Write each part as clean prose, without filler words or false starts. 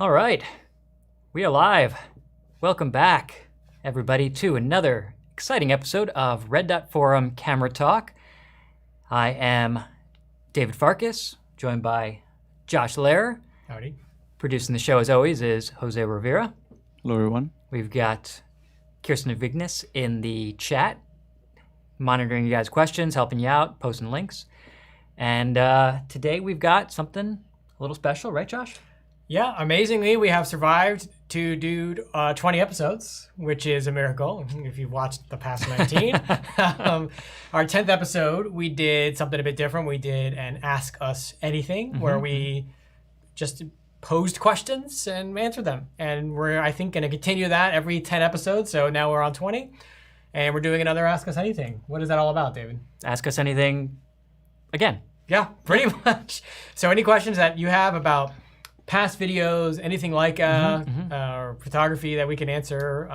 All right, we are live. Welcome back, everybody, to another exciting episode of Red Dot Forum Camera Talk. I am David Farkas, joined by Josh Lehrer. Howdy. Producing the show, as always, is Jose Rivera. Hello, everyone. We've got Kirsten Vignes in the chat, monitoring you guys' questions, helping you out, posting links. And today we've got something a little special, right, Josh? Yeah, amazingly, we have survived to do 20 episodes, which is a miracle if you've watched the past 19. Our 10th episode, we did something a bit different. We did an Ask Us Anything, where we just posed questions and answered them. And we're, I think, going to continue that every 10 episodes. So now we're on 20, and we're doing another Ask Us Anything. What is that all about, David? Ask Us Anything again. Yeah, pretty much. So any questions that you have about past videos, anything Leica, or photography that we can answer,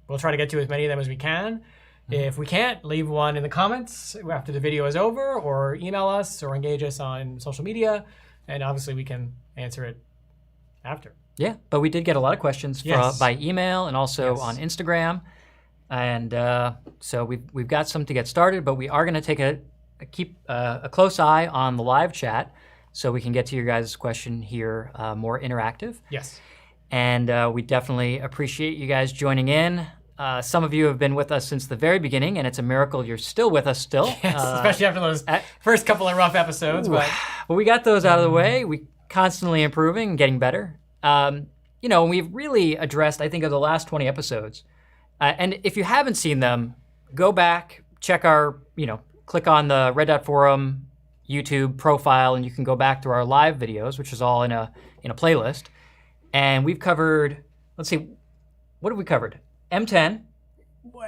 we'll try to get to as many of them as we can. If we can't, leave one in the comments after the video is over, or email us or engage us on social media, and obviously we can answer it after. Yeah, but we did get a lot of questions by email and also on Instagram. And so we've got some to get started, but we are going to keep a close eye on the live chat, so we can get to your guys' question here more interactive. Yes. And we definitely appreciate you guys joining in. Some of you have been with us since the very beginning, and it's a miracle you're still with us still. Yes, especially after those first couple of rough episodes. But we got those out of the way. We constantly improving and getting better. We've really addressed, I think, of the last 20 episodes. And if you haven't seen them, go back, check our, click on the Red Dot Forum YouTube profile, and you can go back to our live videos, which is all in a playlist. And we've covered, let's see, what have we covered? M10,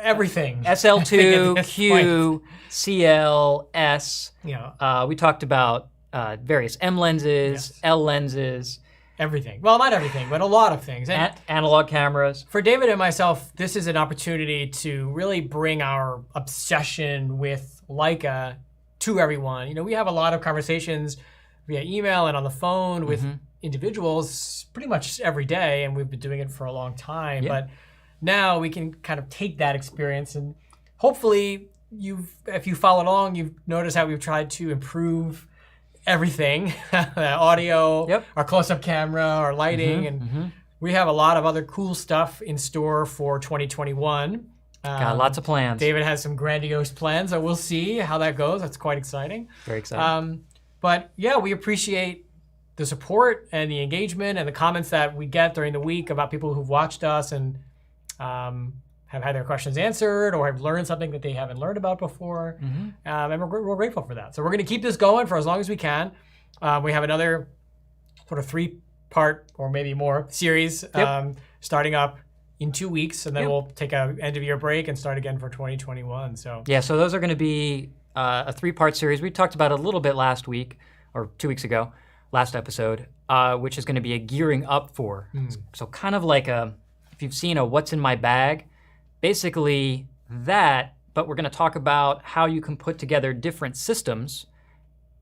everything, SL2, Q, CL, S. We talked about various M lenses, L lenses. Everything. Well, not everything, but a lot of things. And analog cameras. For David and myself, this is an opportunity to really bring our obsession with Leica to everyone. We have a lot of conversations via email and on the phone with individuals pretty much every day, and we've been doing it for a long time. Yeah. But now we can kind of take that experience, and hopefully if you followed along, you've noticed how we've tried to improve everything, audio, our close-up camera, our lighting, and we have a lot of other cool stuff in store for 2021. Got lots of plans. David has some grandiose plans, so we'll see how that goes. That's quite exciting. Very exciting. But yeah, we appreciate the support and the engagement and the comments that we get during the week about people who've watched us and have had their questions answered or have learned something that they haven't learned about before. And we're grateful for that. So we're going to keep this going for as long as we can. We have another sort of 3-part or maybe more series starting up in 2 weeks, and then we'll take a end-of-year break and start again for 2021. So those are going to be a 3-part series. We talked about it a little bit last week, or 2 weeks ago, last episode, which is going to be a gearing up for. So kind of like if you've seen a What's in My Bag, basically that, but we're going to talk about how you can put together different systems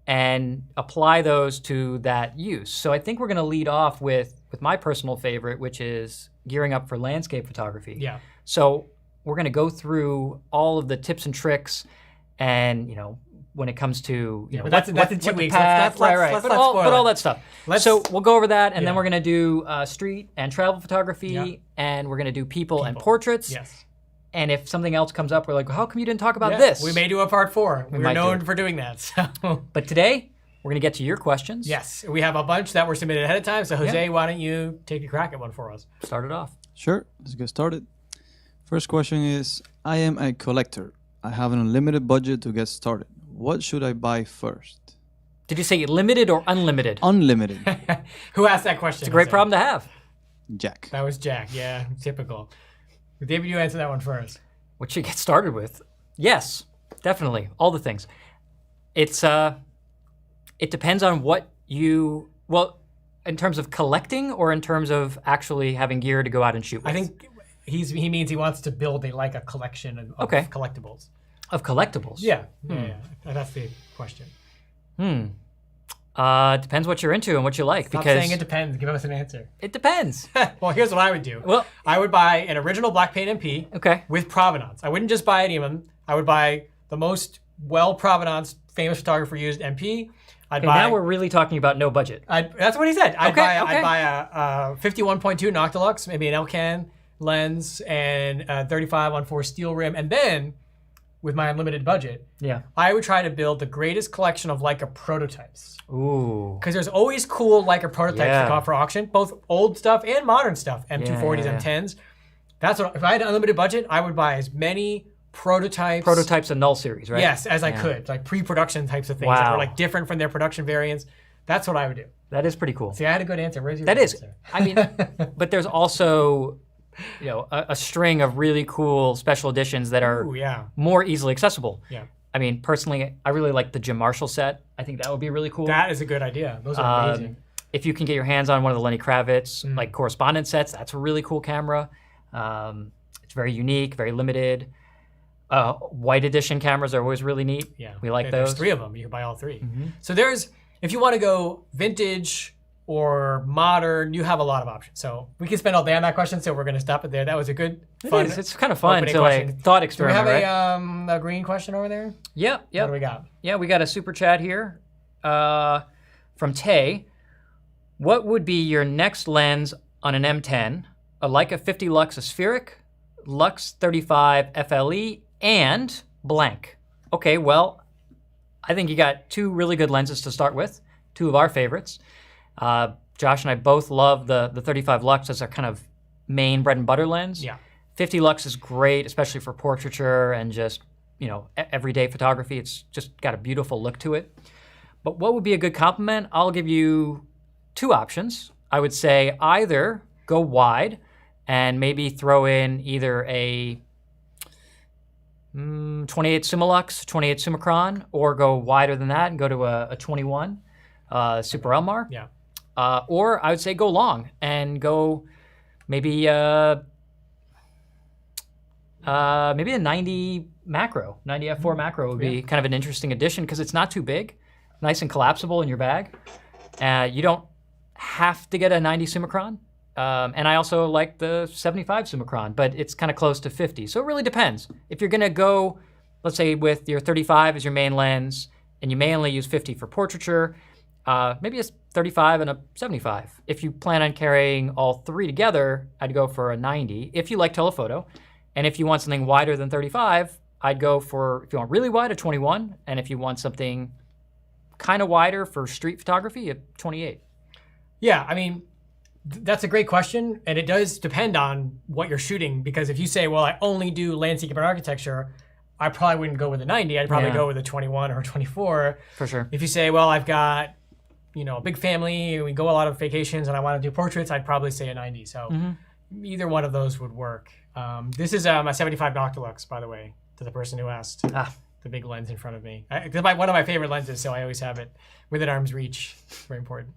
and apply those to that use. So I think we're going to lead off with my personal favorite, which is gearing up for landscape photography. Yeah. So we're going to go through all of the tips and tricks, and when it comes to but that's in 2 weeks. But all that stuff. So we'll go over that, and then we're going to do street and travel photography, and we're going to do people and portraits. Yes. And if something else comes up, we're like, how come you didn't talk about this? We may do a part 4. We're known for doing that. So. But today, we're going to get to your questions. Yes. We have a bunch that were submitted ahead of time. So, Jose, why don't you take a crack at one for us? Start it off. Sure. Let's get started. First question is, I am a collector. I have an unlimited budget to get started. What should I buy first? Did you say limited or unlimited? Unlimited. Who asked that question? It's a great problem to have. Jack. That was Jack. Yeah, typical. David, you answer that one first. What should you get started with? Yes, definitely. All the things. It depends on what you, in terms of collecting or in terms of actually having gear to go out and shoot with? I think he means he wants to build a collection of collectibles. Of collectibles? Yeah. That's the question. Depends what you're into and what you like. Stop because saying it depends. Give us an answer. it depends. Well, here's what I would do. Well, I would buy an original black paint MP okay. with provenance. I wouldn't just buy any of them. I would buy the most well-provenance, famous photographer used MP. Okay, now we're really talking about no budget. That's what he said. I'd Okay. buy a 51.2 Noctilux, maybe an Elcan lens, and a 35-on-4 steel rim. And then, with my unlimited budget, Yeah. I would try to build the greatest collection of Leica prototypes. Ooh. Because there's always cool Leica prototypes that go out for auction, both old stuff and modern stuff, M240s, Yeah. M10s. That's what, if I had an unlimited budget, I would buy as many prototypes of null series, right? Yes, as I could, like pre-production types of things that were like different from their production variants. That's what I would do. That is pretty cool. See, I had a good answer. Where's your That good is. answer? I mean, but there's also, a string of really cool special editions that are Ooh, yeah. more easily accessible. Yeah. I mean, personally, I really like the Jim Marshall set. I think that would be really cool. That is a good idea. Those are amazing. If you can get your hands on one of the Lenny Kravitz like correspondence sets, that's a really cool camera. It's very unique, very limited. White edition cameras are always really neat. Yeah. We like There's those. 3 of them. You can buy all 3. So if you want to go vintage or modern, you have a lot of options. So we can spend all day on that question, so we're going to stop it there. That was a good, fun. It is. It's kind of fun opening to question. thought Do we experiment, have right? a green question over there? Yep. What do we got? Yeah, we got a super chat here from Tay. What would be your next lens on an M10? A Leica 50 Lux Aspheric, Lux 35 FLE, and blank. Okay, well, I think you got 2 really good lenses to start with, 2 of our favorites. Josh and I both love the 35 Lux as our kind of main bread and butter lens. Yeah. 50 Lux is great, especially for portraiture and just, everyday photography. It's just got a beautiful look to it. But what would be a good complement? I'll give you 2 options. I would say either go wide and maybe throw in either a 28 Summilux, 28 Summicron, or go wider than that and go to a 21 Super Elmar. Yeah. Or I would say go long and go maybe a 90 macro, 90 f4 macro would be kind of an interesting addition because it's not too big, nice and collapsible in your bag. You don't have to get a 90 Summicron. And I also like the 75 Summicron, but it's kind of close to 50. So it really depends. If you're gonna go, let's say with your 35 as your main lens, and you may only use 50 for portraiture, maybe a 35 and a 75. If you plan on carrying all 3 together, I'd go for a 90 if you like telephoto. And if you want something wider than 35, I'd go for, if you want really wide, a 21. And if you want something kind of wider for street photography, a 28. Yeah, I mean, that's a great question, and it does depend on what you're shooting, because if you say, well, I only do landscape and architecture, I probably wouldn't go with a 90. I'd probably go with a 21 or a 24. For sure. If you say, well, I've got, a big family, and we go a lot of vacations, and I want to do portraits, I'd probably say a 90. So either one of those would work. This is a 75 Noctilux, by the way, to the person who asked. The big lens in front of me. It's one of my favorite lenses, so I always have it within arm's reach. Very important.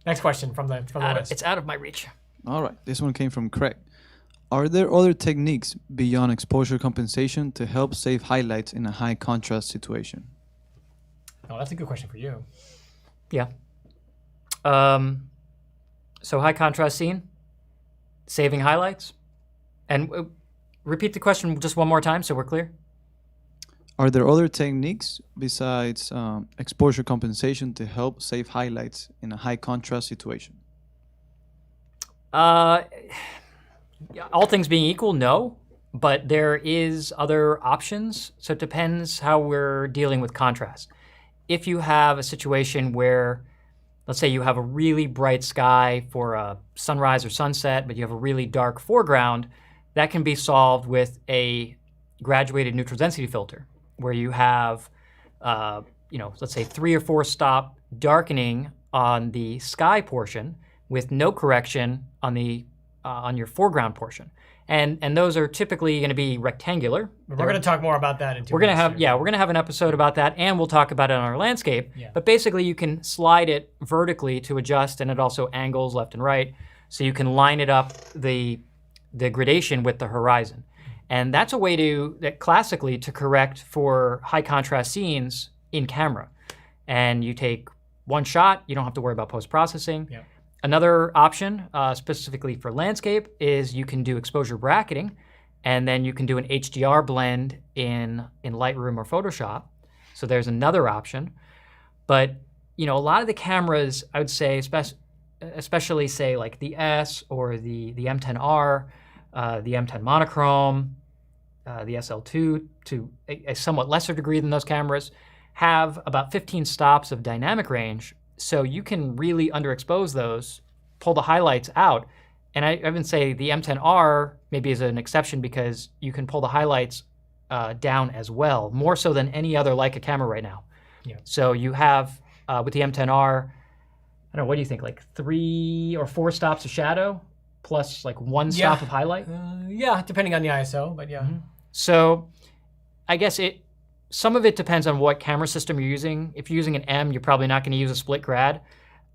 Next question from the list. It's out of my reach. All right, this one came from Craig. Are there other techniques beyond exposure compensation to help save highlights in a high contrast situation? Oh, that's a good question for you. Yeah. So high contrast scene, saving highlights, and repeat the question just one more time so we're clear. Are there other techniques besides exposure compensation to help save highlights in a high contrast situation? All things being equal, no, but there is other options. So it depends how we're dealing with contrast. If you have a situation where, let's say you have a really bright sky for a sunrise or sunset, but you have a really dark foreground, that can be solved with a graduated neutral density filter, where you have, let's say 3 or 4 stop darkening on the sky portion with no correction on the on your foreground portion, and those are typically going to be rectangular. We're going to talk more about that in 2 We're going to minutes. have we're going to have an episode about that, and we'll talk about it on our landscape. Yeah. But basically, you can slide it vertically to adjust, and it also angles left and right, so you can line it up the gradation with the horizon. And that's a way classically to correct for high contrast scenes in camera. And you take one shot. You don't have to worry about post-processing. Yep. Another option, specifically for landscape, is you can do exposure bracketing, and then you can do an HDR blend in Lightroom or Photoshop. So there's another option. But a lot of the cameras, I would say, especially say like the S or the M10R, the M10 monochrome, the SL2 to a somewhat lesser degree than those cameras, have about 15 stops of dynamic range. So you can really underexpose those, pull the highlights out. And I even say the M10R maybe is an exception because you can pull the highlights down as well, more so than any other Leica camera right now. Yeah. So you have, with the M10R, I don't know, what do you think, like 3 or 4 stops of shadow plus like 1 stop of highlight? Yeah, depending on the ISO, but yeah. Mm-hmm. So I guess some of it depends on what camera system you're using. If you're using an M, you're probably not going to use a split grad.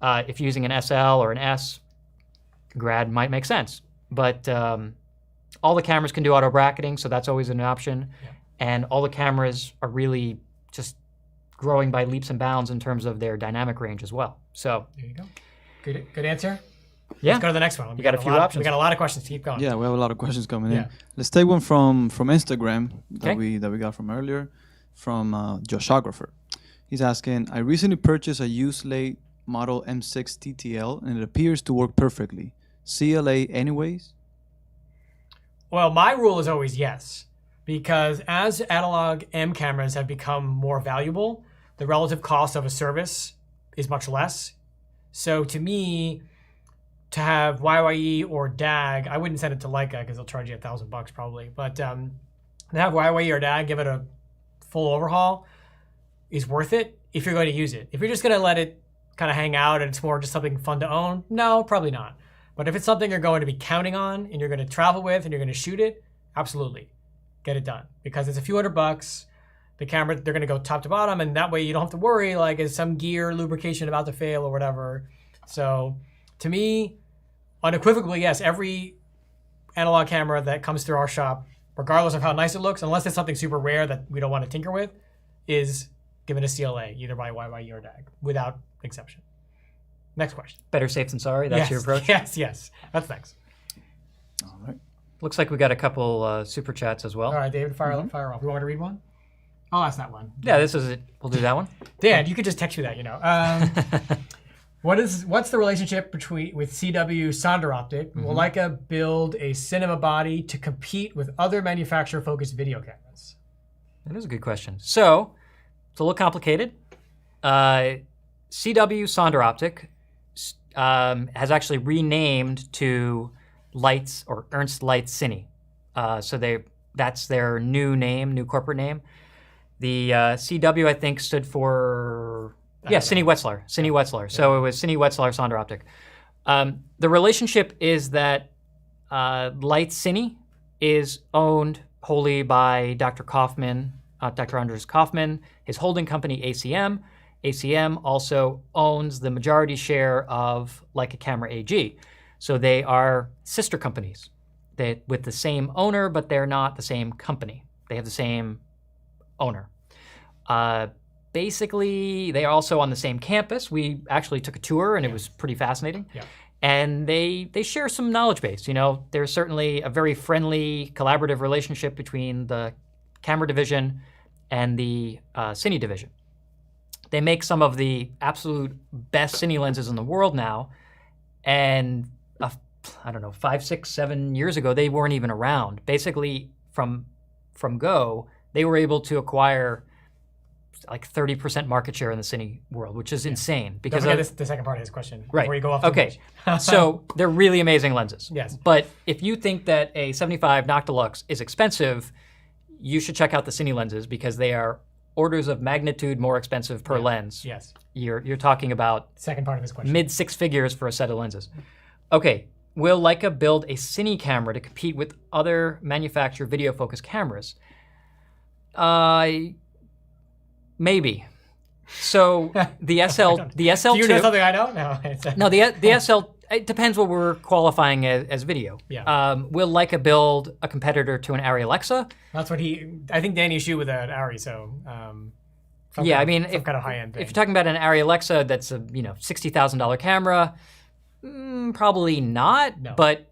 If you're using an SL or an S, grad might make sense. But all the cameras can do auto bracketing, so that's always an option. Yeah. And all the cameras are really just growing by leaps and bounds in terms of their dynamic range as well. So there you go. Good answer. Yeah. Let's go to the next one. You got a few options. We got a lot of questions to keep going. Yeah, we have a lot of questions coming Yeah. in. Let's take one from Instagram that Okay. we got from earlier, from Joshographer. He's asking, I recently purchased a used late model M6 TTL and it appears to work perfectly. CLA anyways? Well, my rule is always yes, because as analog M cameras have become more valuable, the relative cost of a service is much less. So to me, to have YYE or DAG, I wouldn't send it to Leica because they'll charge you $1,000 probably. But to have YYE or DAG, give it a full overhaul, is worth it if you're going to use it. If you're just going to let it kind of hang out and it's more just something fun to own, no, probably not. But if it's something you're going to be counting on and you're going to travel with and you're going to shoot it, absolutely, get it done. Because it's a few $100. The camera, they're going to go top to bottom, and that way you don't have to worry, like, is some gear lubrication about to fail or whatever. So to me, unequivocally, yes, every analog camera that comes through our shop, regardless of how nice it looks, unless it's something super rare that we don't want to tinker with, is given a CLA, either by YYE or DAG, without exception. Next question. better safe than sorry. That's Yes, your approach. Yes. That's next. All right. Looks like we got a couple super chats as well. All right, David, fire off. You want me to read one? I'll ask that one. Yeah, this is it. We'll do that one. Dan, you could just text me that, What's the relationship with CW Sonder Optic? Will Leica build a cinema body to compete with other manufacturer-focused video cameras? That is a good question. So, it's a little complicated. CW Sonder Optic has actually renamed to Lights or Ernst Lights Cine. So that's their new corporate name. The CW, I think, stood for Cine Wetzlar. Cine Wetzlar. Yeah. So it was Cine Wetzlar Sonder Optic. The relationship is that Lights Cine is owned wholly by Dr. Kaufman, Dr. Anders Kaufman, his holding company ACM. ACM also owns the majority share of Leica Camera AG. So they are sister companies with the same owner, but they're not the same company. They have the same owner. Basically, they are also on the same campus. We actually took a tour, and it was pretty fascinating. Yeah. And they share some knowledge base. You know, there's certainly a very friendly, collaborative relationship between the camera division and the Cine division. They make some of the absolute best Cine lenses in the world now, and I don't know, 5, 6, 7 years ago, they weren't even around. Basically, from go, they were able to acquire like 30% market share in the Cine world, which is insane. Because don't forget the second part of his question. Right. Before you go off. Okay. So they're really amazing lenses. Yes. But if you think that a 75 Noctilux is expensive, you should check out the Cine lenses because they are orders of magnitude more expensive per lens. Yes. You're talking about second part of his question. mid 6 figures for a set of lenses. Okay. Will Leica build a Cine camera to compete with other manufacturer video focused cameras? Maybe. So the SL2. Do you know something I don't know? No, the SL. It depends what we're qualifying as video. Yeah. Will Leica build a competitor to an Arri Alexa? That's what I think Danny shoot with an Arri. So Yeah, I mean, some kind of high-end thing. if you're talking about an Arri Alexa that's a $60,000 camera, probably not. No. But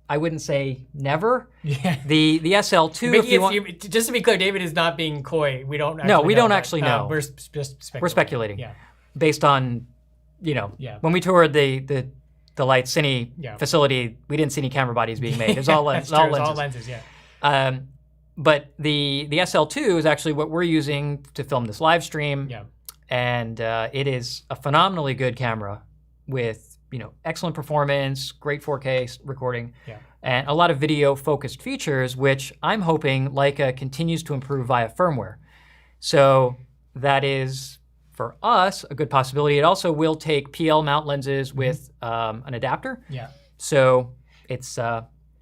I wouldn't say never. Yeah. The SL2, if you want, just to be clear, David is not being coy. We don't. Actually No, we know, don't but, actually know. We're just speculating. we're speculating Yeah. based on, Yeah. when we toured the Light Cine Yeah. facility, we didn't see any camera bodies being made. It was all, That's all true. It's lenses. all lenses. Yeah. But the SL2 is actually what we're using to film this live stream. Yeah. And it is a phenomenally good camera with excellent performance, great 4K recording, Yeah. and a lot of video-focused features, which I'm hoping Leica continues to improve via firmware. So that is, for us, a good possibility. It also will take PL mount lenses with an adapter. Yeah. So it's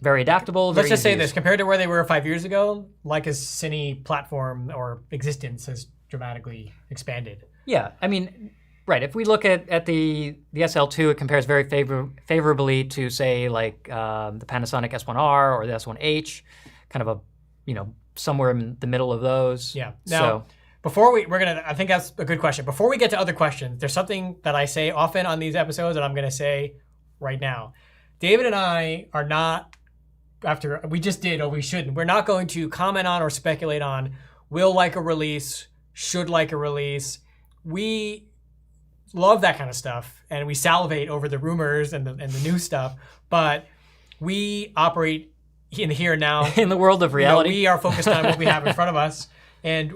very adaptable. Let's very just easy say to this: use. compared to where they were 5 years ago, Leica's Cine platform or existence has dramatically expanded. Yeah, I mean, right. If we look at the SL2, it compares very favorably to, say, like the Panasonic S1R or the S1H, kind of a, somewhere in the middle of those. Yeah. Now, before we're gonna, I think that's a good question. Before we get to other questions, there's something that I say often on these episodes, and I'm gonna say right now. David and I are not, after we just did, or we shouldn't, we're not going to comment on or speculate on will Leica release, should Leica release. We love that kind of stuff, and we salivate over the rumors and the new stuff, but we operate in the here and now. in the world of reality, We are focused on what we have in front of us, and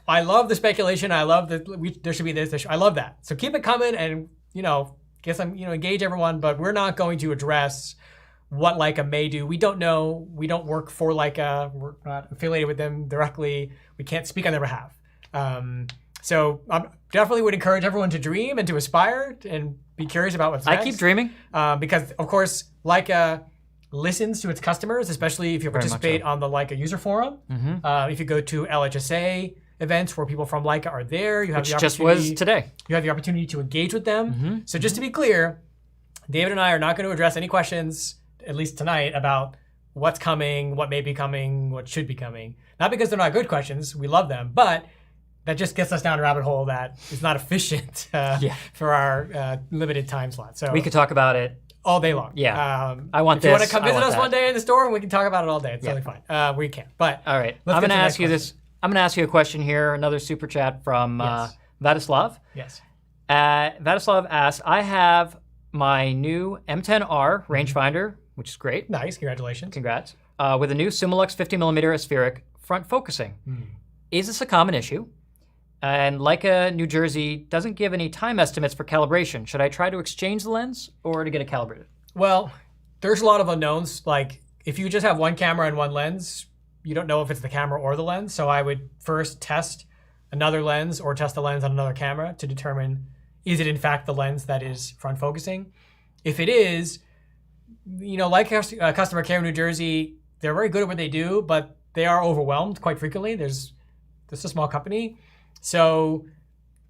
I love the speculation. I love that there should be this. I love that. So keep it coming, and engage everyone. But we're not going to address what Leica may do. We don't know. We don't work for Leica. We're not affiliated with them directly. We can't speak on their behalf. So I definitely would encourage everyone to dream and to aspire and be curious about what's next. I keep dreaming. Because, of course, Leica listens to its customers, especially if you Very much participate so. on the Leica user forum. If you go to LHSA events where people from Leica are there, you have Which the just opportunity. was today. You have the opportunity to engage with them. So just to be clear, David and I are not going to address any questions, at least tonight, about what's coming, what may be coming, what should be coming. Not because they're not good questions, we love them, but that just gets us down a rabbit hole that is not efficient for our limited time slot. So We could talk about it. all day long. Yeah. I want if you want to this, come I visit want us that. one day in the store, and we can talk about it all day. It's totally fine. We can. But All right. let's I'm get going to to the ask you next this. I'm going to ask you a question here. Another super chat from Yes. Vladislav. yes. Vladislav asks, I have my new M10R rangefinder, which is great. Nice. Congratulations. Congrats. With a new Summilux 50mm aspheric front focusing. Is this a common issue? And Leica New Jersey doesn't give any time estimates for calibration. Should I try to exchange the lens or to get it calibrated? Well, there's a lot of unknowns. Like if you just have one camera and one lens, you don't know if it's the camera or the lens. So I would first test another lens or test the lens on another camera to determine, is it in fact the lens that is front focusing? If it is, like customer care in New Jersey, they're very good at what they do, but they are overwhelmed quite frequently. This is a small company. So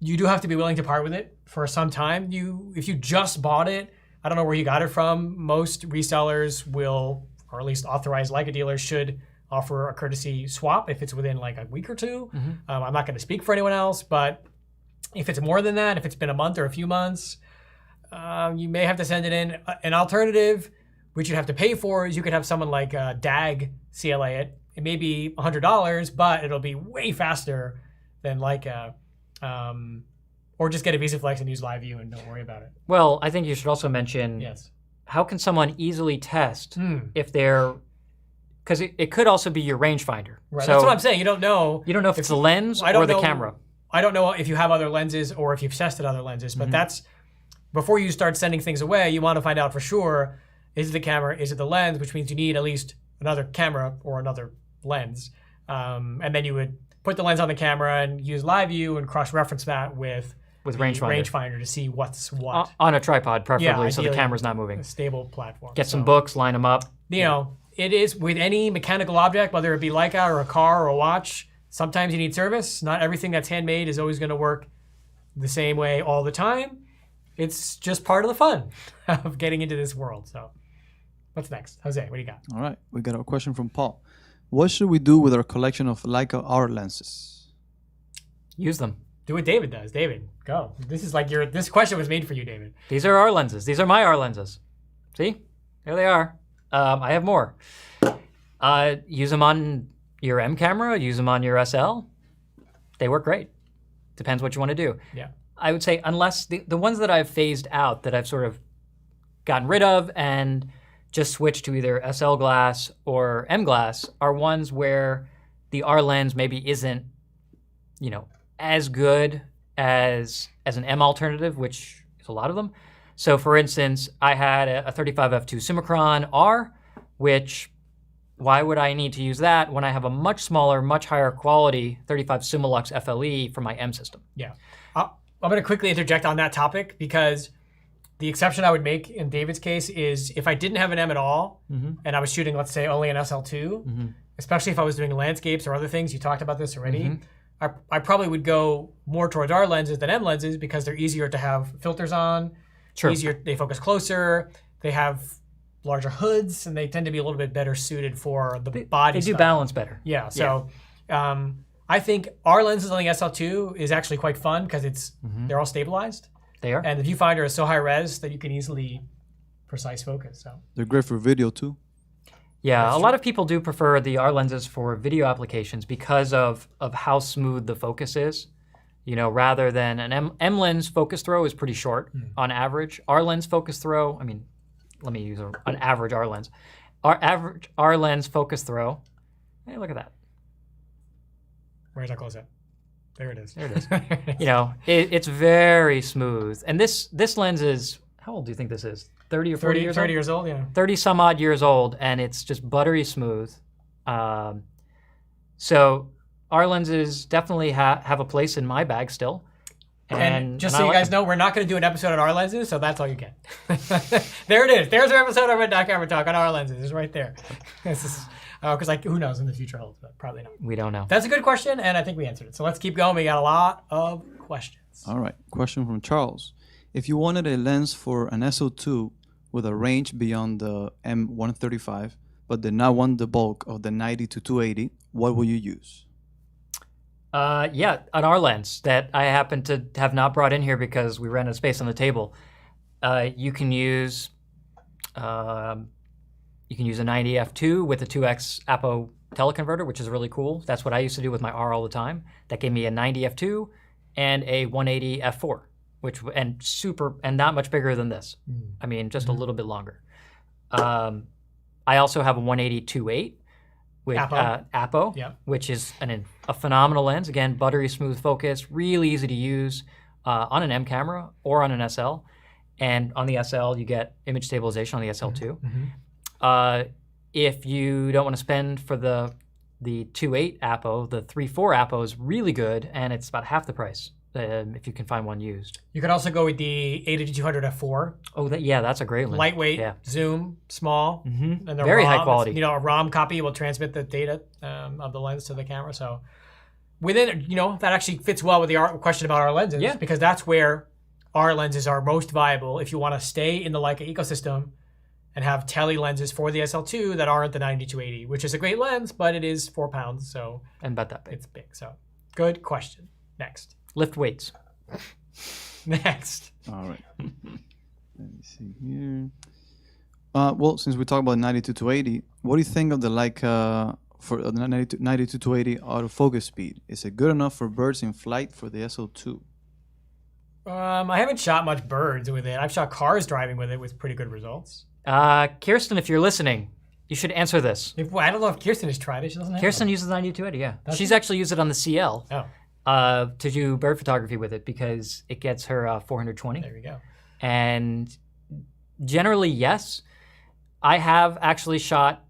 you do have to be willing to part with it for some time. If you just bought it, I don't know where you got it from. Most resellers will, or at least authorized Leica dealers should offer a courtesy swap if it's within like a week or two. I'm not going to speak for anyone else, but if it's more than that, if it's been a month or a few months, you may have to send it in. An alternative, which you have to pay for, is you could have someone like DAG CLA it. It may be $100, but it'll be way faster than Leica. Or just get a VisiFlex and use live view and don't worry about it. Well, I think you should also mention Yes. how can someone easily test if they're, because it could also be your rangefinder. Right. So That's what I'm saying. You don't know. you don't know if it's the lens I don't or the know- camera. I don't know if you have other lenses or if you've tested other lenses, but that's, before you start sending things away, you want to find out for sure, is it the camera, is it the lens, which means you need at least another camera or another lens. And then you would put the lens on the camera and use live view and cross-reference that with rangefinder to see what's what. On a tripod, preferably, so the ideally, camera's not moving. A stable platform. Get some books, line them up. It is with any mechanical object, whether it be Leica or a car or a watch, sometimes you need service. Not everything that's handmade is always going to work the same way all the time. It's just part of the fun of getting into this world. So what's next? Jose, what do you got? All right, we got a question from Paul. What should we do with our collection of Leica R lenses? Use them. Do what David does. David, go. This is like this question was made for you, David. These are our lenses. These are my R lenses. See? There they are. I have more. Use them on your M camera. Use them on your SL. They work great. Depends what you want to do. Yeah. I would say unless the ones that I've phased out, that I've sort of gotten rid of and just switched to either SL glass or M glass, are ones where the R lens maybe isn't, as good as an M alternative, which is a lot of them. So for instance, I had a 35f2 Summicron R, which why would I need to use that when I have a much smaller, much higher quality 35 Summilux FLE for my M system? Yeah. I'm going to quickly interject on that topic because the exception I would make in David's case is if I didn't have an M at all and I was shooting, let's say, only an SL2, especially if I was doing landscapes or other things, you talked about this already, I probably would go more towards R lenses than M lenses because they're easier to have filters on, they focus closer, they have larger hoods, and they tend to be a little bit better suited for the body They do style. balance better. Yeah, so I think R lenses on the SL2 is actually quite fun because they're all stabilized. They are. And the viewfinder is so high res that you can easily precise focus. So They're great for video too. Yeah, a lot of people do prefer the R lenses for video applications because of how smooth the focus is. Rather than an M lens focus throw is pretty short on average. R lens focus throw, let me use an average R lens. Our average R lens focus throw, hey, look at that. Where's our close up? There it is. There it is. It's very smooth. And this lens is, how old do you think this is? 30 or 40 years old? 30 years old, yeah. 30 some odd years old, and it's just buttery smooth. So R lenses definitely have a place in my bag still. And just so you guys know, we're not going to do an episode on R lenses, so that's all you get. There it is. There's our episode of Red Dot Camera Talk on R lenses. It's right there. Because who knows in the future holds, but probably not. We don't know. That's a good question, and I think we answered it. So let's keep going. We got a lot of questions. All right. Question from Charles. If you wanted a lens for an SO2 with a range beyond the M135, but did not want the bulk of the 90 to 280, what will you use? An R lens that I happen to have not brought in here because we ran out of space on the table. You can use a 90 f2 with a 2x apo teleconverter, which is really cool. That's what I used to do with my R all the time. That gave me a 90 f2 and a 180 f4, and not much bigger than this. Just a little bit longer. I also have a 180 2.8 with apo, which is a phenomenal lens. Again, buttery smooth focus, really easy to use on an M camera or on an SL. And on the SL, you get image stabilization on the SL2. If you don't want to spend for the 2.8 apo, the 3.4 apo is really good, and it's about half the price if you can find one used. You could also go with the 80-200 f4. Oh, that's a great lens. Lightweight, zoom, small, and the very ROM, high quality. A ROM copy will transmit the data of the lens to the camera. So within, that actually fits well with the question about our lenses, because that's where our lenses are most viable if you want to stay in the Leica ecosystem and have tele lenses for the SL2 that aren't the 90-280, which is a great lens, but it is 4 pounds, so and about that big. It's big. So good question. Next. Lift weights. Next. All right. Let me see here. Well, since we talked about 90-280, what do you think of the Leica for the 90-280 autofocus speed? Is it good enough for birds in flight for the SO2? I haven't shot much birds with it. I've shot cars driving with it with pretty good results. Kirsten, if you're listening, you should answer this. I don't know if Kirsten has tried it. She doesn't have Kirsten one. uses 90-280, yeah. Does She's she? actually used it on the CL. Oh. To do bird photography with it because it gets her 420. There we go. And generally, yes. I have actually shot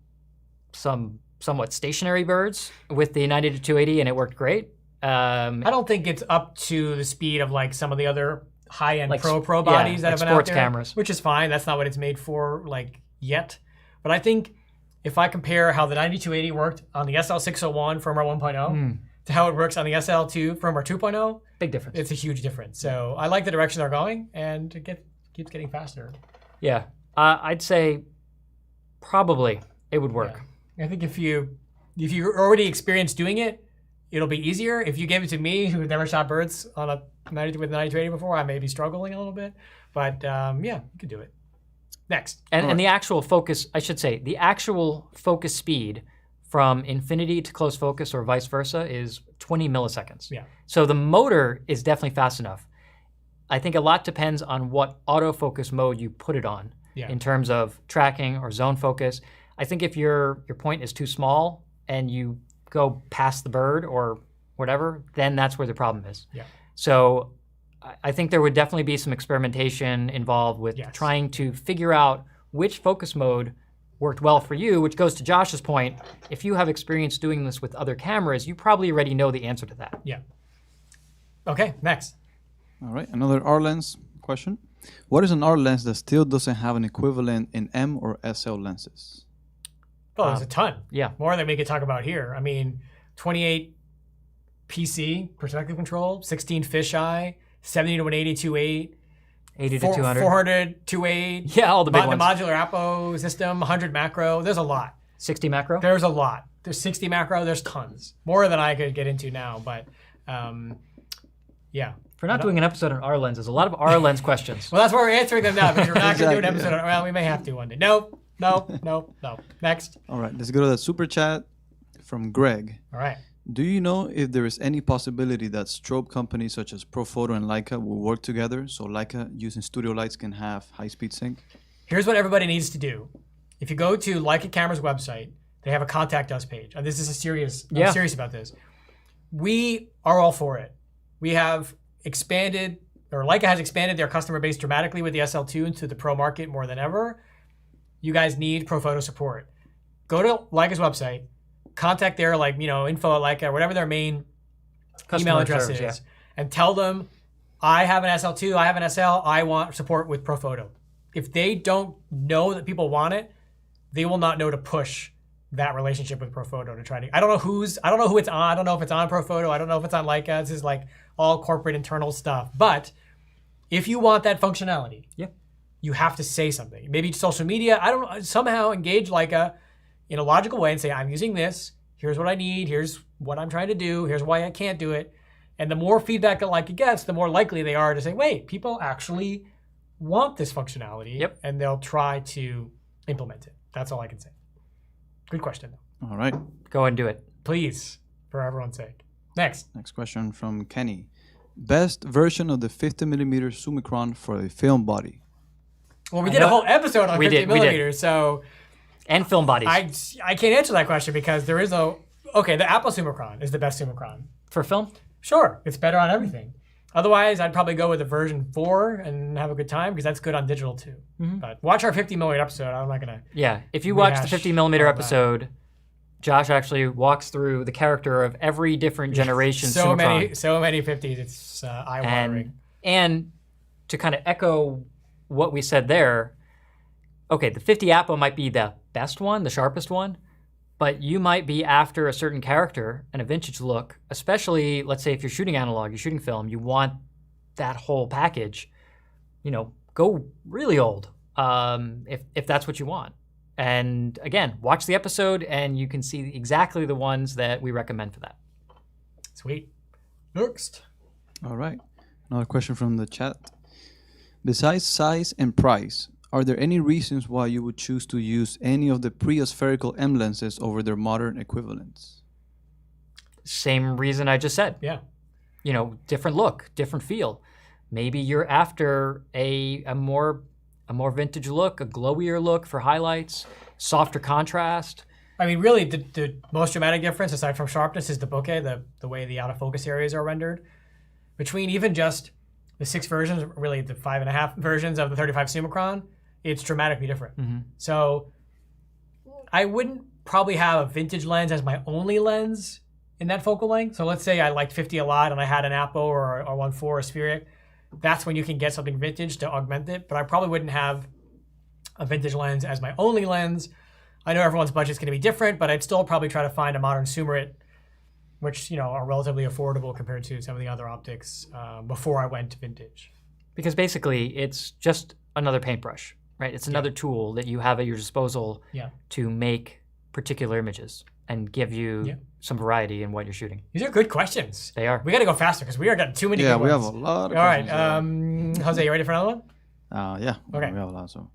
some somewhat stationary birds with the 90-280 and it worked great. I don't think it's up to the speed of like some of the other high-end Like pro bodies that have been out sports there, cameras. which is fine. That's not what it's made for yet. But I think if I compare how the 90-280 worked on the SL601 firmware 1.0 to how it works on the SL2 firmware 2.0, big difference. it's a huge difference. So I like the direction they're going, and it keeps getting faster. Yeah, I'd say probably it would work. Yeah. I think if you're already experienced doing it, it'll be easier. If you gave it to me, who never shot birds on a 90 with 90-80 before, I may be struggling a little bit. But yeah, you could do it. Next. And the actual focus, I should say, the actual focus speed from infinity to close focus or vice versa is 20 milliseconds. Yeah. So the motor is definitely fast enough. I think a lot depends on what autofocus mode you put it on in terms of tracking or zone focus. I think if your point is too small and you go past the bird or whatever, then that's where the problem is. Yeah. So I think there would definitely be some experimentation involved with trying to figure out which focus mode worked well for you, which goes to Josh's point. If you have experience doing this with other cameras, you probably already know the answer to that. Yeah. Okay, next. All right, another R lens question. What is an R lens that still doesn't have an equivalent in M or SL lenses? Oh, there's a ton. Yeah. More than we could talk about here. I mean, 28 PC, perspective control, 16 fisheye, 70 to 180, 2.8, 80 to 200. 400, 2.8. Yeah, all the big The ones. modular apo system, 100 macro. There's a lot. 60 macro? There's a lot. There's 60 macro. There's tons. More than I could get into now, but yeah. For not doing an episode on R lenses, a lot of R lens questions. Well, that's why we're answering them now, because we're not going to do an episode on, well, we may have to one day. No. Next. All right, let's go to that super chat from Greg. All right. Do you know if there is any possibility that strobe companies such as Profoto and Leica will work together so Leica using studio lights can have high-speed sync? Here's what everybody needs to do. If you go to Leica Camera's website, they have a contact us page. And this is I'm serious about this. We are all for it. We have expanded, or Leica has expanded their customer base dramatically with the SL2 into the pro market more than ever. You guys need Profoto support. Go to Leica's website, contact their info at Leica, whatever their main email address is, and tell them, I have an SL2, I have an SL, I want support with Profoto. If they don't know that people want it, they will not know to push that relationship with Profoto to try to. I don't know who it's on. I don't know if it's on Profoto. I don't know if it's on Leica. This is like all corporate internal stuff. But if you want that functionality, you have to say something. Maybe social media. I don't know. Somehow engage Leica in a logical way and say, I'm using this. Here's what I need. Here's what I'm trying to do. Here's why I can't do it. And the more feedback that Leica gets, the more likely they are to say, wait, people actually want this functionality. And they'll try to implement it. That's all I can say. Good question, though. All right. Go and do it. Please, for everyone's sake. Next question from Kenny. Best version of the 50mm Summicron for a film body? Well, we did a whole episode on 50 millimeters, so... And film bodies. I can't answer that question because there is no... Okay, the Apple Summicron is the best Summicron. For film? Sure, it's better on everything. Otherwise, I'd probably go with the version 4 and have a good time because that's good on digital too. But watch our 50mm episode. I'm not going to... Yeah, if you watch the 50mm episode, Josh actually walks through the character of every different generation Summicron. So many 50s, it's eye-watering. And to kind of echo what we said there, okay, the 50 Apo might be the best one, the sharpest one, but you might be after a certain character and a vintage look, especially, let's say if you're shooting analog, you're shooting film, you want that whole package, go really old if that's what you want. And again, watch the episode and you can see exactly the ones that we recommend for that. Sweet. Next. All right. Another question from the chat. Besides size and price, are there any reasons why you would choose to use any of the pre-aspherical M lenses over their modern equivalents? Same reason I just said. Yeah. Different look, different feel. Maybe you're after a more vintage look, a glowier look for highlights, softer contrast. I mean, really, the most dramatic difference, aside from sharpness, is the bokeh, the way the out-of-focus areas are rendered. Between even just the 6 versions, really the 5.5 versions of the 35 Summicron, it's dramatically different. So I wouldn't probably have a vintage lens as my only lens in that focal length. So let's say I liked 50 a lot and I had an Apo or a 1.4 or spheric. That's when you can get something vintage to augment it. But I probably wouldn't have a vintage lens as my only lens. I know everyone's budget's going to be different, but I'd still probably try to find a modern Summerit, which are relatively affordable compared to some of the other optics before I went to vintage. Because basically, it's just another paintbrush, right? It's another tool that you have at your disposal to make particular images. and give you some variety in what you're shooting. These are good questions. They are. We got to go faster because we are getting too many Yeah, good we ones. have a lot of All right, questions. Jose, you ready for another one? Yeah, Okay. we have a lot. So,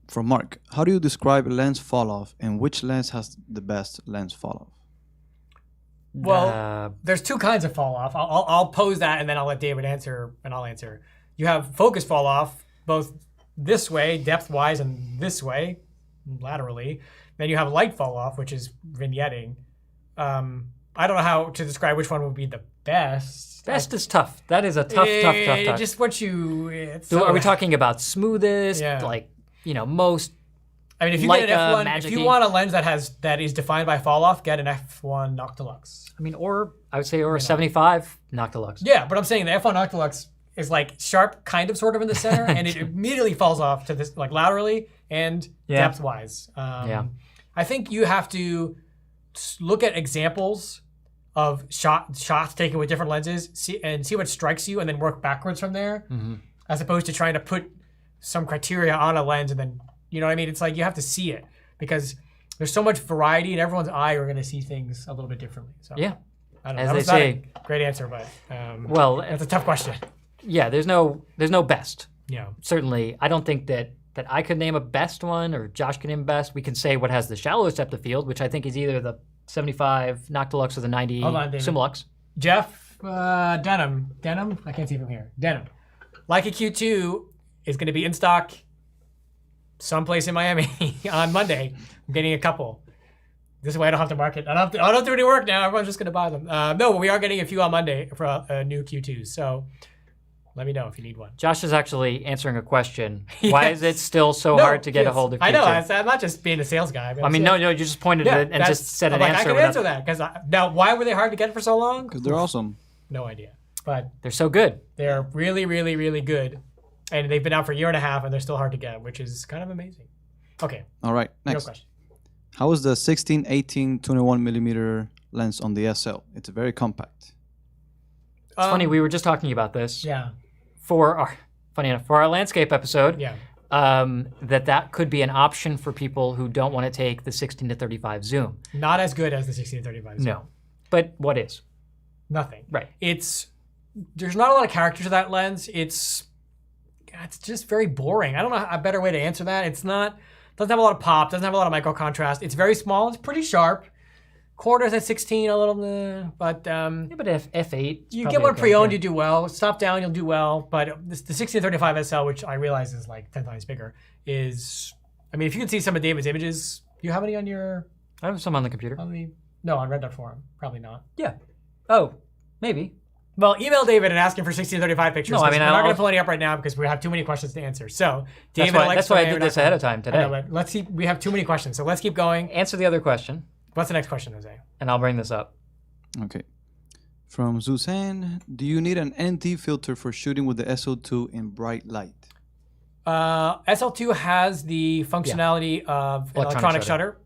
from Mark, how do you describe lens fall off, and which lens has the best lens fall off? Well, there's two kinds of fall off. I'll pose that and then I'll let David answer and I'll answer. You have focus fall off, both this way, depth wise, and this way, laterally. Then you have light fall off, which is vignetting. I don't know how to describe which one would be the best. Best is tough. That is a tough. Just what you. Are we talking about smoothest, most? I mean, if you get an F1, if you want a lens that is defined by fall off, get an F1 Noctilux. I mean, or I would say, a 75 Noctilux. Yeah, but I'm saying the F1 Noctilux is like sharp, kind of, sort of in the center, and it immediately falls off to this, like laterally and depth-wise. I think you have to look at examples of shots taken with different lenses, see what strikes you, and then work backwards from there, as opposed to trying to put some criteria on a lens and then, you know what I mean? It's like you have to see it because there's so much variety, and everyone's eye are going to see things a little bit differently. So yeah, I don't know. as that they was say, not a great answer, but well, that's a tough question. Yeah, there's no best. Yeah, certainly, I don't think that I could name a best one, or Josh can name best. We can say what has the shallowest depth of field, which I think is either the 75 Noctilux or the 90 Simulux. Jeff Denham, I can't see from here. Denham, Leica Q2 is going to be in stock someplace in Miami on Monday. I'm getting a couple. This way I don't have to market. I don't have to do any work now. Everyone's just going to buy them. No, but we are getting a few on Monday for a new Q2. So let me know if you need one. Josh is actually answering a question. Yes. Why is it still so hard to get a hold of Q2? I know. I'm not just being a sales guy. I mean, no, you just pointed at it and just said an answer. I can answer that. Because now, why were they hard to get for so long? Because they're awesome. No idea. But they're so good. They're really, really, really good. And they've been out for a year and a half, and they're still hard to get, which is kind of amazing. Okay. All right. Next. No question. How is the 16, 18, 21 millimeter lens on the SL? It's very compact. It's funny. We were just talking about this. Yeah. For our landscape episode. Yeah. That could be an option for people who don't want to take the 16 to 35 zoom. Not as good as the 16 to 35 zoom. No. But what is? Nothing. Right. There's not a lot of character to that lens. It's just very boring. I don't know a better way to answer that. Doesn't have a lot of pop, doesn't have a lot of micro contrast. It's very small, it's pretty sharp. Quarters at 16, a little, but but F8. You get one pre-owned, you do well. Stop down, you'll do well. But the 1635 SL, which I realize is like 10 times bigger, if you can see some of David's images, do you have any on your? I have some on the computer. No, on Red.Forum, probably not. Yeah. Oh, maybe. Well, email David and ask him for 1635 pictures. No, I mean, we're not going to pull any up right now because we have too many questions to answer. So, David, that's why I did this ahead of time today. I know, but let's see. We have too many questions, so let's keep going. Answer the other question. What's the next question, Jose? And I'll bring this up. Okay. From Suzanne, do you need an ND filter for shooting with the SO2 in bright light? SL2 has the functionality of an electronic shutter,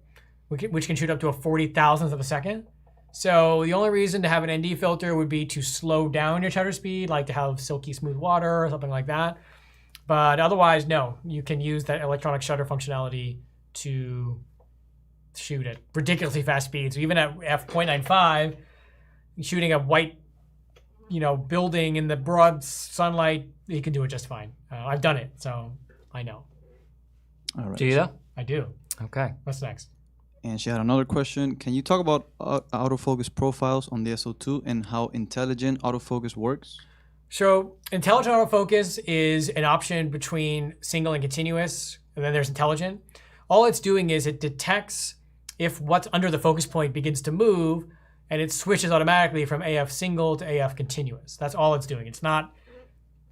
which can shoot up to a 40,000th of a second. So the only reason to have an ND filter would be to slow down your shutter speed, like to have silky smooth water or something like that. But otherwise, no. You can use that electronic shutter functionality to shoot at ridiculously fast speeds. So even at f.95, shooting a white, building in the broad sunlight, you can do it just fine. I've done it, so I know. All right. Do you though? I do. Okay. What's next? And she had another question. Can you talk about autofocus profiles on the SO2 and how intelligent autofocus works? So intelligent autofocus is an option between single and continuous, and then there's intelligent. All it's doing is it detects if what's under the focus point begins to move, and it switches automatically from AF single to AF continuous. That's all it's doing. It's not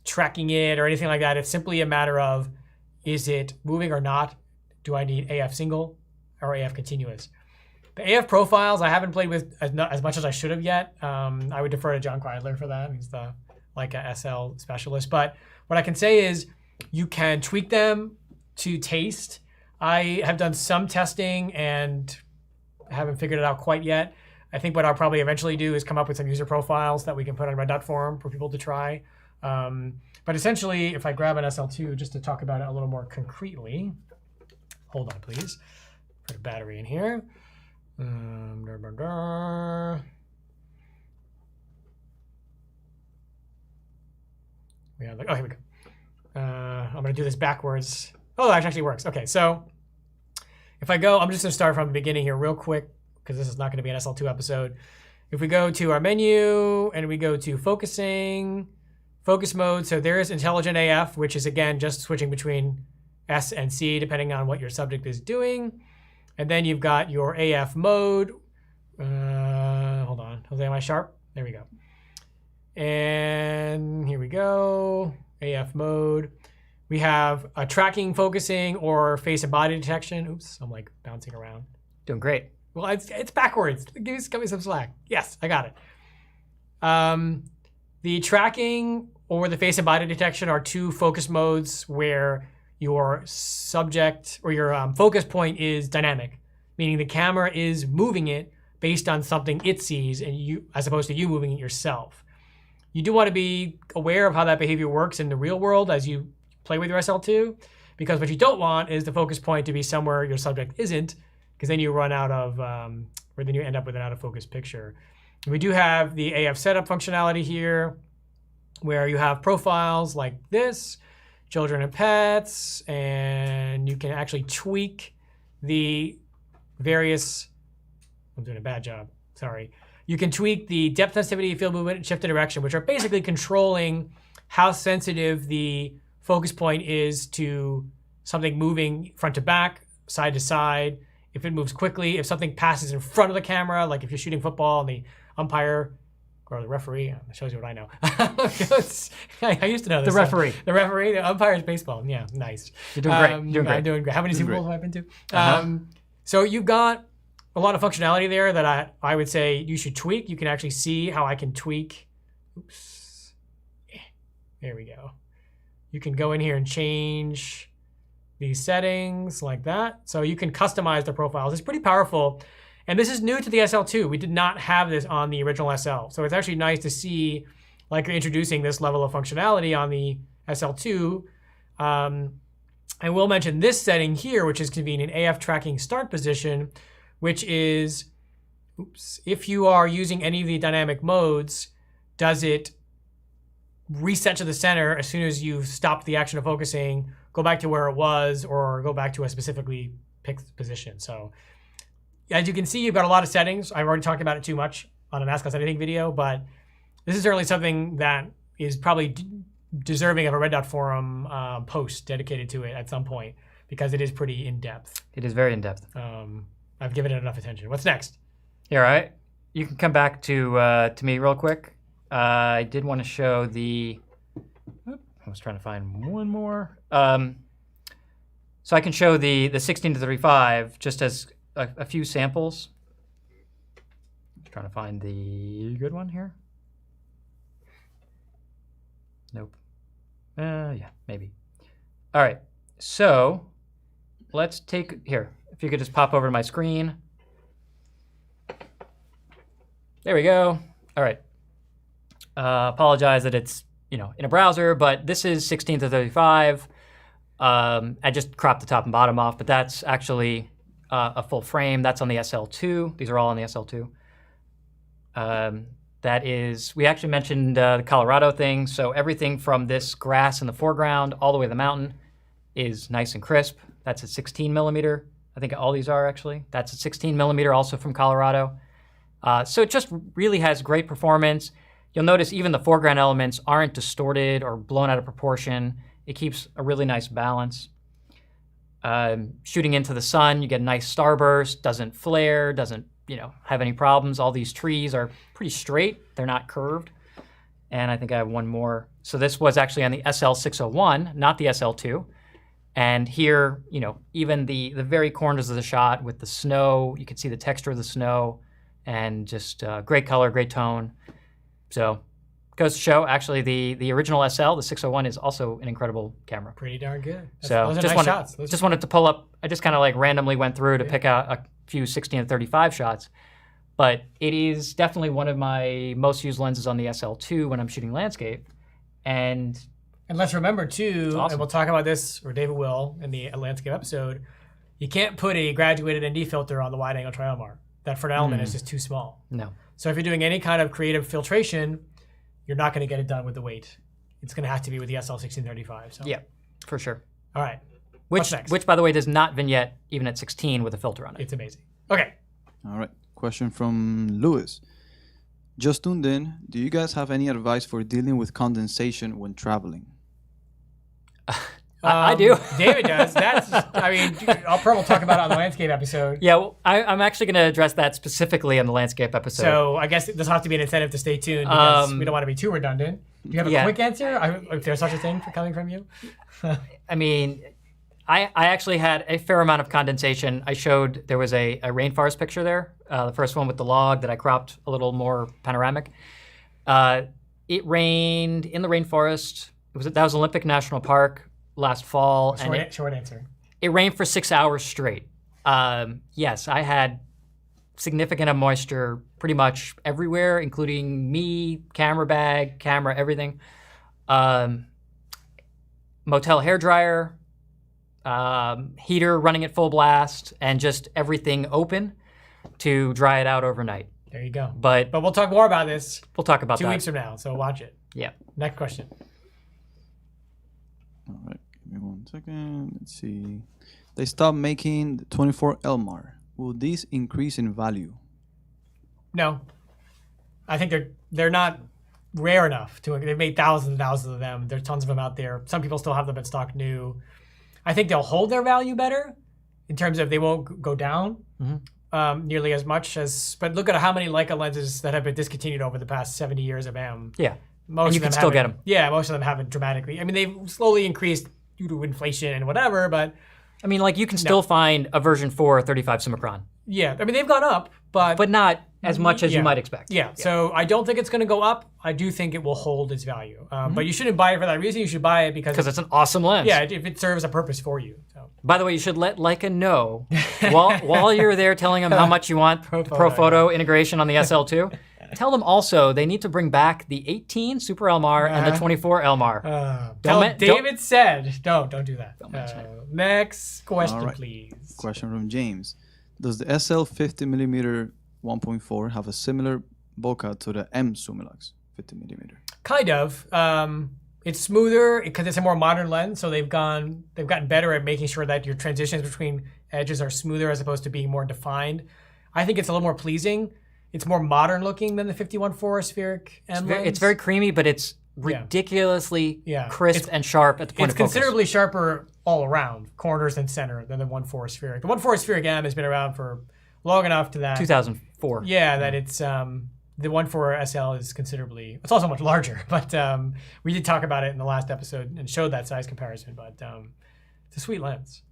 tracking it or anything like that. It's simply a matter of, is it moving or not? Do I need AF single or AF continuous? The AF profiles I haven't played with as much as I should have yet. I would defer to John Kreidler for that. He's the Leica SL specialist. But what I can say is you can tweak them to taste. I have done some testing and haven't figured it out quite yet. I think what I'll probably eventually do is come up with some user profiles that we can put on Red.Forum for people to try. But essentially, if I grab an SL2 just to talk about it a little more concretely, hold on, please. Put a battery in here. Oh, here we go. I'm going to do this backwards. Oh, that actually works. Okay, so if I go, I'm just going to start from the beginning here real quick because this is not going to be an SL2 episode. If we go to our menu and we go to focusing, focus mode, so there is intelligent AF, which is again just switching between S and C depending on what your subject is doing. And then you've got your AF mode. Hold on, Jose, am I sharp? There we go. And here we go, AF mode. We have a tracking, focusing, or face and body detection. Oops, I'm like bouncing around. Doing great. Well, it's backwards. Give me some slack. Yes, I got it. The tracking or the face and body detection are two focus modes where your subject or your focus point is dynamic, meaning the camera is moving it based on something it sees, and you, as opposed to you moving it yourself. You do want to be aware of how that behavior works in the real world as you play with your SL2, because what you don't want is the focus point to be somewhere your subject isn't, because then you run out of, or then you end up with an out of focus picture. We do have the AF setup functionality here, where you have profiles like this, children and pets, and you can actually tweak the various, I'm doing a bad job, sorry. You can tweak the depth sensitivity, field movement, and shift of direction, which are basically controlling how sensitive the focus point is to something moving front to back, side to side. If it moves quickly, if something passes in front of the camera, like if you're shooting football and the umpire or the referee, that shows you what I know. I used to know this. The referee. The referee, the umpire is baseball. Yeah, nice. You're doing great. You're doing great. I'm doing great. How many Super Bowls have I been to? So you've got a lot of functionality there that I would say you should tweak. You can actually see how I can tweak. Oops. There we go. You can go in here and change these settings like that. So you can customize the profiles. It's pretty powerful. And this is new to the SL2. We did not have this on the original SL. So it's actually nice to see, like, you're introducing this level of functionality on the SL2. I will mention this setting here, which is convenient, AF tracking start position, which is, oops, if you are using any of the dynamic modes, does it reset to the center as soon as you've stopped the action of focusing, go back to where it was, or go back to a specifically picked position. So as you can see, you've got a lot of settings. I've already talked about it too much on an Ask Us Anything video, but this is certainly something that is probably deserving of a Red Dot Forum post dedicated to it at some point, because it is pretty in-depth. It is very in-depth. I've given it enough attention. What's next? Yeah, all right. You can come back to me real quick. I did want to show the, I was trying to find one more. So I can show the 16 to 35 just as a few samples. Just trying to find the good one here. Nope. Yeah, maybe. All right, so let's take, here, if you could just pop over to my screen. There we go. All right. Apologize that it's, in a browser, but this is 16 to 35. I just cropped the top and bottom off, but that's actually a full frame. That's on the SL2. These are all on the SL2. That is, we actually mentioned the Colorado thing. So everything from this grass in the foreground all the way to the mountain is nice and crisp. That's a 16 millimeter. I think all these are actually. That's a 16 millimeter also from Colorado. So it just really has great performance. You'll notice even the foreground elements aren't distorted or blown out of proportion. It keeps a really nice balance. Shooting into the sun, you get a nice starburst, doesn't flare, doesn't have any problems. All these trees are pretty straight. They're not curved. And I think I have one more. So this was actually on the SL601, not the SL2. And here, even the very corners of the shot with the snow, you can see the texture of the snow, and just great color, great tone. So goes to show, actually, the original SL, the 601, is also an incredible camera. Pretty darn good. So those are nice shots. Just wanted to pull up, I just kind of like randomly went through to pick out a few 16 and 35 shots. But it is definitely one of my most used lenses on the SL2 when I'm shooting landscape. And let's remember too, awesome. and we'll talk about this, or David will, in the landscape episode, You can't put a graduated ND filter on the wide angle trilemar. That Fresnel element is just too small. No. So if you're doing any kind of creative filtration, you're not going to get it done with the weight. It's going to have to be with the SL1635. So. Yeah, for sure. All right. Which, by the way, does not vignette even at 16 with a filter on it. It's amazing. Okay. All right. Question from Lewis. Just tuned in. Do you guys have any advice for dealing with condensation when traveling? I do. David does. I'll probably talk about it on the landscape episode. Yeah, well, I'm actually going to address that specifically on the landscape episode. So I guess this will have to be an incentive to stay tuned because we don't want to be too redundant. Do you have a quick answer? If there's such a thing for coming from you? I mean, I actually had a fair amount of condensation. I showed there was a rainforest picture there, the first one with the log that I cropped a little more panoramic. It rained in the rainforest. That was Olympic National Park last fall. Short answer. It rained for 6 hours straight. Yes, I had significant moisture pretty much everywhere, including me, camera bag, camera, everything. Motel hairdryer, heater running at full blast, and just everything open to dry it out overnight. There you go. But we'll talk more about this. We'll talk about 2 weeks from now, so watch it. Yeah. Next question. All right. Give me 1 second. Let's see. They stopped making the 24 Elmar. Will these increase in value? No. I think they're not rare enough to. They've made thousands and thousands of them. There's tons of them out there. Some people still have them in stock new. I think they'll hold their value better in terms of they won't go down nearly as much as. But look at how many Leica lenses that have been discontinued over the past 70 years of M. Yeah. Most and you of them can still get them. Yeah, most of them haven't dramatically. I mean, they've slowly increased due to inflation and whatever, but. I mean, like you can still find a version 4 35 Summicron. Yeah, I mean, they've gone up, but not as much as you might expect. Yeah, so I don't think it's going to go up. I do think it will hold its value. But you shouldn't buy it for that reason. You should buy it because it's an awesome lens. Yeah, if it serves a purpose for you. So. By the way, you should let Leica know while you're there telling them how much you want ProPhoto integration on the SL2. Tell them also they need to bring back the 18 Super Elmar and the 24 Elmar. David said, don't do that. Next question, please. Question from James. Does the SL50mm 1.4 have a similar bokeh to the M Summilux 50mm? Kind of. It's smoother because it's a more modern lens, so they've gotten better at making sure that your transitions between edges are smoother as opposed to being more defined. I think it's a little more pleasing. It's more modern looking than the 51.4 spheric M lens. It's very creamy, but it's ridiculously crisp and sharp at the point of focus. It's considerably sharper all around, corners and center, than the 1.4 spheric. The 1.4 spheric M has been around for long enough to that. 2004. Yeah, that it's the 1.4 SL is considerably. It's also much larger, but we did talk about it in the last episode and showed that size comparison. But it's a sweet lens.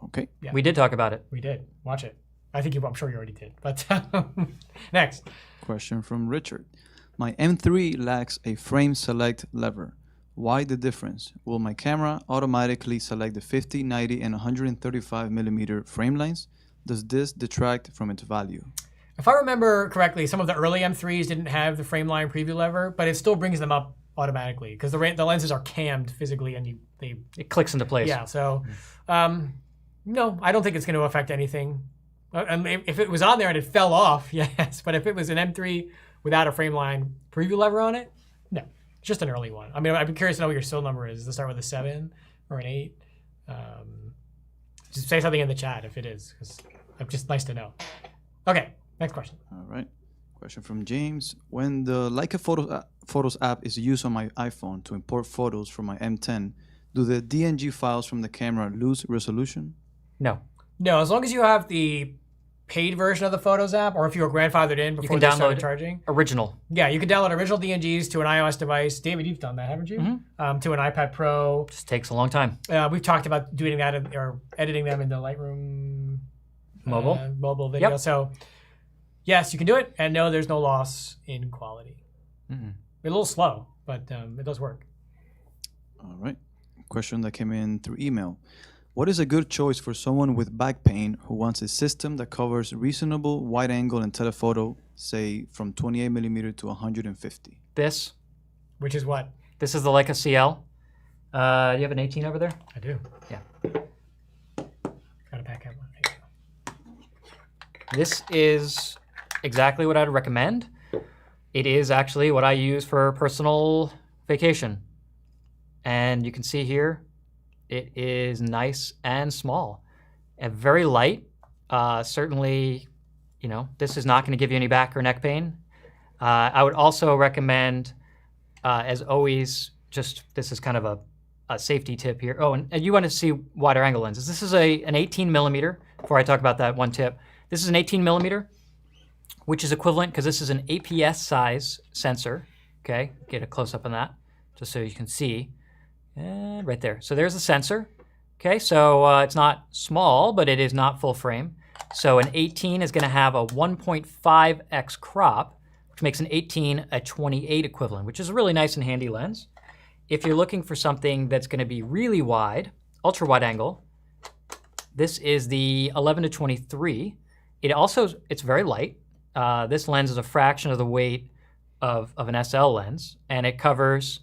Okay. Yeah. We did talk about it. We did. Watch it. I'm sure you already did. But next. Question from Richard. My M3 lacks a frame select lever. Why the difference? Will my camera automatically select the 50, 90, and 135mm frame lengths? Does this detract from its value? If I remember correctly, some of the early M3s didn't have the frame line preview lever, but it still brings them up automatically because the lenses are cammed physically and it clicks into place. Yeah, so no, I don't think it's going to affect anything. If it was on there and it fell off, yes. But if it was an M3 without a frame line preview lever on it, no. It's just an early one. I mean, I'd be curious to know what your SIL number is. Does it start with a 7 or an 8? Just say something in the chat if it is, because it's just nice to know. Okay, next question. All right. Question from James. When the Leica Photos app is used on my iPhone to import photos from my M10, do the DNG files from the camera lose resolution? No. No, as long as you have the paid version of the Photos app, or if you were grandfathered in before they started charging. Original. Yeah, you can download original DNGs to an iOS device. David, you've done that, haven't you? Mm-hmm. To an iPad Pro. Just takes a long time. We've talked about doing that or editing them in the Lightroom mobile video. Yep. So, yes, you can do it, and no, there's no loss in quality. Mm-mm. It's a little slow, but it does work. All right. Question that came in through email. What is a good choice for someone with back pain who wants a system that covers reasonable wide angle and telephoto, say from 28mm to 150? This. Which is what? This is the Leica CL. Do you have an 18 over there? I do. Yeah. This is exactly what I'd recommend. It is actually what I use for personal vacation. And you can see here, it is nice and small and very light. Certainly, you know, this is not going to give you any back or neck pain. I would also recommend, as always, this is kind of a safety tip here. Oh, and you want to see wider angle lenses. This is an 18 millimeter, before I talk about that one tip. This is an 18 millimeter, which is equivalent, because this is an APS size sensor. Okay, get a close up on that, just so you can see. Right there. So there's the sensor. Okay, so it's not small, but it is not full frame. So an 18 is going to have a 1.5x crop, which makes an 18 a 28 equivalent, which is a really nice and handy lens. If you're looking for something that's going to be really wide, ultra wide angle, this is the 11 to 23. It's very light. This lens is a fraction of the weight of an SL lens, and it covers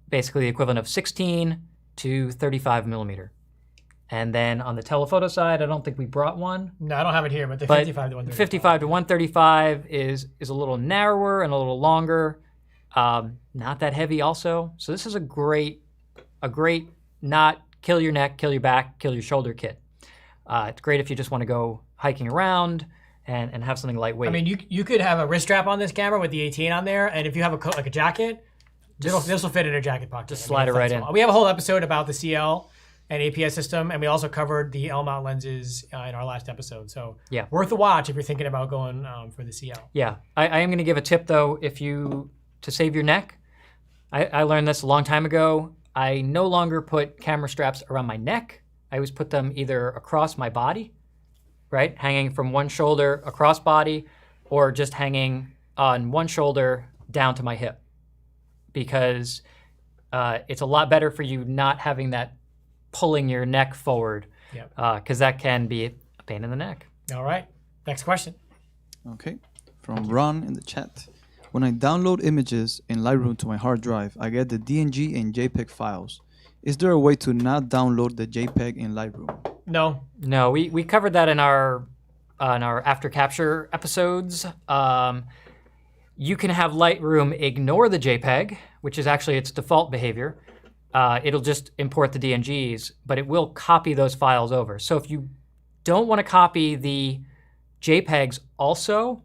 basically the equivalent of 16 to 35 millimeter. And then on the telephoto side, I don't think we brought one. No, I don't have it here, but the 55 to 135. 55 to 135 is a little narrower and a little longer. Not that heavy also. So this is a great not kill your neck, kill your back, kill your shoulder kit. It's great if you just want to go hiking around and have something lightweight. I mean, you could have a wrist strap on this camera with the 18 on there, and if you have a coat, like a jacket, this will fit in a jacket pocket. Just slide it right in. We have a whole episode about the CL and APS system, and we also covered the L-mount lenses in our last episode. So yeah, worth a watch if you're thinking about going for the CL. Yeah, I am going to give a tip though. To save your neck, I learned this a long time ago. I no longer put camera straps around my neck. I always put them either across my body, right, hanging from one shoulder across body, or just hanging on one shoulder down to my hip. Because it's a lot better for you not having that pulling your neck forward, because that can be a pain in the neck. All right, next question. Okay, from Ron in the chat. When I download images in Lightroom to my hard drive, I get the DNG and JPEG files. Is there a way to not download the JPEG in Lightroom? No, we covered that in our after capture episodes. You can have Lightroom ignore the JPEG, which is actually its default behavior. It'll just import the DNGs, but it will copy those files over. So if you don't want to copy the JPEGs also,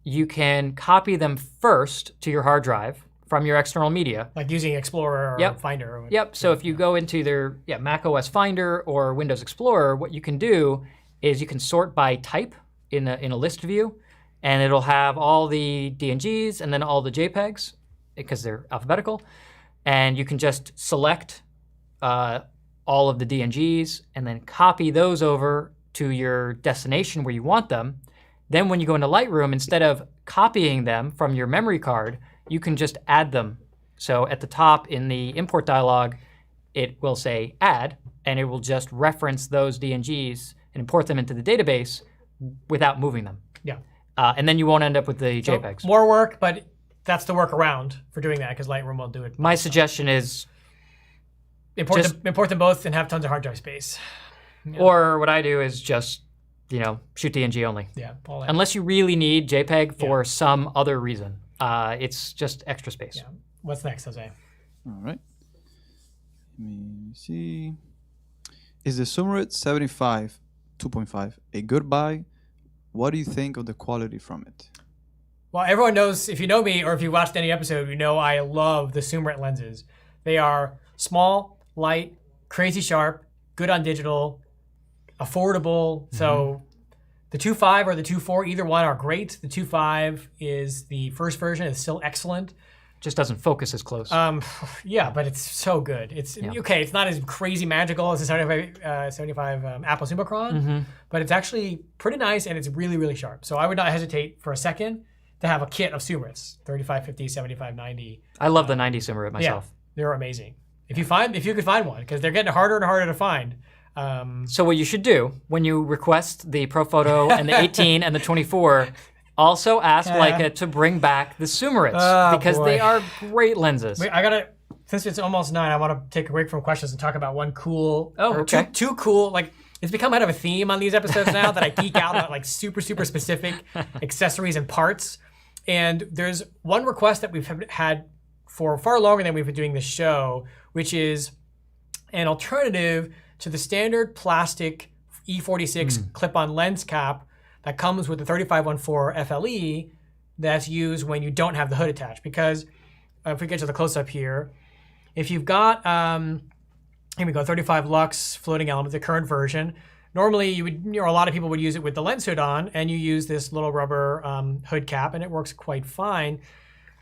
you can copy them first to your hard drive from your external media. Like using Explorer or Finder. Yep, so if you go into either Mac OS Finder or Windows Explorer, what you can do is you can sort by type in a list view, and it'll have all the DNGs and then all the JPEGs, because they're alphabetical. And you can just select all of the DNGs and then copy those over to your destination where you want them. Then when you go into Lightroom, instead of copying them from your memory card, you can just add them. So at the top in the import dialog, it will say add, and it will just reference those DNGs and import them into the database without moving them. Yeah. And then you won't end up with the JPEGs. More work, but that's the workaround for doing that, because Lightroom will do it. My suggestion is import them both and have tons of hard drive space. Yeah. Or what I do is just, shoot DNG only. Yeah. Unless you really need JPEG for some other reason. It's just extra space. Yeah. What's next, Jose? All right. Let me see. Is the Summerit 75 2.5 a good buy? What do you think of the quality from it? Well, everyone knows, if you know me or if you watched any episode, you know I love the Summerit lenses. They are small, light, crazy sharp, good on digital, affordable. Mm-hmm. So the 2.5 or the 2.4, either one are great. The 2.5 is the first version. It's still excellent. Just doesn't focus as close. Yeah, but it's so good. It's okay. It's not as crazy magical as the 75 Apple Summicron, but it's actually pretty nice, and it's really, really sharp. So I would not hesitate for a second to have a kit of Summerits, 3550, 7590. I love the 90 Summerit myself. Yeah, they're amazing. If you could find one, because they're getting harder and harder to find. So what you should do when you request the Profoto and the 18 and the 24, also ask Leica to bring back the Summerits, because they are great lenses. Wait, since it's almost 9, I want to take a break from questions and talk about one cool, two two cool, like It's become kind of a theme on these episodes now that I geek out about like super specific accessories and parts. And there's one request that we've had for far longer than we've been doing this show, which is an alternative to the standard plastic E46 clip-on lens cap that comes with the 3514 FLE that's used when you don't have the hood attached. Because if we get to the close-up here, if you've got, here we go, 35 lux floating element, the current version, normally you would, a lot of people would use it with the lens hood on, and you use this little rubber hood cap, and it works quite fine.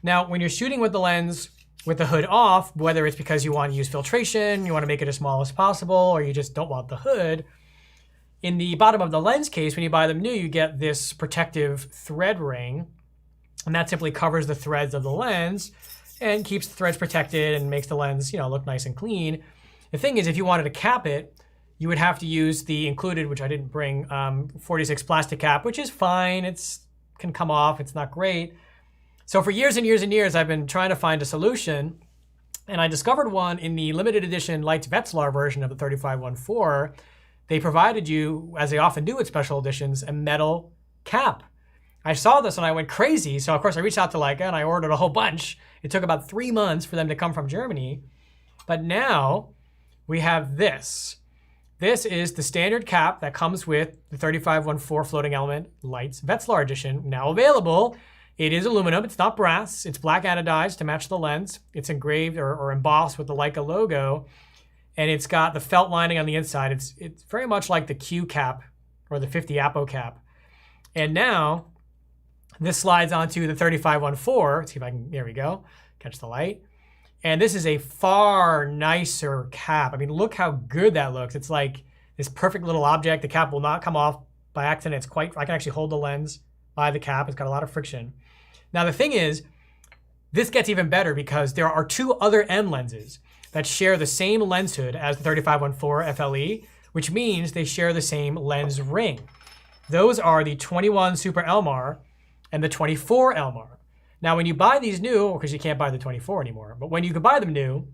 Now, when you're shooting with the lens with the hood off, whether it's because you want to use filtration, you want to make it as small as possible, or you just don't want the hood, in the bottom of the lens case, when you buy them new, you get this protective thread ring, and that simply covers the threads of the lens and keeps the threads protected and makes the lens, look nice and clean. The thing is, if you wanted to cap it, you would have to use the included, which I didn't bring, 46 plastic cap, which is fine. It can come off. It's not great. So for years and years and years, I've been trying to find a solution, and I discovered one in the limited edition Lights Vetzlar version of the 3514. They provided you, as they often do with special editions, a metal cap. I saw this and I went crazy. So of course I reached out to Leica and I ordered a whole bunch. It took about 3 months for them to come from Germany. But now we have this. This is the standard cap that comes with the 3514 floating element Lights Vetzlar edition, now available. It is aluminum, it's not brass. It's black anodized to match the lens. It's engraved or embossed with the Leica logo. And it's got the felt lining on the inside. It's very much like the Q cap or the 50 Apo cap. And now this slides onto the 3514. Let's see if I can, there we go, catch the light. And this is a far nicer cap. I mean, look how good that looks. It's like this perfect little object. The cap will not come off by accident. I can actually hold the lens by the cap. It's got a lot of friction. Now the thing is, this gets even better because there are 2 other M lenses that share the same lens hood as the 3514 FLE, which means they share the same lens ring. Those are the 21 Super Elmar and the 24 Elmar. Now, when you buy these new, because you can't buy the 24 anymore, but when you can buy them new,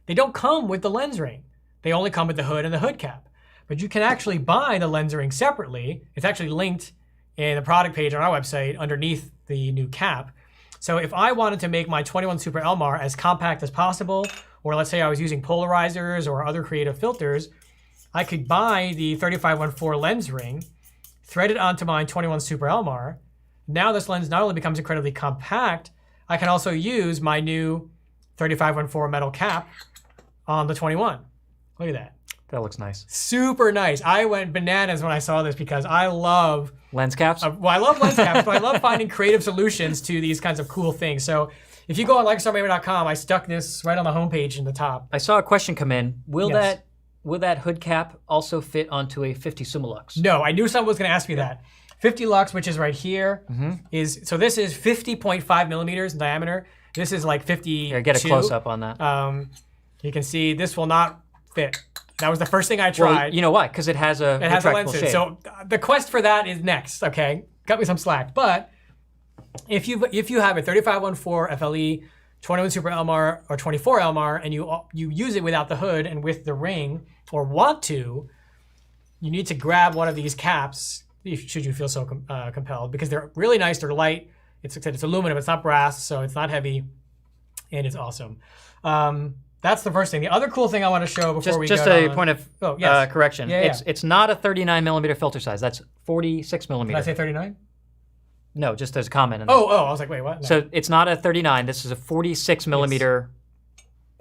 they don't come with the lens ring. They only come with the hood and the hood cap. But you can actually buy the lens ring separately. It's actually linked in the product page on our website underneath the new cap. So if I wanted to make my 21 Super Elmar as compact as possible, or let's say I was using polarizers or other creative filters, I could buy the 3514 lens ring, thread it onto my 21 Super Elmar. Now this lens not only becomes incredibly compact, I can also use my new 3514 metal cap on the 21. Look at that. That looks nice. Super nice. I went bananas when I saw this because I love lens caps. Well, I love lens caps, but I love finding creative solutions to these kinds of cool things. So if you go on LeicaStarMaker.com, I stuck this right on the homepage in the top. I saw a question come in. Will Yes. that hood cap also fit onto a 50 Suma Lux? No, I knew someone was going to ask me that. 50 lux, which is right here, so this is 50.5 millimeters in diameter. This is like 52. Here, get a close up on that. You can see this will not fit. That was the first thing I tried. Well, you know why? Because it has a retractable shade. So the quest for that is next. Okay, cut me some slack. But if you have a 3514 FLE, 21 Super Elmar, or 24 Elmar, and you use it without the hood and with the ring, or want to, you need to grab one of these caps. Should you feel so compelled, because they're really nice, they're light. It's aluminum, it's not brass, so it's not heavy, and it's awesome. That's the first thing. The other cool thing I want to show before we go Just a point of correction. Yeah. It's not a 39 millimeter filter size. That's 46 millimeter. Did I say 39? No, just as a comment. Oh, I was like, wait, what? No. So it's not a 39. This is a 46 millimeter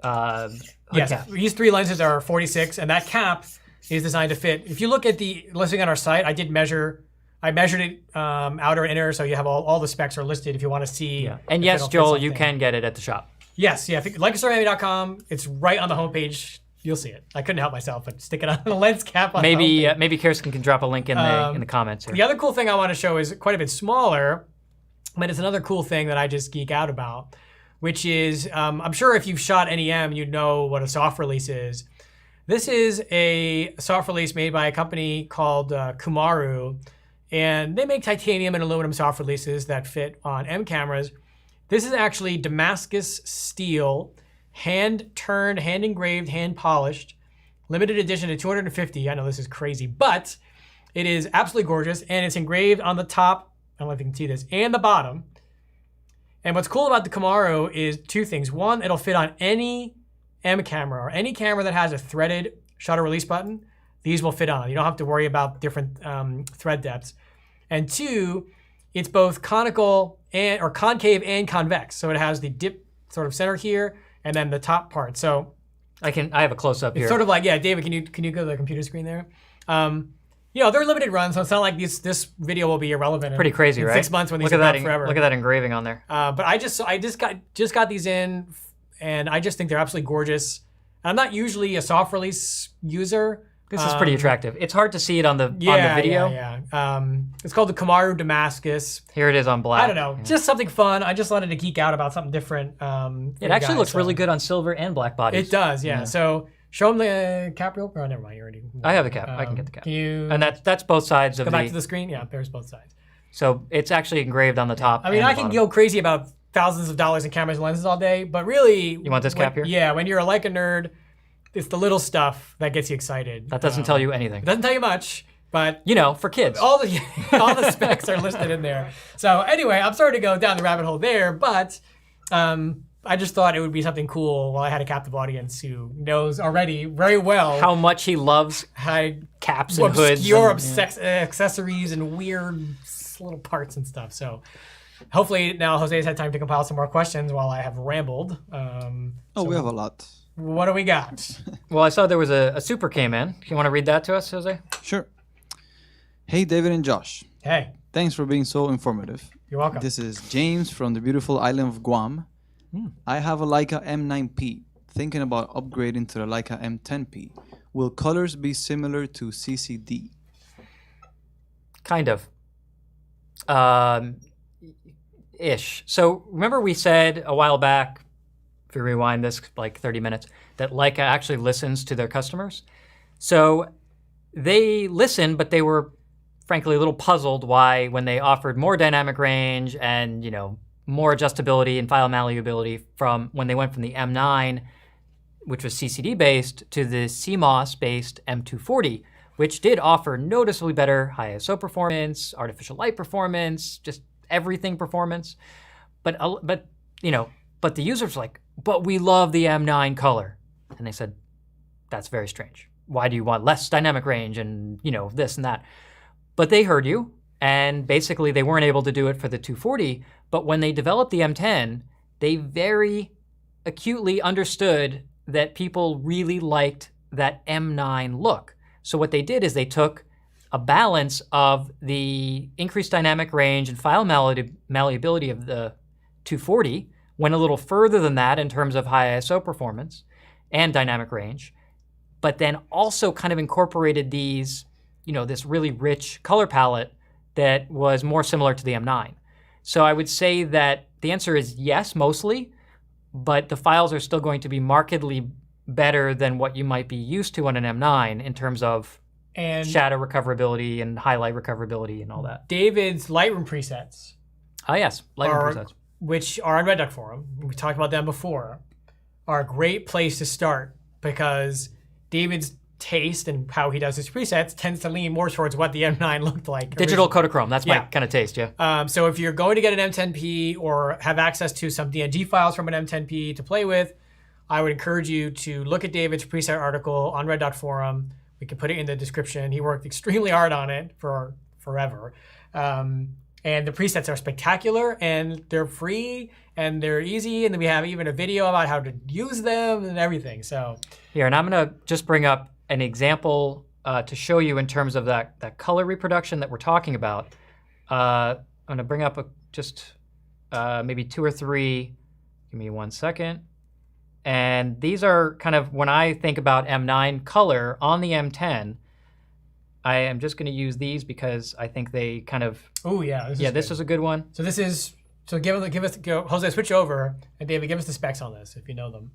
hood cap. These 3 lenses are 46, and that cap is designed to fit. If you look at the listing on our site, I measured it outer and inner, so you have all the specs are listed if you want to see. Yeah. And yes, Joel, you can get it at the shop. Yes, yeah. LeicaStarMaker.com. It's right on the homepage. You'll see it. I couldn't help myself, but stick it on the lens cap. On maybe Kirsten can drop a link in the comments here. The other cool thing I want to show is quite a bit smaller, but it's another cool thing that I just geek out about, which is I'm sure if you've shot NEM, you know what a soft release is. This is a soft release made by a company called Kumaru, and they make titanium and aluminum soft releases that fit on M cameras. This is actually Damascus steel, hand-turned, hand-engraved, hand-polished limited edition to 250. I know this is crazy, but it is absolutely gorgeous, and it's engraved on the top, I don't know if you can see this, and the bottom. And what's cool about the Camaro is two things. One, it'll fit on any M camera or any camera that has a threaded shutter release button. These will fit on. You don't have to worry about different thread depths. And two, it's both conical or concave and convex. So it has the dip sort of center here, and then the top part. So I have a close up here. it's sort of like, yeah, David, can you go to the computer screen there? You know, they're limited runs, so it's not like this video will be irrelevant. Pretty crazy, in right? 6 months when these look are at out forever. Look at that engraving on there. But I just got these in, and I just think they're absolutely gorgeous. I'm not usually a soft release user. This is pretty attractive. It's hard to see it on the video. Yeah. It's called the Camaro Damascus. Here it is on black. I don't know, just something fun. I just wanted to geek out about something different. It actually looks really good on silver and black bodies. It does, yeah. So show them the cap real. Oh, never mind. You already. I have the cap. I can get the cap. Can you? And that's both sides of go back to the screen. Yeah, there's both sides. So it's actually engraved on the top. I mean, and I the can bottom. go crazy about thousands of dollars in cameras and lenses all day, but really, You want this cap here? Yeah, when you're a Leica nerd, it's the little stuff that gets you excited. That doesn't tell you anything. It doesn't tell you much, but You know, for kids. all the specs are listed in there. So anyway, I'm sorry to go down the rabbit hole there, but I just thought it would be something cool while I had a captive audience who knows already very well How much he loves how caps and hoods. obscure and- accessories and weird little parts and stuff. So hopefully now Jose's had time to compile some more questions while I have rambled. We have a lot. What do we got? Well, I saw there was a super came in. You want to read that to us, Jose? Sure. Hey, David and Josh. Hey, Thanks for being so informative. you're welcome. This is James from the beautiful island of Guam. I have a Leica M9P, thinking about upgrading to the Leica M10P. Will colors be similar to CCD? Kind of. Ish. So remember we said a while back, if you rewind this like 30 minutes, that Leica actually listens to their customers. So they listened, but they were frankly a little puzzled why when they offered more dynamic range and, you know, more adjustability and file malleability from when they went from the M9, which was CCD based, to the CMOS based M240, which did offer noticeably better high ISO performance, artificial light performance, just everything performance. But the users were like, but we love the M9 color. And they said, that's very strange. Why do you want less dynamic range and, you know, this and that? But they heard you, and basically they weren't able to do it for the 240, but when they developed the M10, they very acutely understood that people really liked that M9 look. So what they did is they took a balance of the increased dynamic range and file malleability of the 240, went a little further than that in terms of high ISO performance and dynamic range, but then also kind of incorporated these, you know, this really rich color palette that was more similar to the M9. So I would say that the answer is yes, mostly, but the files are still going to be markedly better than what you might be used to on an M9 in terms of And shadow recoverability and highlight recoverability and all that. David's Lightroom presets, Oh yes, Lightroom presets. which are on Red Duck Forum, we talked about them before, are a great place to start because David's taste and how he does his presets tends to lean more towards what the M9 looked like. Digital originally. Kodachrome, that's my Yeah. kind of taste, yeah. So if you're going to get an M10P or have access to some DNG files from an M10P to play with, I would encourage you to look at David's preset article on Red Dot Forum. We can put it in the description. He worked extremely hard on it for forever. And the presets are spectacular and they're free and they're easy. And then we have even a video about how to use them and everything. So Here, and I'm gonna just bring up an example to show you in terms of that color reproduction that we're talking about. I'm gonna bring up just maybe 2 or 3. Give me 1 second. And these are kind of, when I think about M9 color on the M10, I am just gonna use these because I think they kind of, oh yeah, this is a good one. So this is, so give us, Jose, switch over. And David, give us the specs on this if you know them.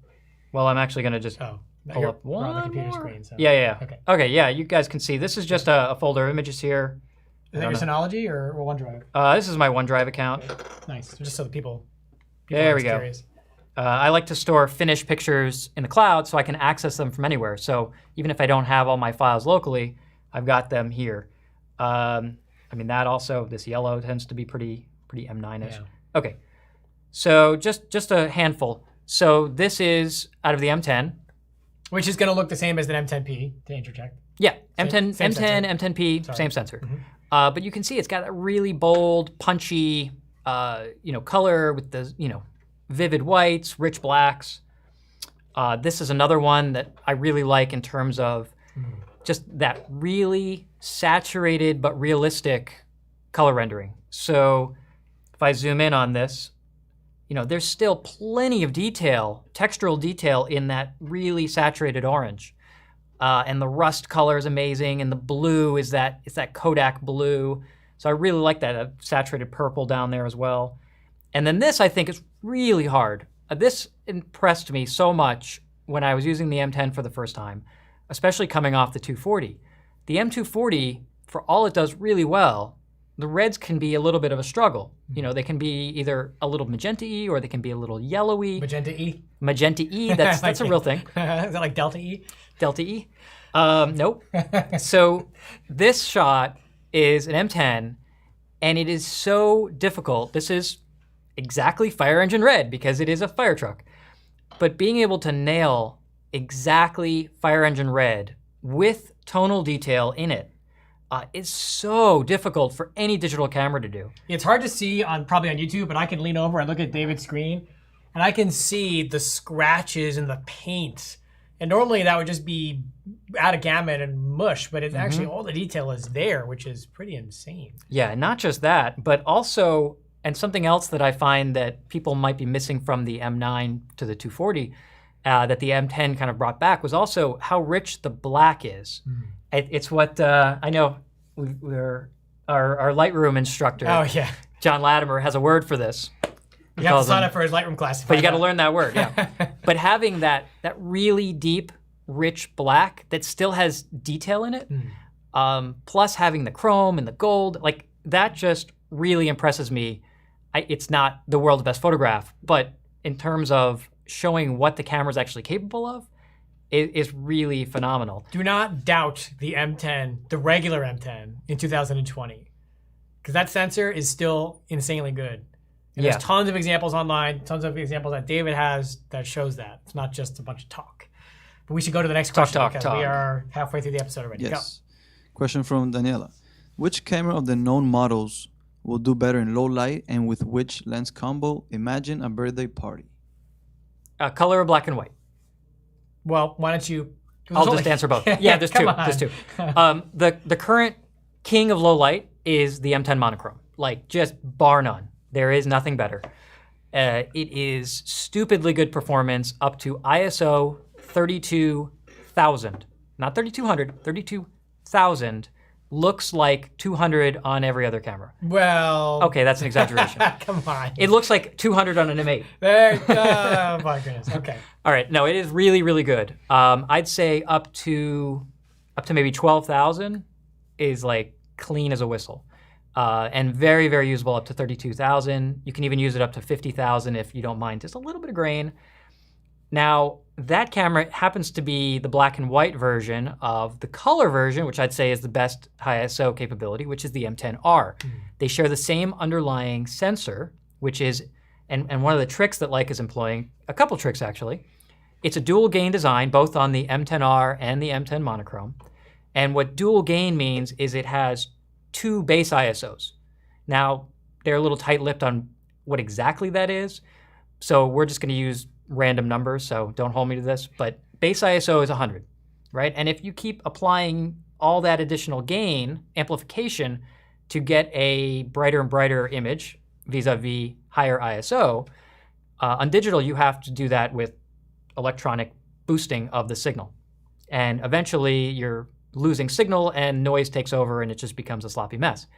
Well, I'm actually gonna just Oh, pull you're, up we're on the one computer more. screen. So. Yeah. Okay. Okay, yeah, you guys can see. This is just a folder of images here. Is that your Synology or OneDrive? This is my OneDrive account. Nice. Just so the people There are we go. curious. I like to store finished pictures in the cloud so I can access them from anywhere. So even if I don't have all my files locally, I've got them here. I mean, that also, this yellow tends to be pretty M9-ish. Yeah. Okay, so just a handful. So this is out of the M10. Which is going to look the same as an M10P, to interject. Yeah, Same M10, sensor. M10P, Sorry. same sensor. But you can see it's got a really bold, punchy, color with the, vivid whites, rich blacks. This is another one that I really like in terms of just that really saturated but realistic color rendering. So if I zoom in on this, there's still plenty of detail, textural detail in that really saturated orange. And the rust color is amazing, and the blue is that Kodak blue. So I really like that saturated purple down there as well. And then this, I think, is really hard. This impressed me so much when I was using the M10 for the first time, especially coming off the 240. The M240, for all it does really well, the reds can be a little bit of a struggle. They can be either a little magenta-y or they can be a little yellowy. Magenta-E? Magenta-E, that's a real thing. Is that like Delta-E? Delta-E? Nope. So this shot is an M10, and it is so difficult. This is exactly fire engine red because it is a fire truck. But being able to nail exactly fire engine red with tonal detail in it is so difficult for any digital camera to do. It's hard to see probably on YouTube, but I can lean over and look at David's screen, and I can see the scratches and the paint. And normally that would just be out of gamut and mush, but it's actually all the detail is there, which is pretty insane. Yeah, and not just that, but also, and something else that I find that people might be missing from the M9 to the 240 that the M10 kind of brought back was also how rich the black is. It's what, I know our Lightroom instructor, Oh, yeah. John Latimer, has a word for this. You have to sign up for his Lightroom class. But you got to learn that word, yeah. But having that really deep, rich black that still has detail in it, plus having the chrome and the gold, like that just really impresses me. It's not the world's best photograph, but in terms of showing what the camera's actually capable of, it is really phenomenal. Do not doubt the M10, the regular M10 in 2020, because that sensor is still insanely good. And there's tons of examples online, tons of examples that David has that shows that. It's not just a bunch of talk. But we should go to the next question because we are halfway through the episode already. Yes. Question from Daniela. Which camera of the known models will do better in low light and with which lens combo? Imagine a birthday party. Color or black and white? Well, why don't you... I'll just answer both. Yeah, there's two. There's two. The current king of low light is the M10 monochrome. Like, just bar none. There is nothing better. It is stupidly good performance up to ISO 32,000. Not 3,200, 32,000. Looks like 200 on every other camera. Well... Okay, that's an exaggeration. Come on. It looks like 200 on an M8. There, oh my goodness. Okay. All right, no, it is really, really good. I'd say up to maybe 12,000 is like clean as a whistle. And very, very usable up to 32,000. You can even use it up to 50,000 if you don't mind just a little bit of grain. Now, that camera happens to be the black and white version of the color version, which I'd say is the best high ISO capability, which is the M10R. They share the same underlying sensor, which is, and one of the tricks that Leica is employing, a couple tricks actually, it's a dual gain design, both on the M10R and the M10 monochrome. And what dual gain means is it has two base ISOs. Now, they're a little tight-lipped on what exactly that is, so we're just going to use random numbers, so don't hold me to this, but base ISO is 100, right? And if you keep applying all that additional gain, amplification, to get a brighter and brighter image vis-a-vis higher ISO, on digital you have to do that with electronic boosting of the signal. And eventually you're losing signal and noise takes over and it just becomes a sloppy mess.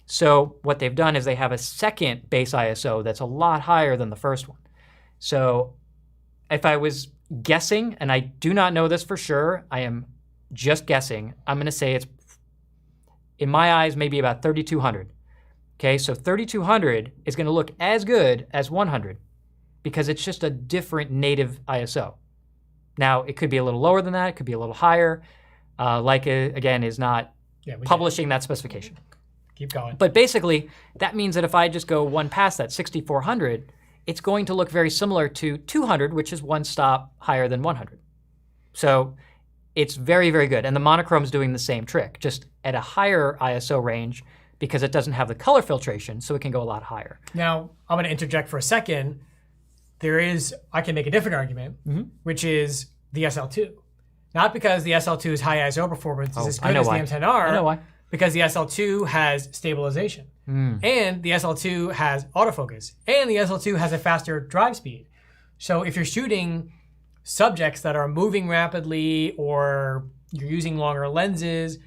So what they've done is they have a second base ISO that's a lot higher than the first one. So if I was guessing, and I do not know this for sure, I am just guessing, I'm going to say it's, in my eyes, maybe about 3,200. Okay, so 3,200 is going to look as good as 100. because it's just a different native ISO. Now, it could be a little lower than that. It could be a little higher. Leica, again, is not publishing that specification. Keep going. But basically, that means that if I just go one past that 6400, it's going to look very similar to 200, which is one stop higher than 100. So it's very, very good. And the monochrome is doing the same trick, just at a higher ISO range because it doesn't have the color filtration, so it can go a lot higher. Now, I'm going to interject for a second. I can make a different argument, which is the SL2. Not because the SL2's high ISO performance is as good as the M10R. I know why. Because the SL2 has stabilization, and the SL2 has autofocus, and the SL2 has a faster drive speed. So if you're shooting subjects that are moving rapidly or you're using longer lenses,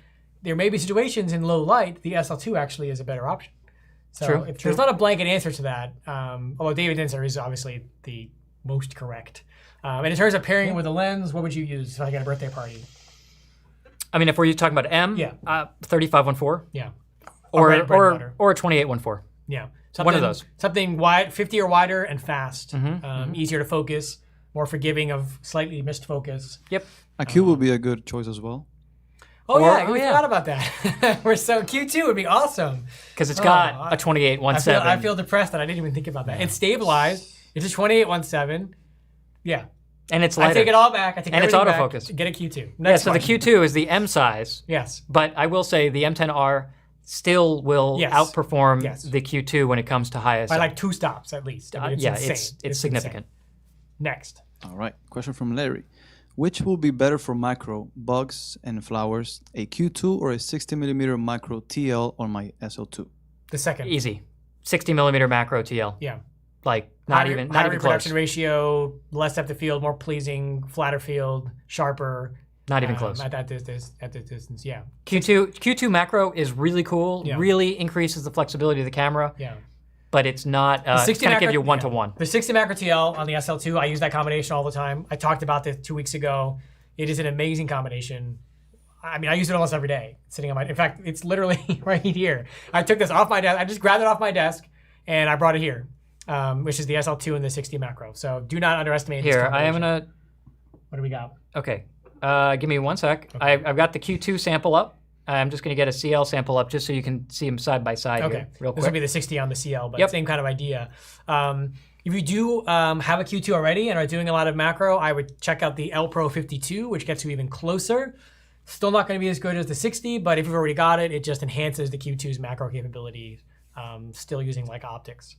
there may be situations in low light, the SL2 actually is a better option. So there's not a blanket answer to that, although David's answer is obviously the most correct. And in terms of pairing it with a lens, what would you use if I got a birthday party? I mean, if we're talking about M, 3514. Yeah. Or a 2814. Yeah. One of those. Something wide, 50 or wider and fast. Easier to focus, more forgiving of slightly missed focus. Yep. A Q would be a good choice as well. We forgot about that. Q2 would be awesome. Because it's got a 2817. I feel depressed that I didn't even think about that. It's stabilized. It's a 2817. Yeah. And it's lighter. I take it all back. And it's autofocus. Get a Q2. So the Q2 is the M size. Yes. But I will say the M10R still will outperform the Q2 when it comes to high ISO. By like 2 stops at least. I mean, it's significant. Insane. Next. All right. Question from Larry. Which will be better for macro, bugs and flowers, a Q2 or a 60mm macro TL on my SL2? The second. Easy. 60mm macro TL. Yeah. Like not even close. Reproduction ratio, less depth of field, more pleasing, flatter field, sharper. Not even close. At this distance, yeah. Q2 macro is really cool. Yeah. Really increases the flexibility of the camera. Yeah. But it's not going to give you one-to-one. The 60 macro TL on the SL2, I use that combination all the time. I talked about this 2 weeks ago. It is an amazing combination. I mean, I use it almost every day. Sitting on in fact, it's literally right here. I took this off my desk. I just grabbed it off my desk, and I brought it here. Which is the SL2 and the 60 macro. So do not underestimate this combination. I am going to... What do we got? Okay. Give me 1 sec. Okay. I've got the Q2 sample up. I'm just going to get a CL sample up just so you can see them side by side here real quick. This will be the 60 on the CL, but same kind of idea. If you do have a Q2 already and are doing a lot of macro, I would check out the L Pro 52, which gets you even closer. Still not going to be as good as the 60, but if you've already got it, it just enhances the Q2's macro capabilities, still using like optics.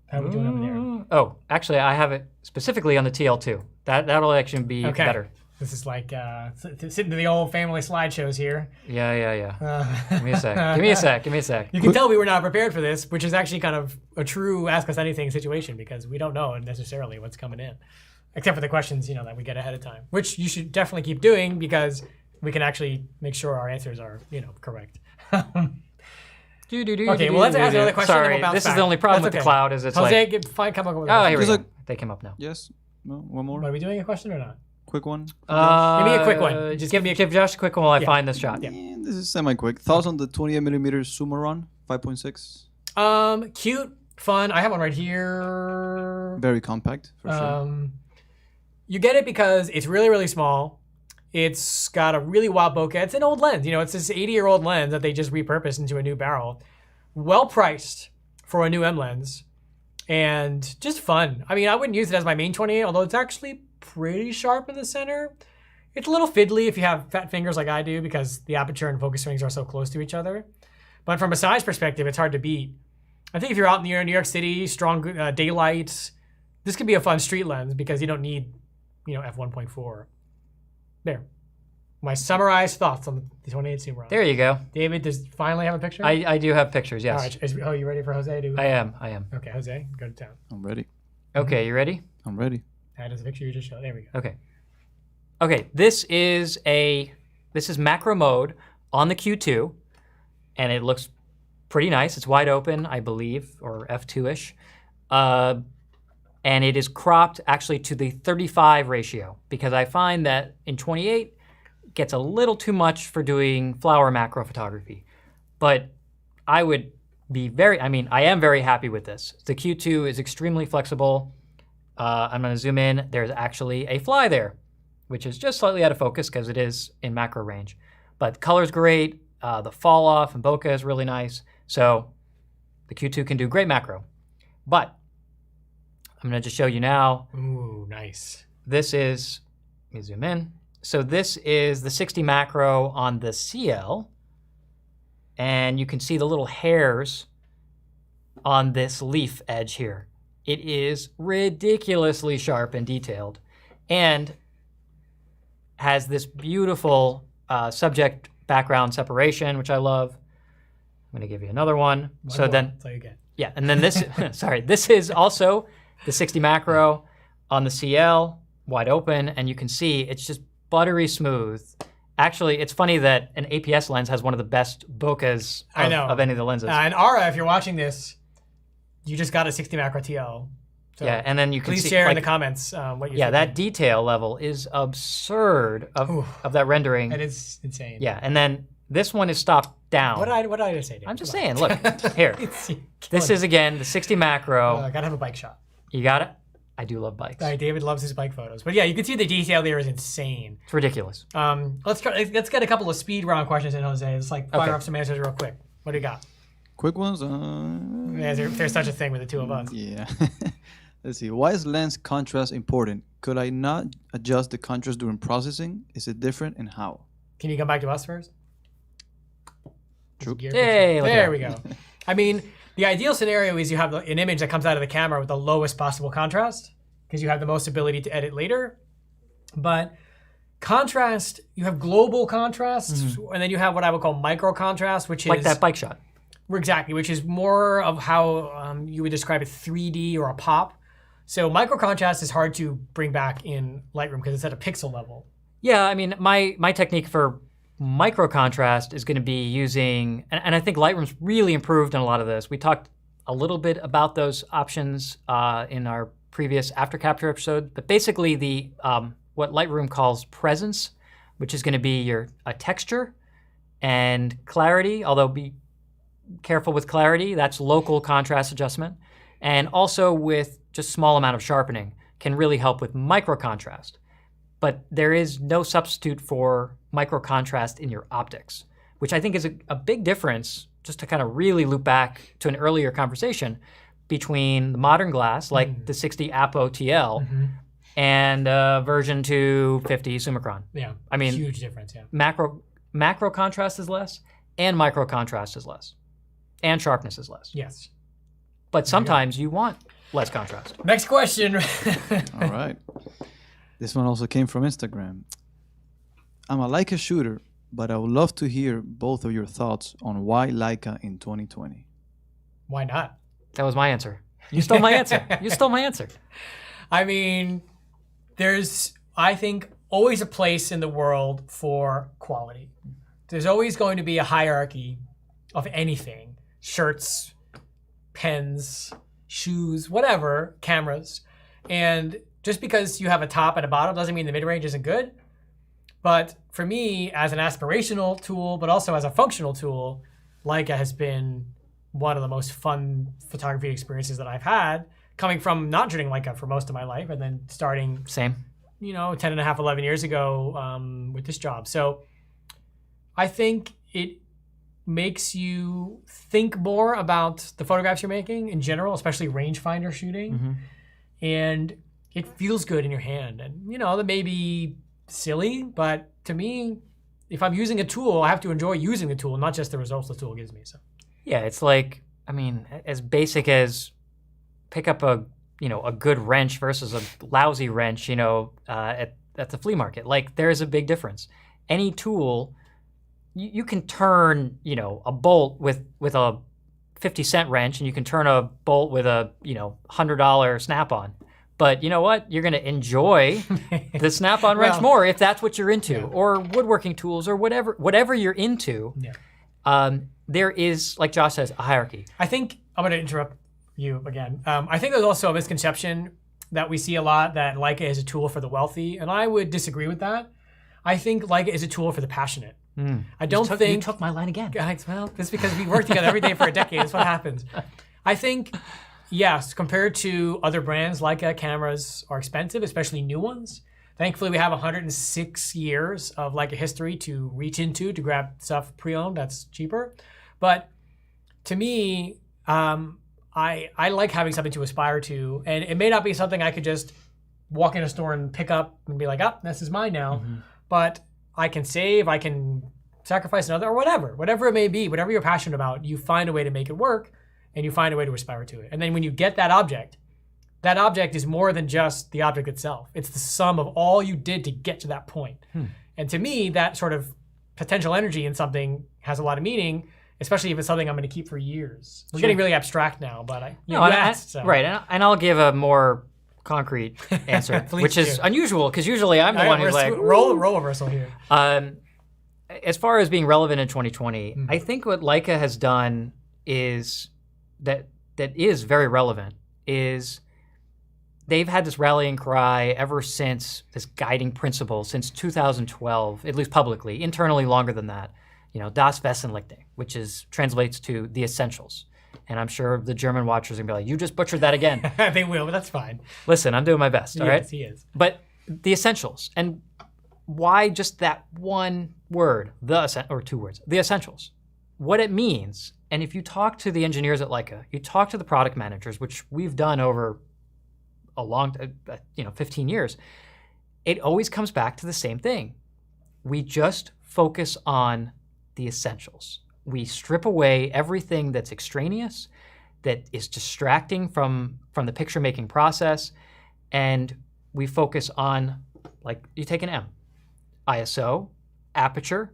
How are we doing over there? Oh, actually, I have it specifically on the TL2. That'll actually be better. This is like sitting to the old family slideshows here. Yeah. Give me a sec. You can tell we were not prepared for this, which is actually kind of a true ask us anything situation because we don't know necessarily what's coming in, except for the questions that we get ahead of time, which you should definitely keep doing because we can actually make sure our answers are correct. Okay, well, let's ask another question. Sorry, this is the only problem with the cloud is it's Jose, come up with a here we go. They came up now. Yes. No, one more. Are we doing a question or not? Quick one. Give me a quick one. Just give Josh a quick one while I find this shot. Yeah, this is semi-quick. Thoughts on the 28mm Suma run, 5.6? Cute, fun. I have one right here. Very compact, for sure. You get it because it's really, really small. It's got a really wild bokeh. It's an old lens. It's this 80-year-old lens that they just repurposed into a new barrel. Well priced for a new M lens. And just fun. I mean, I wouldn't use it as my main 28, although it's actually pretty sharp in the center. It's a little fiddly if you have fat fingers like I do because the aperture and focus rings are so close to each other. But from a size perspective, it's hard to beat. I think if you're out in New York City, strong daylight, this could be a fun street lens because you don't need, f1.4. There. My summarized thoughts on the 28 Suma. There you go. David, does finally have a picture? I do have pictures, yes. All right. You ready for Jose? I am. Okay, Jose, go to town. I'm ready. Okay, you ready? I'm ready. That is a picture you just showed. There we go. Okay, this is macro mode on the Q2, and it looks pretty nice. It's wide open, I believe, or f2-ish. And it is cropped actually to the 35 ratio because I find that in 28 it gets a little too much for doing flower macro photography. But I would I am very happy with this. The Q2 is extremely flexible. I'm going to zoom in. There's actually a fly there, which is just slightly out of focus because it is in macro range. But color's great. The fall off and bokeh is really nice. So the Q2 can do great macro. But I'm going to just show you now. Ooh, nice. This is, let me zoom in. So this is the 60 macro on the CL. And you can see the little hairs on this leaf edge here. It is ridiculously sharp and detailed, and has this beautiful subject background separation, which I love. I'm gonna give you another one. That's all you get. Yeah, and then this, sorry, this is also the 60 macro on the CL, wide open, and you can see it's just buttery smooth. Actually, it's funny that an APS lens has one of the best bokehs of any of the lenses. And Ara, if you're watching this, you just got a 60 macro TL. So yeah, and then you can please see, share in the comments what you think. Yeah, that detail level is absurd of that rendering. It is insane. Yeah, and then this one is stopped down. What did I just say? I'm just saying, look, here. This is, again, the 60 macro. I gotta have a bike shot. You got it? I do love bikes. David loves his bike photos. But yeah, you can see the detail there is insane. It's ridiculous. Let's get a couple of speed round questions in, Jose. Let's fire off some answers real quick. What do you got? Quick ones? Yeah, there's such a thing with the two of us. Yeah. Let's see. Why is lens contrast important? Could I not adjust the contrast during processing? Is it different, and how? Can you come back to us first? True. Hey, there we go. I mean, the ideal scenario is you have an image that comes out of the camera with the lowest possible contrast because you have the most ability to edit later. But contrast, you have global contrast, and then you have what I would call micro contrast, which is like that bike shot. Exactly, which is more of how you would describe a 3D or a pop. So micro contrast is hard to bring back in Lightroom because it's at a pixel level. Yeah, I mean, my technique for micro contrast is going to be using, and I think Lightroom's really improved on a lot of this. We talked a little bit about those options in our previous after capture episode, but basically the what Lightroom calls presence, which is going to be a texture, and clarity, although be careful with clarity, that's local contrast adjustment, and also with just small amount of sharpening can really help with micro contrast. But there is no substitute for micro contrast in your optics, which I think is a big difference, just to kind of really loop back to an earlier conversation, between the modern glass, like the 60 Apo TL, and version 250 Summicron. Yeah, I mean, huge difference, yeah. Macro contrast is less, and micro contrast is less, and sharpness is less. Yes. But sometimes you want less contrast. Next question. All right. This one also came from Instagram. I'm a Leica shooter, but I would love to hear both of your thoughts on why Leica in 2020. Why not? That was my answer. You stole my answer. You stole my answer. I mean, there's, I think, always a place in the world for quality. There's always going to be a hierarchy of anything. Shirts, pens, shoes, whatever, cameras. And just because you have a top and a bottom doesn't mean the mid-range isn't good. But for me, as an aspirational tool, but also as a functional tool, Leica has been one of the most fun photography experiences that I've had, coming from not shooting Leica for most of my life and then starting, Same. 10 and a half, 11 years ago with this job. So I think it makes you think more about the photographs you're making in general, especially rangefinder shooting. And it feels good in your hand. And, that may be silly, but to me, if I'm using a tool, I have to enjoy using the tool, not just the results the tool gives me. So, yeah, it's like, I mean, as basic as pick up a good wrench versus a lousy wrench, at the flea market. Like, there is a big difference. Any tool, you can turn, a bolt with a 50-cent wrench, and you can turn a bolt with a, $100 Snap-on. But you know what? You're going to enjoy the Snap-on wrench more if that's what you're into, or woodworking tools, or whatever you're into. Yeah. There is, like Josh says, a hierarchy. I think I'm going to interrupt you again. I think there's also a misconception that we see a lot that Leica is a tool for the wealthy, and I would disagree with that. I think Leica is a tool for the passionate. I don't You think took my line again. guys, well, that's because we work together every day for a decade. That's what happens. I think, yes, compared to other brands, Leica cameras are expensive, especially new ones. Thankfully, we have 106 years of Leica history to reach into to grab stuff pre-owned that's cheaper. But to me, I like having something to aspire to, and it may not be something I could just walk in a store and pick up and be like, oh, this is mine now. But I can save, I can sacrifice another, or whatever it may be, whatever you're passionate about, you find a way to make it work, and you find a way to aspire to it. And then when you get that object is more than just the object itself. It's the sum of all you did to get to that point. And to me, that sort of potential energy in something has a lot of meaning, especially if it's something I'm going to keep for years. We're getting really abstract now, but you asked. So. Right, and I'll give a more concrete answer, which is unusual because usually I'm the one who's like role reversal here. As far as being relevant in 2020, I think what Leica has done is that is very relevant is they've had this rallying cry ever since, this guiding principle since 2012, at least publicly, internally longer than that. Das Wesentliche, which translates to the essentials. And I'm sure the German watchers are gonna be like, you just butchered that again. They will, but that's fine. Listen, I'm doing my best, all right? Yes, he is. But the essentials, and why just that one word, or two words, the essentials? What it means, and if you talk to the engineers at Leica, you talk to the product managers, which we've done over a long, 15 years, it always comes back to the same thing. We just focus on the essentials. We strip away everything that's extraneous, that is distracting from the picture making process, and we focus on, like, you take an M, ISO, aperture,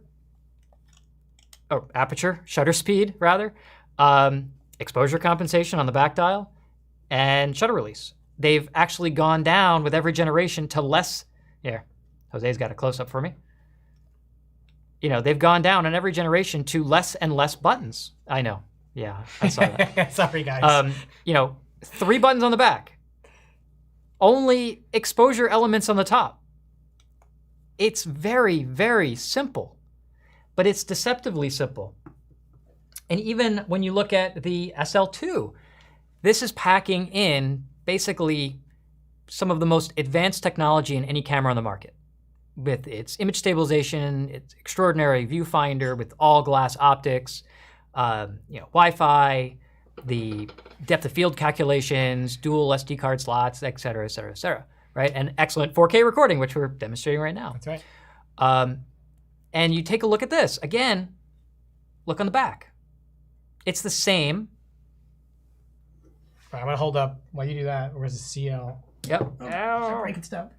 shutter speed rather, exposure compensation on the back dial, and shutter release. They've actually gone down with every generation to less. Here, Jose's got a close up for me. They've gone down in every generation to less and less buttons. I know. Yeah, I saw that. Sorry, guys. 3 buttons on the back. Only exposure elements on the top. It's very, very simple, but it's deceptively simple. And even when you look at the SL2, this is packing in basically some of the most advanced technology in any camera on the market, with its image stabilization, its extraordinary viewfinder with all glass optics, Wi-Fi, the depth of field calculations, dual SD card slots, et cetera, et cetera, et cetera, right? And excellent 4K recording, which we're demonstrating right now. That's right. And you take a look at this. Again, look on the back. It's the same. Right, I'm going to hold up while you do that. Where's the CL? Yep. Oh, breaking stuff.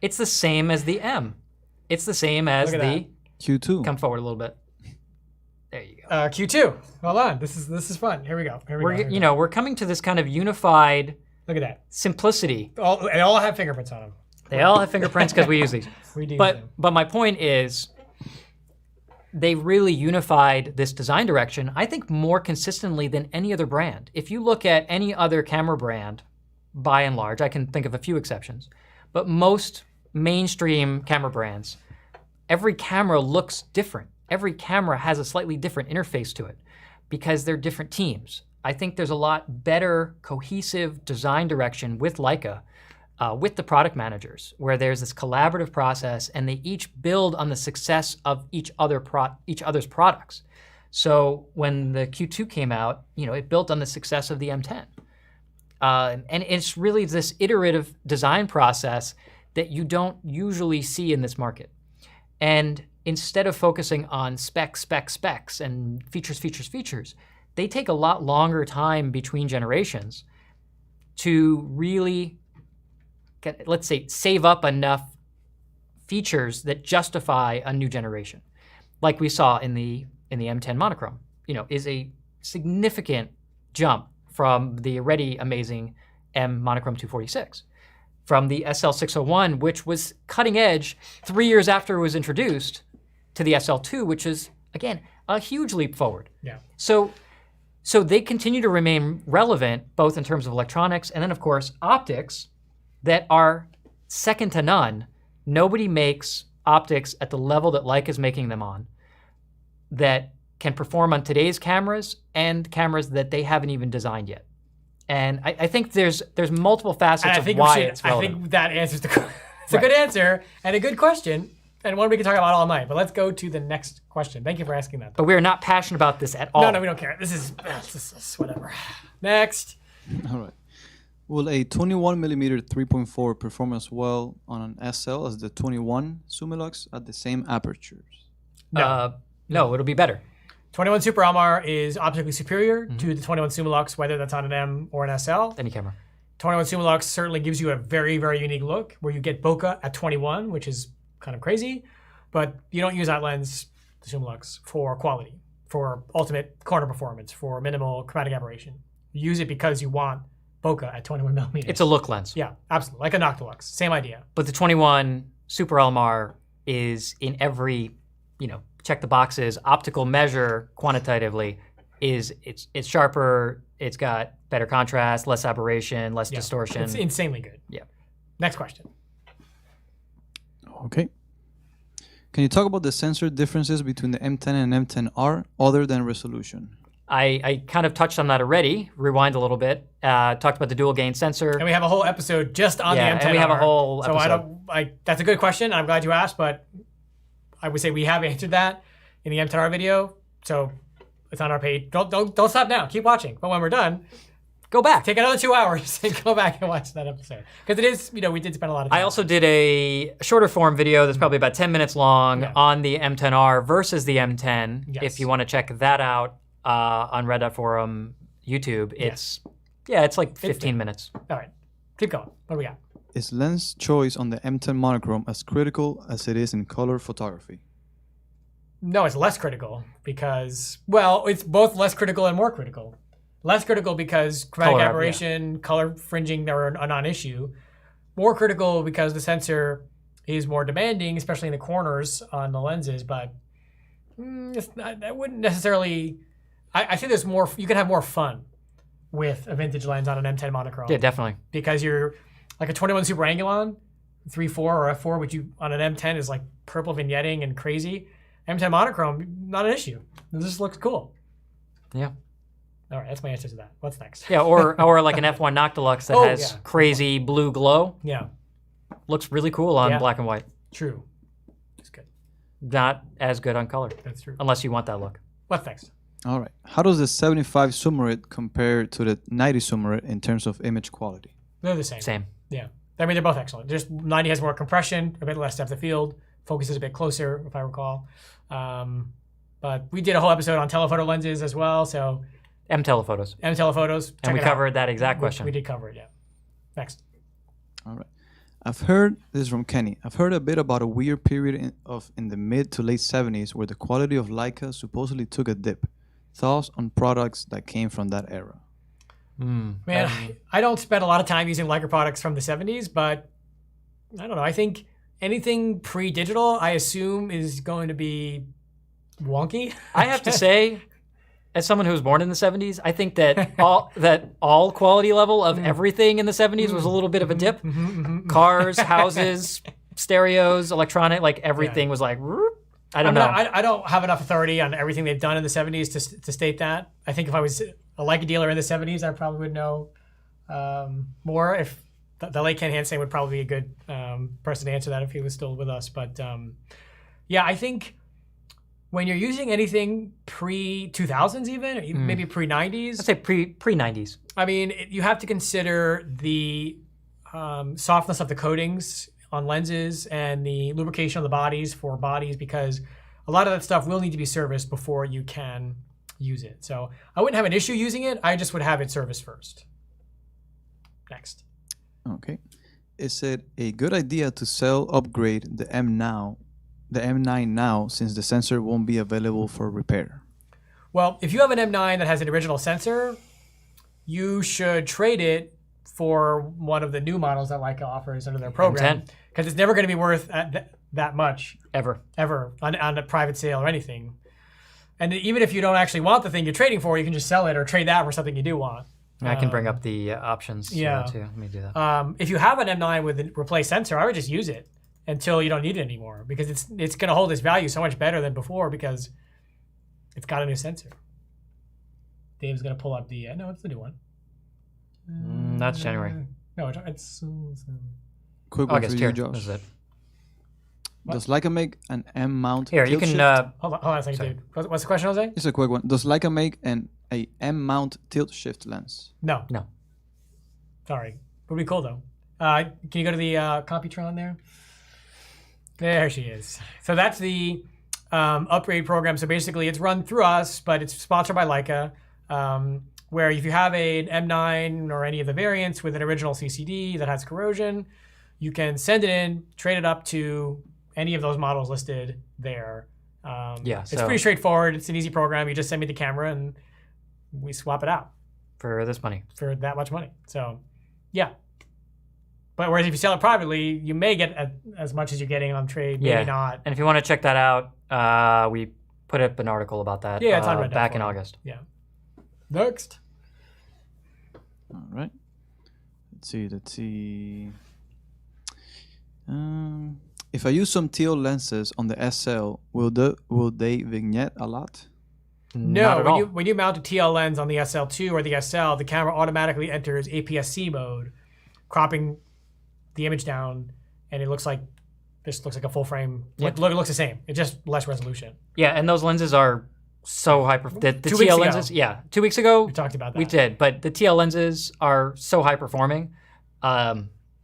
It's the same as the M. It's the same as the Q2. Come forward a little bit. There you go. Q2. Hold on. This is fun. Here we go. We're coming to this kind of unified. Look at that. Simplicity. They all have fingerprints on them. They all have fingerprints because we use these. We do. But my point is, they really unified this design direction, I think, more consistently than any other brand. If you look at any other camera brand, by and large, I can think of a few exceptions, but most mainstream camera brands, every camera looks different. Every camera has a slightly different interface to it because they're different teams. I think there's a lot better cohesive design direction with Leica, with the product managers, where there's this collaborative process and they each build on the success of each other's products. So when the Q2 came out, it built on the success of the M10. And it's really this iterative design process that you don't usually see in this market. And instead of focusing on specs and features, they take a lot longer time between generations to really, let's say, save up enough features that justify a new generation. Like we saw in the M10 monochrome, is a significant jump from the already amazing M monochrome 246. From the SL601, which was cutting edge 3 years after it was introduced, to the SL2, which is, again, a huge leap forward. Yeah. So they continue to remain relevant, both in terms of electronics and then, of course, optics that are second to none. Nobody makes optics at the level that Leica is making them on that can perform on today's cameras and cameras that they haven't even designed yet. And I think there's multiple facets of why it's relevant. I think that answers the question. It's a good answer and a good question, and one we can talk about all night. But let's go to the next question. Thank you for asking that. But we're not passionate about this at all. No, we don't care. This is whatever. Next. All right. Will a 21mm 3.4 perform as well on an SL as the 21 Summilux at the same apertures? No, it'll be better. 21 Super Almar is optically superior to the 21 Summilux, whether that's on an M or an SL. Any camera. 21 Summilux certainly gives you a very, very unique look where you get bokeh at 21, which is kind of crazy, but you don't use that lens, the Summilux, for quality, for ultimate corner performance, for minimal chromatic aberration. You use it because you want bokeh at 21 millimeters. It's a look lens. Yeah, absolutely. Like a Noctilux. Same idea. But the 21 Super Almar is in every, check the boxes, optical measure quantitatively it's sharper, it's got better contrast, less aberration, less distortion. It's insanely good. Yeah. Next question. Okay. Can you talk about the sensor differences between the M10 and M10R other than resolution? I kind of touched on that already. Rewind a little bit. Talked about the dual gain sensor. And we have a whole episode just on the M10R. And we have a whole episode. So that's a good question. I'm glad you asked, but I would say we have answered that in the M10R video. So it's on our page. Don't stop now. Keep watching. But when we're done, go back. Take another 2 hours and go back and watch that episode. Because it is, we did spend a lot of time. I also did a shorter form video that's probably about 10 minutes long on the M10R versus the M10. Yes. If you want to check that out on Red Dot Forum YouTube, it's like 15 minutes. All right. Keep going. What do we got? Is lens choice on the M10 monochrome as critical as it is in color photography? No, it's less critical because, it's both less critical and more critical. Less critical because chromatic aberration, color fringing are a non-issue. More critical because the sensor is more demanding, especially in the corners on the lenses. But that wouldn't necessarily. I think there's more. You can have more fun with a vintage lens on an M10 monochrome. Yeah, definitely. Because you're like a 21 Super Angulon, 3.4 or f4, which you on an M10 is like purple vignetting and crazy. M10 monochrome, not an issue. It just looks cool. Yeah. All right, that's my answer to that. What's next? Yeah, or like an F1 Noctilux that has crazy blue glow. Yeah. Looks really cool on black and white. True. It's good. Not as good on color. That's true. Unless you want that look. What's next? All right. How does the 75 Summerit compare to the 90 Summerit in terms of image quality? They're the same. Same. Yeah. I mean, they're both excellent. Just 90 has more compression, a bit less depth of field, focuses a bit closer, if I recall. But we did a whole episode on telephoto lenses as well, so... M telephotos. M telephotos. And we covered that exact question. We did cover it, yeah. Next. All right. This is from Kenny. I've heard a bit about a weird period in the mid to late 70s where the quality of Leica supposedly took a dip. Thoughts on products that came from that era? Man, I don't spend a lot of time using Leica products from the 70s, but I don't know. I think anything pre-digital, I assume, is going to be wonky. I have to say, as someone who was born in the 70s, I think that all quality level of everything in the 70s was a little bit of a dip. Cars, houses, stereos, electronic, like everything was like, I don't know. I don't have enough authority on everything they've done in the 70s to state that. I think if I was a Leica dealer in the 70s, I probably would know more. If the late Ken Hansen would probably be a good person to answer that if he was still with us. But yeah, I think when you're using anything pre-2000s even, or maybe pre-90s. I'd say pre-90s. I mean, you have to consider the softness of the coatings on lenses and the lubrication of the bodies for bodies, because a lot of that stuff will need to be serviced before you can use it. So I wouldn't have an issue using it. I just would have it serviced first. Next. Okay. Is it a good idea to upgrade the M9 now, since the sensor won't be available for repair? Well, if you have an M9 that has an original sensor, you should trade it for one of the new models that Leica offers under their program, because it's never going to be worth that much ever on a private sale or anything. And even if you don't actually want the thing you're trading for, you can just sell it or trade that for something you do want. I can bring up the options too. Let me do that. If you have an M9 with a replaced sensor, I would just use it until you don't need it anymore, because it's going to hold its value so much better than before because it's got a new sensor. Dave's going to pull up the no, it's the new one. That's January. No, it's Quick one for August. you, Here, Josh. this is it. Does Leica make an M mount? Here, you tilt can. shift? hold on a second, Sorry. dude. What's the question, Jose? It's a quick one. Does Leica make a M mount tilt shift lens? No. Sorry. Would be cool though. Can you go to the Computron there? There she is. So that's the upgrade program. So basically, it's run through us, but it's sponsored by Leica. Where if you have an M9 or any of the variants with an original CCD that has corrosion, you can send it in, trade it up to any of those models listed there. It's pretty straightforward. It's an easy program. You just send me the camera and we swap it out For this money. for that much money. So, yeah. But whereas if you sell it privately, you may get as much as you're getting on trade, maybe not. And if you want to check that out, we put up an article about that Yeah, it's on Red Dot back in Forum. August. Yeah. Next. All right. Let's see. If I use some teal lenses on the SL, will they vignette a lot? Not at No, all. when you mount a TL lens on the SL2 or the SL, the camera automatically enters APS-C mode, cropping the image down, and it looks like this looks like a full frame. Yep. Look, it looks the same. It's just less resolution. Yeah, and those lenses are so hyper. The 2 weeks TL ago. lenses, yeah, 2 weeks ago We talked about that. we did, but the TL lenses are so high performing.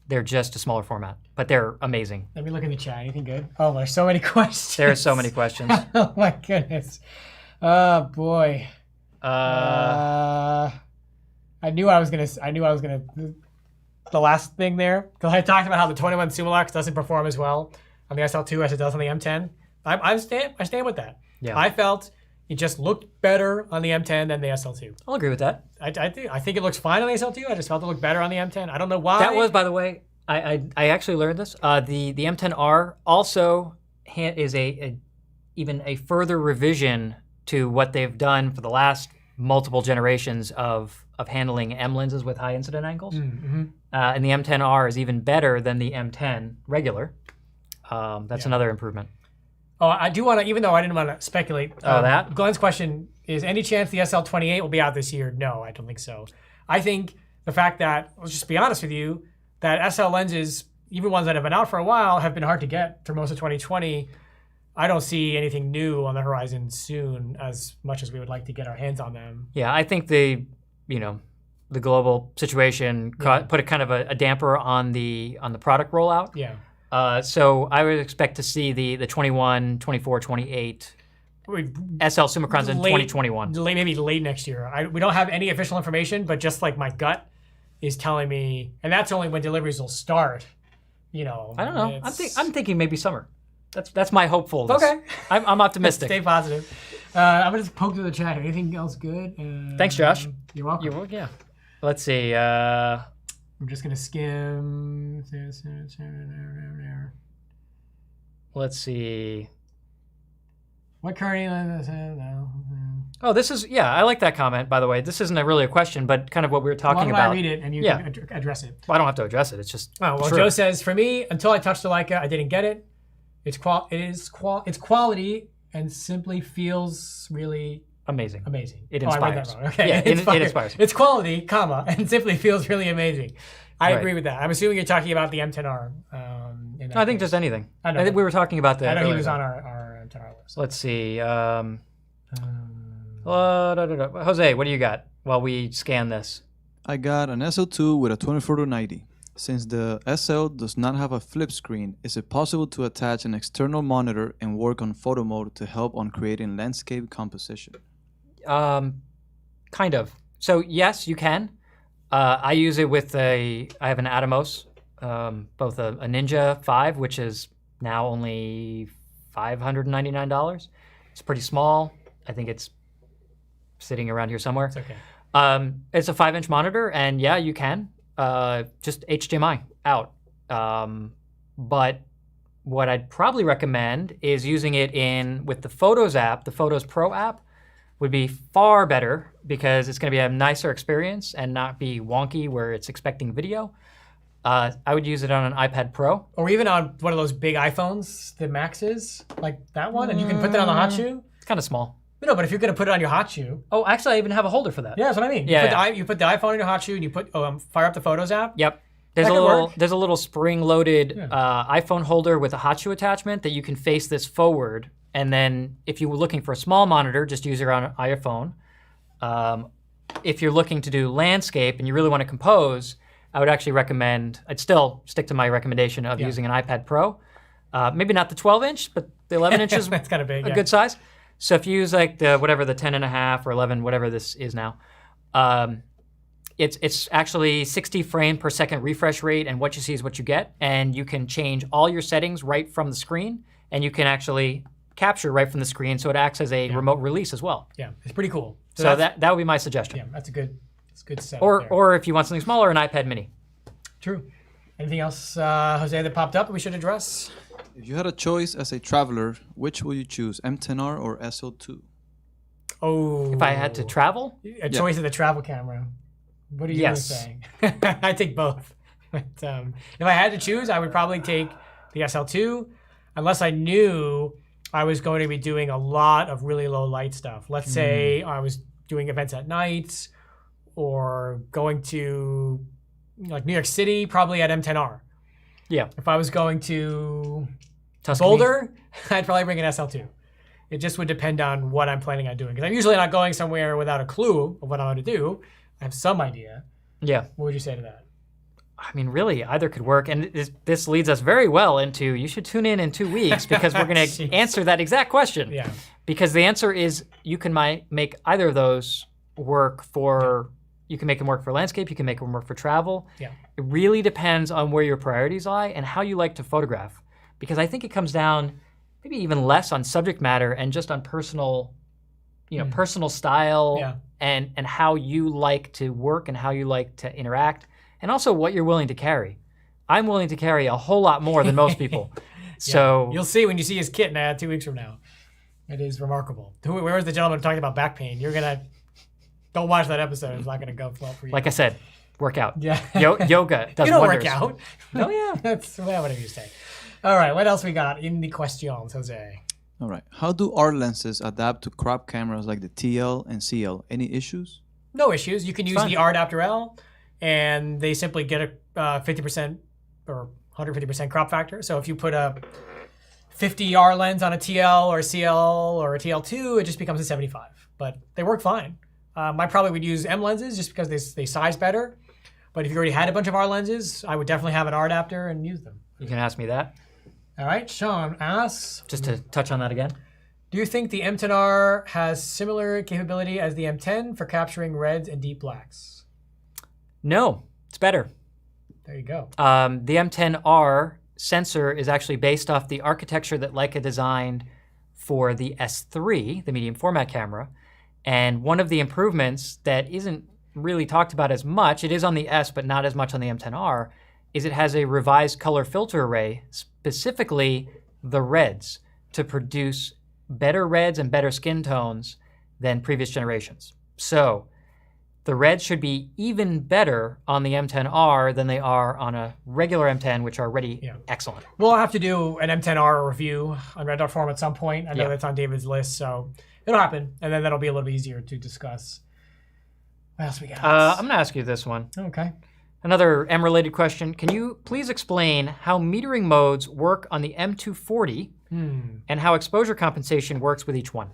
They're just a smaller format, but they're amazing. Let me look in the chat. Anything good? Oh, there's so many questions. There are so many questions. Oh my goodness. Oh boy. I knew I was gonna. The last thing there, because I talked about how the 21 Summilux doesn't perform as well on the SL2 as it does on the M10. I stand with that. Yeah. I felt it just looked better on the M10 than the SL2. I'll agree with that. I think it looks fine on the SL2. I just felt it looked better on the M10. I don't know why. That was, by the way, I actually learned this. The M10R also is even a further revision to what they've done for the last multiple generations of handling M lenses with high incident angles. Mm-hmm. And the M10R is even better than the M10 regular. That's another improvement. Oh, I do want to, even though I didn't want to speculate. That? Glenn's question is, any chance the SL28 will be out this year? No, I don't think so. I think the fact that, let's just be honest with you, that SL lenses, even ones that have been out for a while, have been hard to get through most of 2020. I don't see anything new on the horizon soon, as much as we would like to get our hands on them. Yeah, I think the global situation put a kind of a damper on the product rollout. Yeah. So I would expect to see the 21, 24, 28 SL Summicrons in 2021. Maybe late next year. We don't have any official information, but just like my gut is telling me, and that's only when deliveries will start. I don't know. I'm thinking maybe summer. That's my hopefulness. Okay. I'm optimistic. Stay positive. I'm gonna just poke through the chat. Anything else good? Thanks, Josh. You're welcome. Yeah. Let's see. I'm just gonna skim. Let's see. What current? Oh, this is, I like that comment, by the way. This isn't really a question, but kind of what we were talking Why don't about. I read it and you can address it? Well, I don't have to address it. It's just Oh, well, true. Joe says, for me, until I touched the Leica, I didn't get it. It's quality and simply feels really Amazing. amazing. It Oh, I read inspires. that wrong. Okay. Yeah, it inspires. It's quality, comma, and simply feels really amazing. I Right. agree with that. I'm assuming you're talking about the M10R. I think just anything. I know. I think we were talking about that. I know he earlier. was on our M10R list. Let's see. Jose, what do you got while we scan this? I got an SL2 with a 24-90. Since the SL does not have a flip screen, is it possible to attach an external monitor and work on photo mode to help on creating landscape composition? Kind of. So yes, you can. I use it with I have an Atomos, both a Ninja 5, which is now only $599. It's pretty small. I think it's sitting around here somewhere. It's okay. It's a 5-inch monitor, and yeah, you can. Just HDMI out. But what I'd probably recommend is using it with the Photos app. The Photos Pro app would be far better because it's going to be a nicer experience and not be wonky where it's expecting video. I would use it on an iPad Pro. Or even on one of those big iPhones, the Maxes, like that one, and you can put that on the hot shoe. It's kind of small. No, but if you're gonna put it on your hot shoe. Oh, actually, I even have a holder for that. Yeah, that's what I mean. Yeah, You put the iPhone in your hot shoe, and you put fire up the Photos app. Yep. There's a little spring-loaded iPhone holder with a hot shoe attachment that you can face this forward, and then if you were looking for a small monitor, just use it on an iPhone. If you're looking to do landscape and you really want to compose, I would actually recommend. I'd still stick to my recommendation of using an iPad Pro. Maybe not the 12-inch, but the 11-inch is That's kind of big. a good size. So if you use like the 10.5 or 11, whatever this is now, it's actually 60 frame per second refresh rate, and what you see is what you get. And you can change all your settings right from the screen, and you can actually capture right from the screen, so it acts as a remote release as well. Yeah, it's pretty cool. So that would be my suggestion. Yeah, that's a good setup. Or if you want something smaller, an iPad Mini. True. Anything else, Jose, that popped up that we should address? If you had a choice as a traveler, which would you choose, M10R or SL2? Oh. If I had to travel, a choice of the travel camera. What are you going to say? I take both. But, if I had to choose, I would probably take the SL2, unless I knew I was going to be doing a lot of really low light stuff. Let's say I was doing events at night or going to like New York City, probably at M10R. Yeah. If I was going to Tuscany. Boulder, I'd probably bring an SL2. It just would depend on what I'm planning on doing. Because I'm usually not going somewhere without a clue of what I'm going to do. I have some idea. Yeah. What would you say to that? I mean, really, either could work. And this leads us very well into, you should tune in 2 weeks because we're going to answer that exact question. Yeah. Because the answer is you can make either of those work for, you can make them work for landscape, you can make them work for travel. Yeah. It really depends on where your priorities lie and how you like to photograph. Because I think it comes down maybe even less on subject matter and just on personal, personal style and how you like to work and how you like to interact. And also what you're willing to carry. I'm willing to carry a whole lot more than most people. So you'll see when you see his kit 2 weeks from now. It is remarkable. Where was the gentleman talking about back pain? Don't watch that episode. It's not gonna go well for you. like I said, work out. Yeah. Yoga does you don't wonders. work out. Oh yeah. That's whatever you say. All right, what else we got in the questions, Jose? All right. How do R lenses adapt to crop cameras like the TL and CL? Any issues? No issues. You can use fine. the R adapter L, and they simply get a 50% or 150% crop factor. So if you put a 50 R lens on a TL or a CL or a TL2, it just becomes a 75. But they work fine. I probably would use M lenses just because they size better. But if you already had a bunch of R lenses, I would definitely have an R adapter and use them. You can ask me that. All right, Sean asks, Just to touch on that again. do you think the M10R has similar capability as the M10 for capturing reds and deep blacks? No, it's better. There you go. The M10R sensor is actually based off the architecture that Leica designed for the S3, the medium format camera. And one of the improvements that isn't really talked about as much, it is on the S but not as much on the M10R, is it has a revised color filter array, specifically the reds, to produce better reds and better skin tones than previous generations. So the reds should be even better on the M10R than they are on a regular M10, which are already excellent. We'll have to do an M10R review on Red Dot Forum at some point. I know that's on David's list, so it'll happen, and then that'll be a little bit easier to discuss. What else we got? I'm gonna ask you this one. Okay. Another M-related question. Can you please explain how metering modes work on the M240 and how exposure compensation works with each one?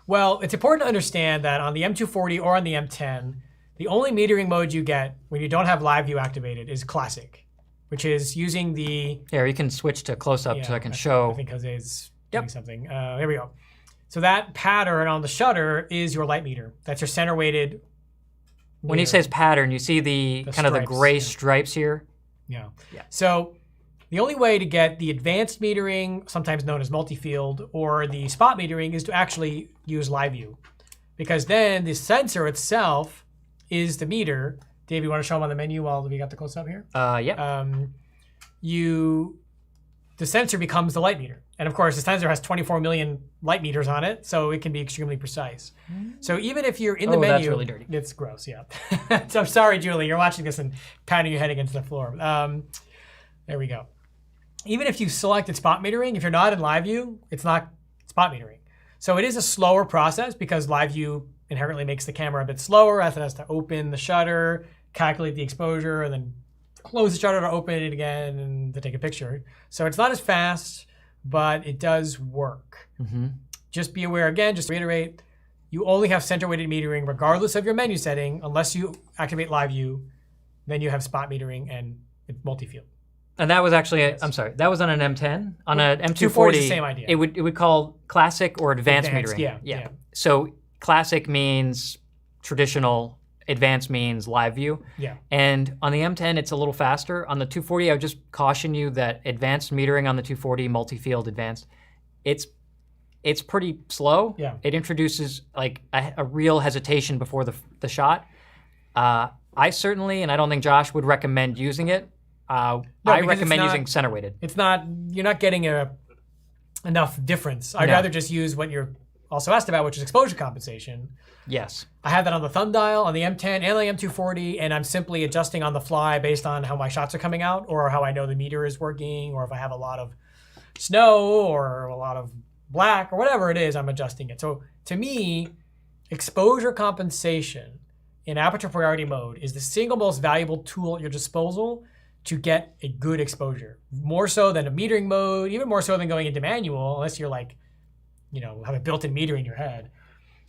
Well, it's important to understand that on the M240 or on the M10, the only metering mode you get when you don't have live view activated is classic, which is using the... Here, you can switch to close-up so I can show. I think Jose's doing something. There we go. So that pattern on the shutter is your light meter. That's your center weighted. When he says pattern, you see the kind of the gray stripes here? Yeah. So the only way to get the advanced metering, sometimes known as multi-field, or the spot metering is to actually use live view. Because then the sensor itself is the meter. Dave, you want to show them on the menu while we got the close-up here? Yeah. the sensor becomes the light meter. And of course, the sensor has 24 million light meters on it, so it can be extremely precise. So even if you're in the menu, that's really dirty. it's gross, yeah. So I'm sorry, Julie, you're watching this and pounding your head against the floor. There we go. Even if you selected spot metering, if you're not in live view, it's not spot metering. So it is a slower process because live view inherently makes the camera a bit slower as it has to open the shutter, calculate the exposure, and then close the shutter to open it again and to take a picture. So it's not as fast, but it does work. Just be aware, again, just to reiterate, you only have center-weighted metering regardless of your menu setting, unless you activate live view, then you have spot metering and multi-field. And that was actually, I'm sorry, that was on an M10. On an M240, 240 is the same idea. It would call classic or advanced metering. Yeah. So classic means traditional, advanced means live view. Yeah. And on the M10, it's a little faster. On the 240, I would just caution you that advanced metering on the 240, multi-field advanced, it's pretty slow. Yeah. It introduces like a real hesitation before the shot. I certainly, and I don't think Josh would recommend using it. I recommend using center weighted. It's not, you're not getting enough difference. I'd rather just use what you're also asked about, which is exposure compensation. Yes. I have that on the thumb dial, on the M10 and the M240, and I'm simply adjusting on the fly based on how my shots are coming out or how I know the meter is working, or if I have a lot of snow or a lot of black or whatever it is, I'm adjusting it. So to me, exposure compensation in aperture priority mode is the single most valuable tool at your disposal to get a good exposure. More so than a metering mode, even more so than going into manual, unless you're like, have a built-in meter in your head.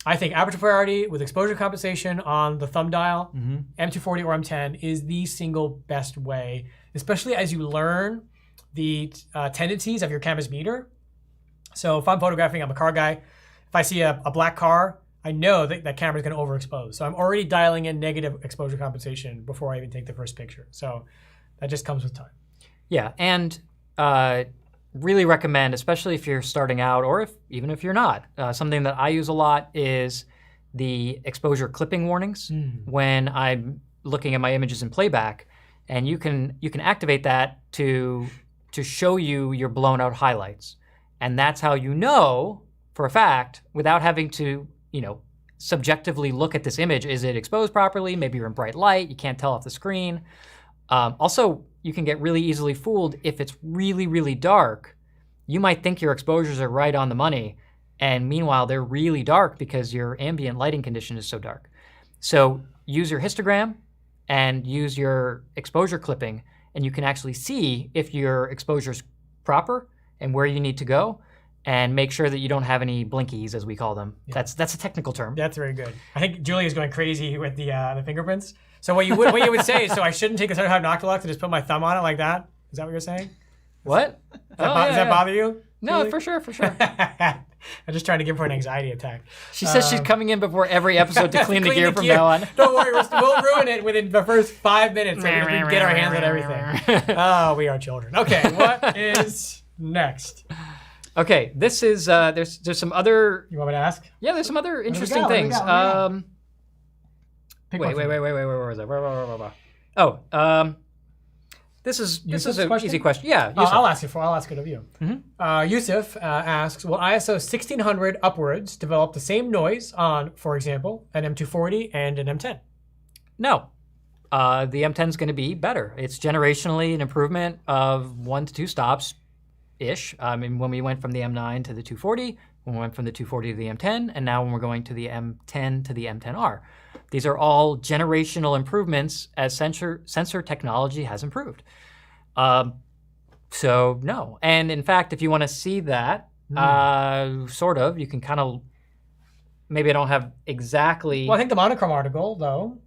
I think aperture priority with exposure compensation on the thumb dial, M240 or M10 is the single best way, especially as you learn the tendencies of your camera's meter. So if I'm photographing, I'm a car guy. If I see a black car, I know that camera's gonna overexpose. So I'm already dialing in negative exposure compensation before I even take the first picture. So that just comes with time. Yeah, and really recommend, especially if you're starting out or even if you're not, something that I use a lot is the exposure clipping warnings when I'm looking at my images in playback, and you can activate that to show you your blown out highlights, and that's how you know for a fact without having to subjectively look at this image. Is it exposed properly? Maybe you're in bright light, you can't tell off the screen. Also, you can get really easily fooled if it's really, really dark. You might think your exposures are right on the money, and meanwhile, they're really dark because your ambient lighting condition is so dark. So use your histogram and use your exposure clipping, and you can actually see if your exposure's proper and where you need to go, and make sure that you don't have any blinkies, as we call them. Yeah. That's a technical term. That's very good. I think Julie is going crazy with the fingerprints. So what you would say is, so I shouldn't take a 75 Noctilux and just put my thumb on it like that? Is that what you're saying? What? Does that bother you? No, Julie? for sure. I'm just trying to give her an anxiety attack. She says she's coming in before every episode to clean the gear from now on. Don't worry, we'll ruin it within the first 5 minutes. So we can get our hands on everything. Oh, we are children. Okay, what is next? Okay, this is there's some other. You want me to ask? Yeah, there's some other interesting things. Wait, where was I? Oh, this is an easy question. Yeah, I'll ask it of you. Yusuf asks, will ISO 1600 upwards develop the same noise on, for example, an M240 and an M10? No. The M10 is going to be better. It's generationally an improvement of 1 to 2 stops-ish. I mean, when we went from the M9 to the 240, when we went from the 240 to the M10, and now when we're going to the M10 to the M10R. These are all generational improvements as sensor technology has improved. So no. And in fact, if you want to see that, sort of, you can kind of, maybe I don't have exactly. Well, I think the monochrome article, though.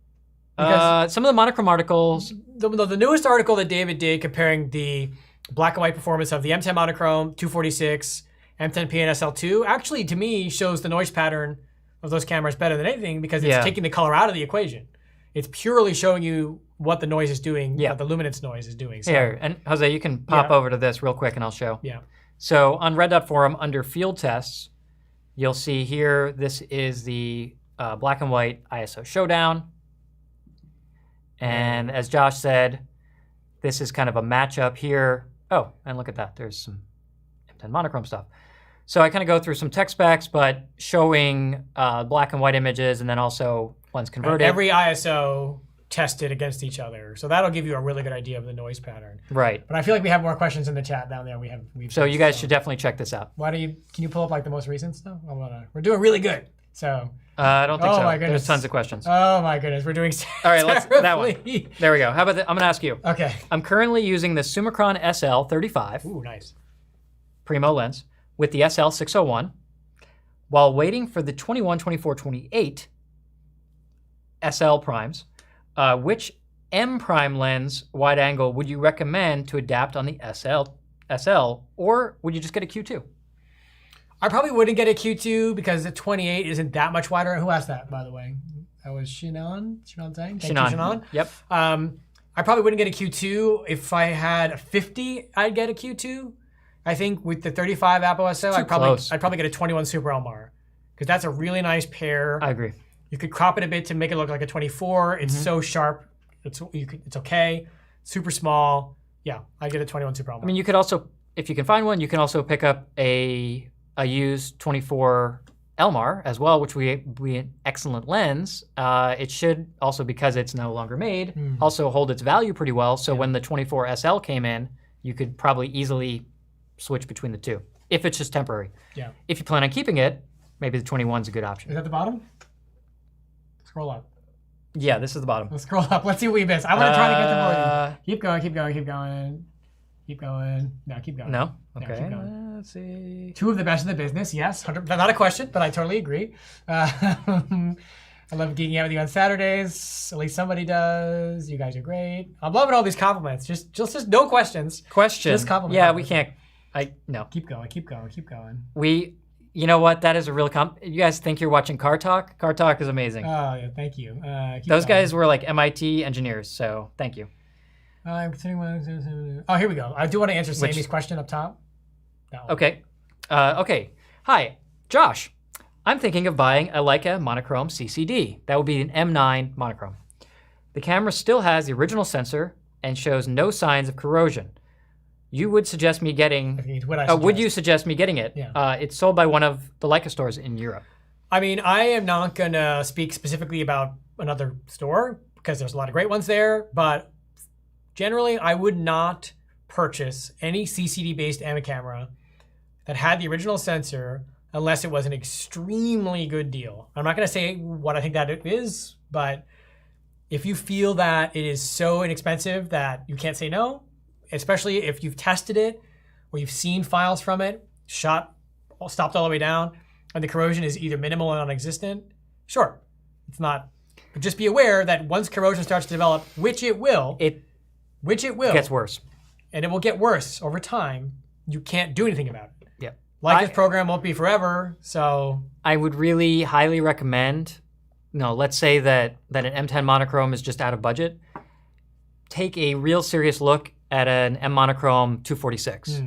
Some of the monochrome articles. The newest article that David did comparing the black and white performance of the M10 monochrome, 246, M10P and SL2, actually to me shows the noise pattern of those cameras better than anything because it's taking the color out of the equation. It's purely showing you what the noise is doing, what the luminance noise is doing. So, here, and Jose, you can pop over to this real quick and I'll show. Yeah. So on Red Dot Forum, under field tests, you'll see here, this is the black and white ISO showdown. And as Josh said, this is kind of a matchup here Oh, and look at that. There's some M10 monochrome stuff. So I kind of go through some tech specs, but showing black and white images, and then also lens converted. Every ISO tested against each other. So that'll give you a really good idea of the noise pattern. Right. But I feel like we have more questions in the chat down there. So you guys should definitely check this out. Can you pull up like the most recent stuff? We're doing really good. So. I don't think so. My goodness. There's tons of questions. Oh my goodness, we're doing All right, let's that one. There we go. How about I'm gonna ask you. Okay. I'm currently using the Summicron SL35. Ooh, nice. Primo lens with the SL601 while waiting for the 21, 24, 28 SL primes. Which M prime lens wide angle would you recommend to adapt on the SL, or would you just get a Q2? I probably wouldn't get a Q2 because the 28 isn't that much wider. Who asked that, by the way? That was Shinan saying? Thank you, Shinan. Yep. I probably wouldn't get a Q2. If I had a 50, I'd get a Q2. I think with the 35 Apo SL, I'd probably get a 21 Super Elmar because that's a really nice pair. I agree. You could crop it a bit to make it look like a 24. It's so sharp. It's okay. Super small. Yeah, I'd get a 21 Super Elmar. I mean, you could also, if you can find one, you can also pick up a used 24 Elmar as well, which would be an excellent lens. It should also, because it's no longer made, also hold its value pretty well. So when the 24 SL came in, you could probably easily switch between the two, if it's just temporary. Yeah. If you plan on keeping it, maybe the 21's a good option. Is that the bottom? Scroll up. Yeah, this is the bottom. Let's scroll up. Let's see what we missed. I want to try to get the more. Keep going, keep going, keep going. Keep going. No, keep going. No? No, Okay. keep going. Let's see. Two of the best in the business, yes. Not a question, but I totally agree. I love geeking out with you on Saturdays. At least somebody does. You guys are great. I'm loving all these compliments. Just no questions. Question. Just compliment. Yeah, we can't. No. Keep going, keep going, keep going. You know what? That is a real You guys think you're watching Car Talk? Car Talk is amazing. Oh, yeah, thank you. Those guys were like MIT engineers, so thank you. I'm considering. Oh, here we go. I do want to answer Sammy's question up top. That one. Okay. Okay. Hi, Josh. I'm thinking of buying a Leica monochrome CCD. That would be an M9 monochrome. The camera still has the original sensor and shows no signs of corrosion. You would suggest me getting. Would you suggest me getting it? Yeah. It's sold by one of the Leica stores in Europe. I mean, I am not gonna speak specifically about another store because there's a lot of great ones there, but generally, I would not purchase any CCD-based M camera that had the original sensor unless it was an extremely good deal. I'm not going to say what I think that it is, but if you feel that it is so inexpensive that you can't say no, especially if you've tested it or you've seen files from it, stopped all the way down, and the corrosion is either minimal or non-existent, sure, it's not. But just be aware that once corrosion starts to develop, which it will, it gets worse. And it will get worse over time. You can't do anything about it. Yeah. Leica's program won't be forever, so. I would really highly recommend, let's say that an M10 monochrome is just out of budget. Take a real serious look at an M monochrome 246.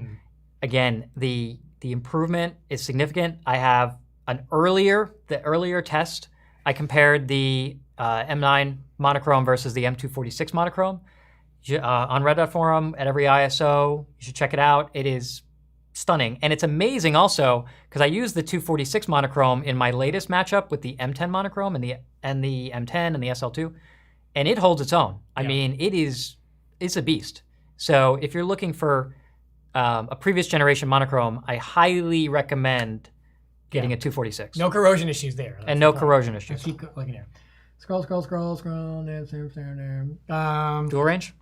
Again, the improvement is significant. I have the earlier test. I compared the M9 monochrome versus the M246 monochrome. On Red Dot Forum at every ISO. You should check it out. It is stunning. And it's amazing also because I used the 246 monochrome in my latest matchup with the M10 monochrome and the M10 and the SL2. And it holds its own. I mean, it's a beast. So if you're looking for a previous generation monochrome, I highly recommend getting a 246. No corrosion issues there. And no corrosion issues. Keep looking there. Scroll. Dual range?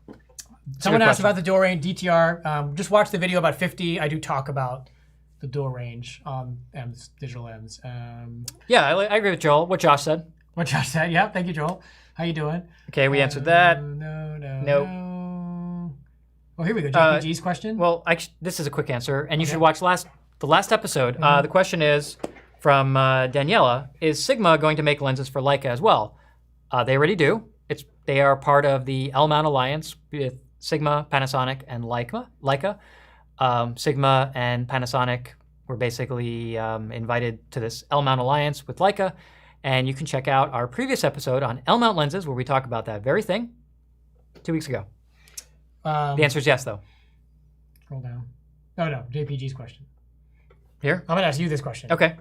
Someone asked about the dual range DTR. Just watch the video about 50. I do talk about the dual range on M's, digital M's. Yeah, I agree with Joel. What Josh said. What Josh said. Yeah, thank you, Joel. How you doing? Okay, we answered that. No. Oh, here we go. JPG's question. Well, this is a quick answer, and you should watch the last episode. The question is from Daniela: is Sigma going to make lenses for Leica as well? They already do. They are part of the L-mount alliance with Sigma, Panasonic, and Leica. Sigma and Panasonic were basically invited to this L-mount alliance with Leica, and you can check out our previous episode on L-mount lenses where we talk about that very thing 2 weeks ago. The answer is yes, though. Scroll down. No, JPG's question. Here? I'm gonna ask you this question. Okay.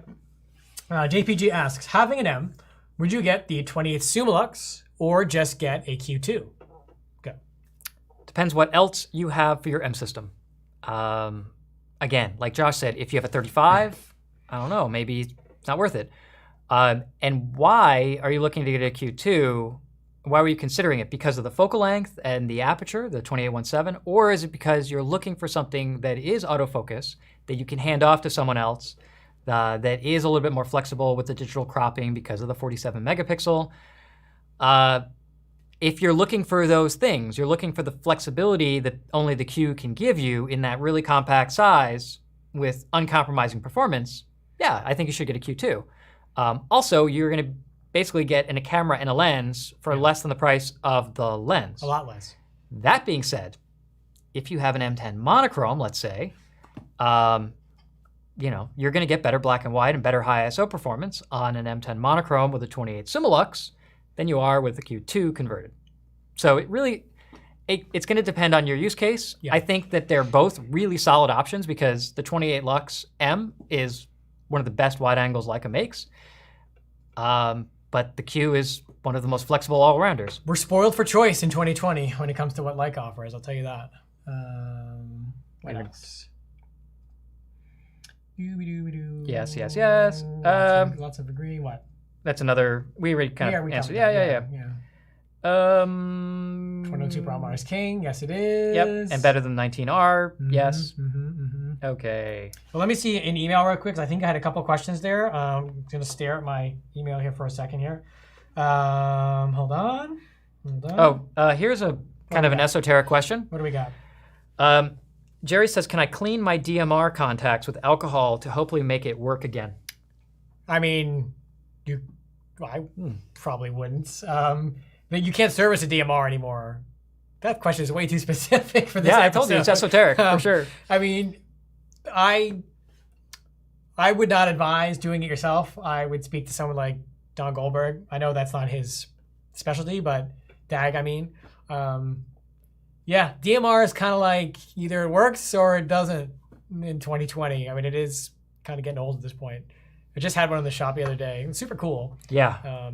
JPG asks, having an M, would you get the 28 Sumalux or just get a Q2? Go. Depends what else you have for your M system. Again, like Josh said, if you have a 35, I don't know, maybe it's not worth it. And why are you looking to get a Q2? Why were you considering it? Because of the focal length and the aperture, the 28-1.7, or is it because you're looking for something that is autofocus, that you can hand off to someone else, that is a little bit more flexible with the digital cropping because of the 47 megapixel? If you're looking for those things, you're looking for the flexibility that only the Q can give you in that really compact size with uncompromising performance, yeah, I think you should get a Q2. Also, you're going to basically get a camera and a lens for less than the price of the lens. A lot less. That being said, if you have an M10 monochrome, let's say, you're going to get better black and white and better high ISO performance on an M10 monochrome with a 28 Sumalux than you are with the Q2 converted. So it's going to depend on your use case. Yeah. I think that they're both really solid options because the 28 Lux M is one of the best wide angles Leica makes. But the Q is one of the most flexible all-rounders. We're spoiled for choice in 2020 when it comes to what Leica offers, I'll tell you that. What else? Yes. Lots of agree. What? That's another, we already kind of answered. Yeah. 2002 Brahma is king. Yes, it is. Yep, and better than 19R. Yes. Okay. Well, let me see an email real quick, because I think I had a couple questions there. I'm going to stare at my email here for a second here. Hold on. Here's a kind of an esoteric question. What do we got? Jerry says, can I clean my DMR contacts with alcohol to hopefully make it work again? I mean, I probably wouldn't. You can't service a DMR anymore. That question is way too specific for this episode. I told you, it's esoteric, for sure. I mean, I would not advise doing it yourself. I would speak to someone like Don Goldberg. I know that's not his specialty, but DAG, I mean. DMR is kind of like either it works or it doesn't in 2020. I mean, it is kind of getting old at this point. I just had one in the shop the other day. It's super cool. Yeah.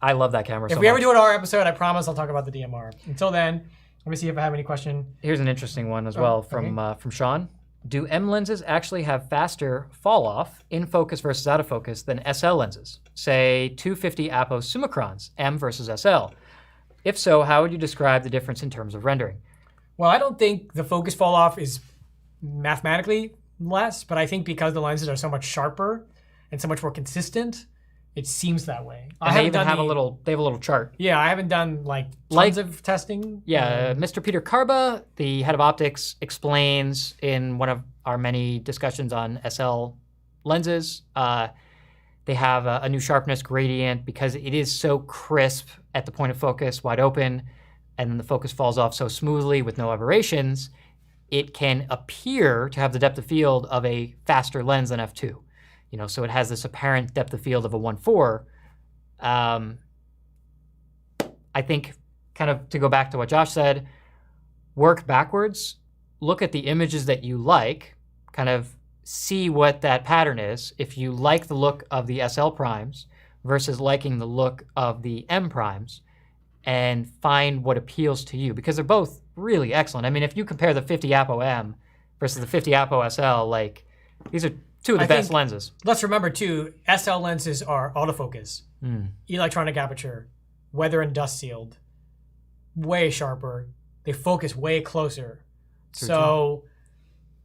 I love that camera so much. If we ever do an R episode, I promise I'll talk about the DMR. Until then, let me see if I have any question. Here's an interesting one as well from Sean. Do M lenses actually have faster fall off in focus versus out of focus than SL lenses? Say 250 Apo Summicrons, M versus SL. If so, how would you describe the difference in terms of rendering? Well, I don't think the focus fall off is mathematically less, but I think because the lenses are so much sharper and so much more consistent, it seems that way. And they even have a little chart. Yeah, I haven't done tons of testing. Yeah, Mr. Peter Karba, the head of optics, explains in one of our many discussions on SL lenses, they have a new sharpness gradient because it is so crisp at the point of focus, wide open, and then the focus falls off so smoothly with no aberrations, it can appear to have the depth of field of a faster lens than f2. So it has this apparent depth of field of a 1.4. I think, kind of to go back to what Josh said, work backwards, look at the images that you like, kind of see what that pattern is. If you like the look of the SL primes versus liking the look of the M primes, and find what appeals to you, because they're both really excellent. I mean, if you compare the 50 Apo M versus the 50 Apo SL, these are two of the best lenses. Let's remember too, SL lenses are autofocus, electronic aperture, weather and dust sealed, way sharper. They focus way closer. So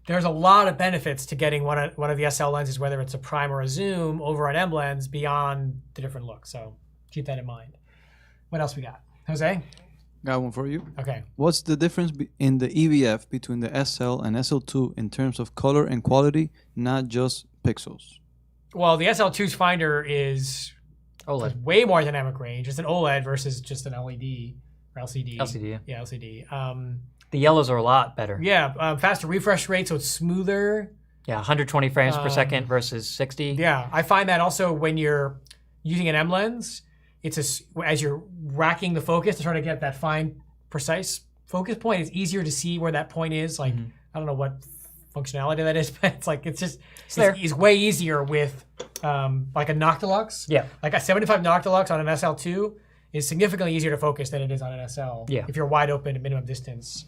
there's a lot of benefits to getting one of the SL lenses, whether it's a prime or a zoom, over an M lens beyond the different looks. So keep that in mind. What else we got? Jose? Got one for you. Okay. What's the difference in the EVF between the SL and SL2 in terms of color and quality, not just pixels? Well, the SL2's finder is OLED. Way more dynamic range. It's an OLED versus just an LED or LCD. LCD, yeah. LCD. The yellows are a lot better. Yeah, faster refresh rate, so it's smoother. Yeah, 120 frames per second versus 60. Yeah, I find that also when you're using an M lens, as you're racking the focus to try to get that fine, precise focus point, it's easier to see where that point is, I don't know what functionality that is, but there. it's way easier with like a Noctilux. Yeah. Like a 75 Noctilux on an SL2 is significantly easier to focus than it is on an SL. Yeah. If you're wide open at minimum distance.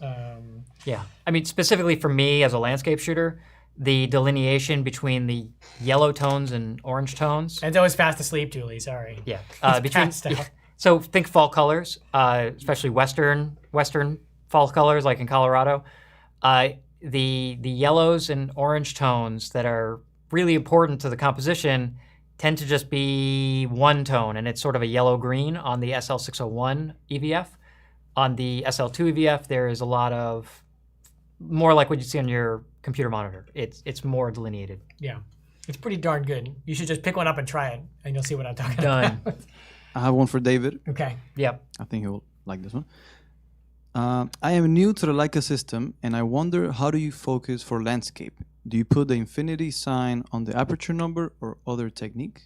Yeah. I mean, specifically for me as a landscape shooter, the delineation between the yellow tones and orange tones. And it's always fast asleep, Julie. Sorry. Yeah. It's passed out. So think fall colors, especially western fall colors like in Colorado. The yellows and orange tones that are really important to the composition tend to just be one tone, and it's sort of a yellow-green on the SL601 EVF. On the SL2 EVF, there is a lot of more like what you see on your computer monitor. It's more delineated. Yeah. It's pretty darn good. You should just pick one up and try it, and you'll see what I'm talking Done. about. I have one for David. Okay. Yep. I think he will like this one. I am new to the Leica system, and I wonder, how do you focus for landscape? Do you put the infinity sign on the aperture number or other technique?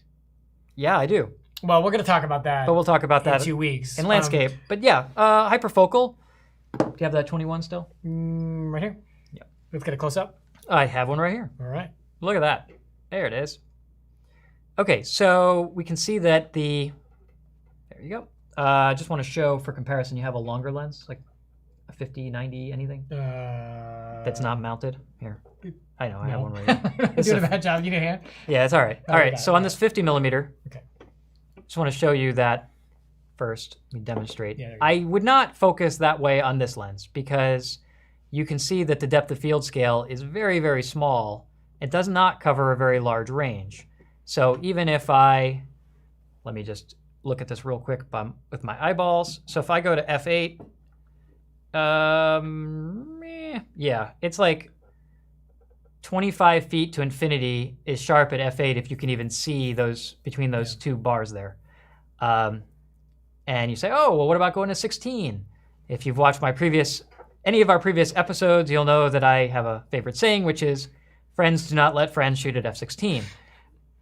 Yeah, I do. Well, we're going to talk about that But we'll talk about in that 2 weeks. in landscape. But yeah, hyperfocal. Do you have that 21 still? Right here? Yeah. Let's get a close-up. I have one right here. All right. Look at that. There it is. Okay, so we can see that there you go. I just want to show for comparison, you have a longer lens, like a 50, 90, anything that's not mounted. Here. I know, I have one right here. You're doing a bad job. You need a hand? Yeah, it's all right. Oh, All we right, got so it, on this 50 millimeter, Okay. just want to show you that first. Let me demonstrate. Yeah, there you go. I would not focus that way on this lens because you can see that the depth of field scale is very, very small. It does not cover a very large range. So even if let me just look at this real quick with my eyeballs. So if I go to f8, yeah, it's like 25 feet to infinity is sharp at f8 if you can even see those between those two bars there. And you say, oh, well, what about going to 16? If you've watched any of our previous episodes, you'll know that I have a favorite saying, which is, friends do not let friends shoot at f16.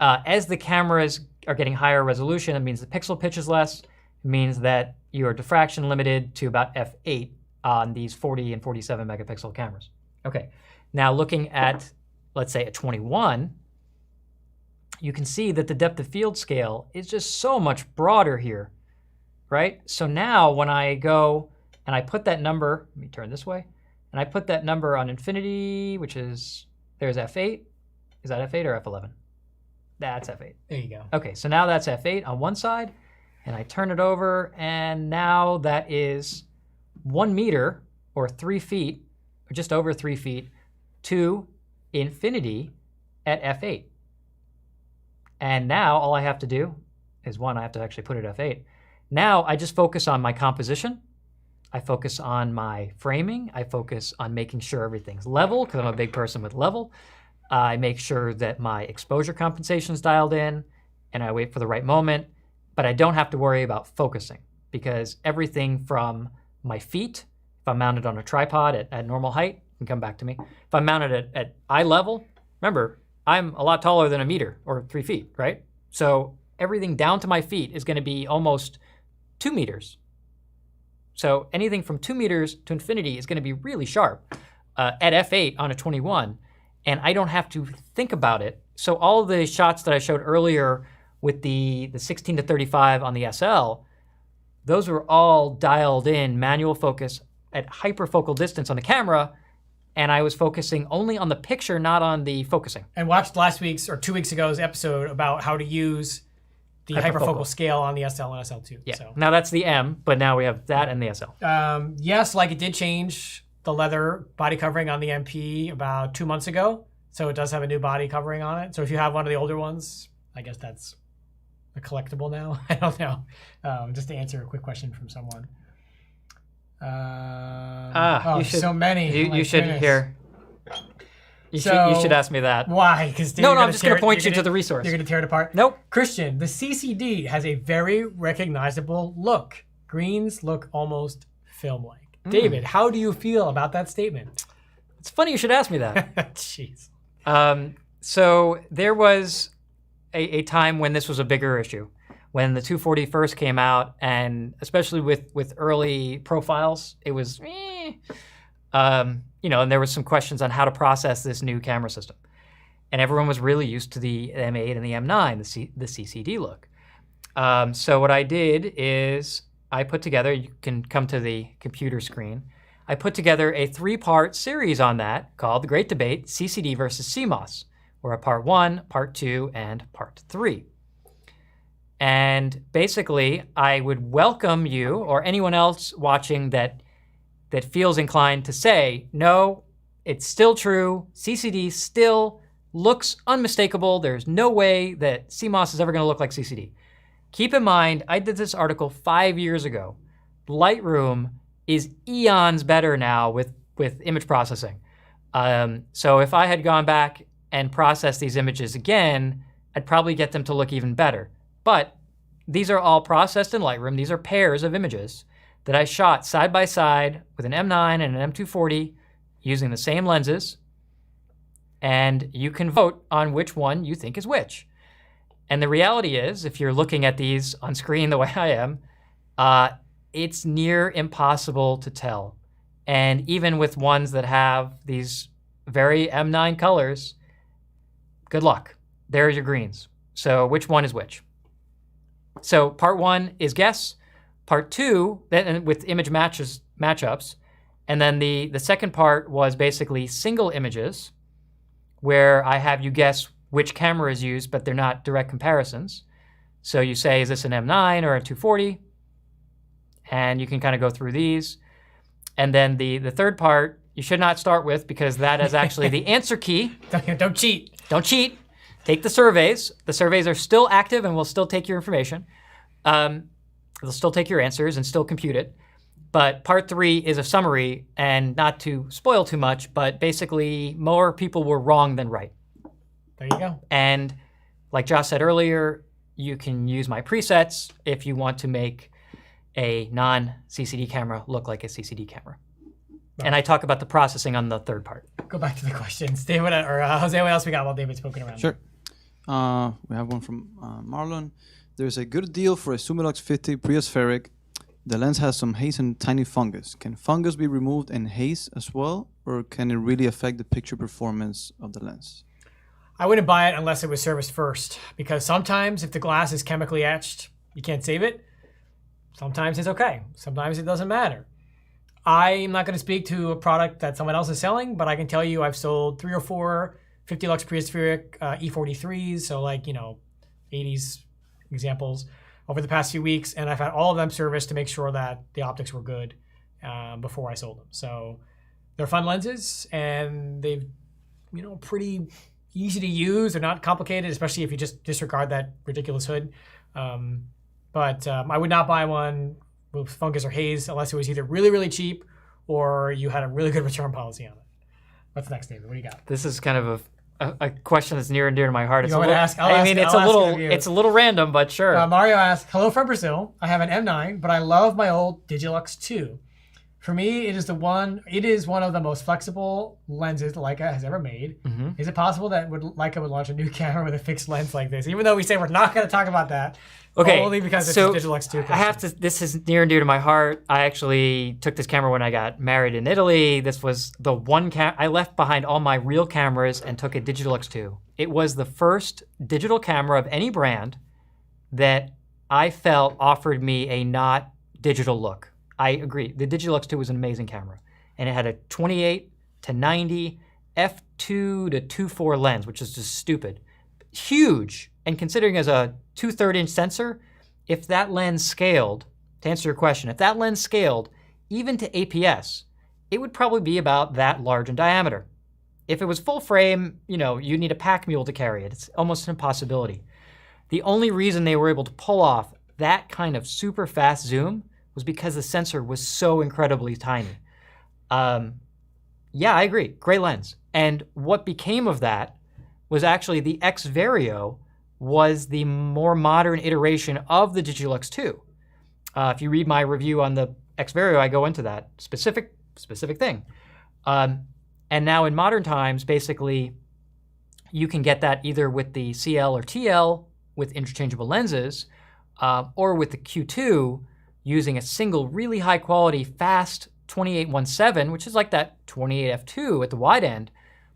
As the cameras are getting higher resolution, it means the pixel pitch is less. It means that you are diffraction limited to about f8 on these 40 and 47 megapixel cameras. Okay, now looking at, let's say, a 21, you can see that the depth of field scale is just so much broader here, right? So now when I go and I put that number, let me turn this way, and I put that number on infinity, which is, there's f8. Is that f8 or f11? That's f8. There you go. Okay, so now that's f8 on one side, and I turn it over, and now that is 1 meter, or 3 feet, or just over 3 feet, to infinity at f8. And now all I have to do is I have to actually put it at f8. Now I just focus on my composition. I focus on my framing. I focus on making sure everything's level, because I'm a big person with level. I make sure that my exposure compensation is dialed in, and I wait for the right moment. But I don't have to worry about focusing, because everything from my feet, if I'm mounted on a tripod at normal height, can come back to me. If I'm mounted at eye level, remember, I'm a lot taller than a meter or 3 feet, right? So everything down to my feet is going to be almost 2 meters. So anything from 2 meters to infinity is going to be really sharp at f8 on a 21, and I don't have to think about it. So all the shots that I showed earlier with the 16 to 35 on the SL, those were all dialed in manual focus at hyperfocal distance on the camera, and I was focusing only on the picture, not on the focusing. And watched last week's or 2 weeks ago's episode about how to use the hyperfocal scale on the SL and SL2. Yeah. So. Now that's the M, but now we have that and the SL. Yes, like it did change the leather body covering on the MP about 2 months ago. So it does have a new body covering on it. So if you have one of the older ones, I guess that's a collectible now. I don't know. Just to answer a quick question from someone. You should, so many. You should goodness. hear. You should ask me that. Why? Because no, I'm just going to point you to the resource. You're going to tear it apart? Nope. Christian, the CCD has a very recognizable look. Greens look almost film-like. David, how do you feel about that statement? It's funny you should ask me that. Jeez. So there was a time when this was a bigger issue, when the 240 first came out, and especially with early profiles, it was And there was some questions on how to process this new camera system. And everyone was really used to the M8 and the M9, the CCD look. So what I did is I put together, you can come to the computer screen, I put together a 3-part series on that called The Great Debate, CCD versus CMOS, where part 1, part 2, and part 3. And basically, I would welcome you or anyone else watching that feels inclined to say, no, it's still true, CCD still looks unmistakable, there's no way that CMOS is ever going to look like CCD. Keep in mind, I did this article 5 years ago. Lightroom is eons better now with image processing. So if I had gone back and processed these images again, I'd probably get them to look even better. But these are all processed in Lightroom. These are pairs of images that I shot side by side with an M9 and an M240 using the same lenses. And you can vote on which one you think is which. And the reality is, if you're looking at these on screen the way I am, it's near impossible to tell. And even with ones that have these very M9 colors, good luck. There's your greens. So which one is which? So part 1 is guess. Part 2, then with image matchups. And then the second part was basically single images, where I have you guess which camera is used, but they're not direct comparisons. So you say, is this an M9 or a 240? And you can kind of go through these. And then the third part, you should not start with, because that is actually the answer key. Don't cheat. Don't cheat. Take the surveys. The surveys are still active and will still take your information. They'll still take your answers and still compute it. But part 3 is a summary, and not to spoil too much, but basically more people were wrong than right. There you go. And like Josh said earlier, you can use my presets if you want to make a non-CCD camera look like a CCD camera. Right. And I talk about the processing on the third part. Go back to the questions. David, or Jose, what else we got while David's poking around? Sure. We have one from Marlon. There's a good deal for a Summilux 50 preaspheric. The lens has some haze and tiny fungus. Can fungus be removed and haze as well, or can it really affect the picture performance of the lens? I wouldn't buy it unless it was serviced first, because sometimes if the glass is chemically etched, you can't save it. Sometimes it's okay. Sometimes it doesn't matter. I'm not going to speak to a product that someone else is selling, but I can tell you I've sold 3 or 4 50 lux preaspheric E43s, so 80s examples, over the past few weeks, and I've had all of them serviced to make sure that the optics were good before I sold them. So they're fun lenses, and they've, pretty easy to use. They're not complicated, especially if you just disregard that ridiculous hood. But I would not buy one with fungus or haze unless it was either really, really cheap or you had a really good return policy on it. What's next, David? What do you got? This is kind of a question that's near and dear to my heart. It's a little, it's a little random, but sure. Mario asks, hello from Brazil. I have an M9, but I love my old Digilux 2. For me, it is one of the most flexible lenses Leica has ever made. Mm-hmm. Is it possible that Leica would launch a new camera with a fixed lens like this? Even though we say we're not going to talk about that. Okay. Only because it's a Digilux 2. I have to. This is near and dear to my heart. I actually took this camera when I got married in Italy. This was the one I left behind all my real cameras and took a Digilux 2. It was the first digital camera of any brand that I felt offered me a not digital look. I agree. The Digilux 2 was an amazing camera. And it had a 28 to 90 f2 to 2.4 lens, which is just stupid. Huge. And considering as a 2/3 inch sensor, if that lens scaled, to answer your question, if that lens scaled even to APS, it would probably be about that large in diameter. If it was full frame, you need a pack mule to carry it. It's almost an impossibility. The only reason they were able to pull off that kind of super fast zoom was because the sensor was so incredibly tiny. Yeah, I agree. Great lens. And what became of that was actually the X Vario was the more modern iteration of the Digilux 2. If you read my review on the X Vario, I go into that specific thing. And now in modern times, basically, you can get that either with the CL or TL with interchangeable lenses, or with the Q2 using a single really high quality, fast 2817, which is like that 28f2 at the wide end.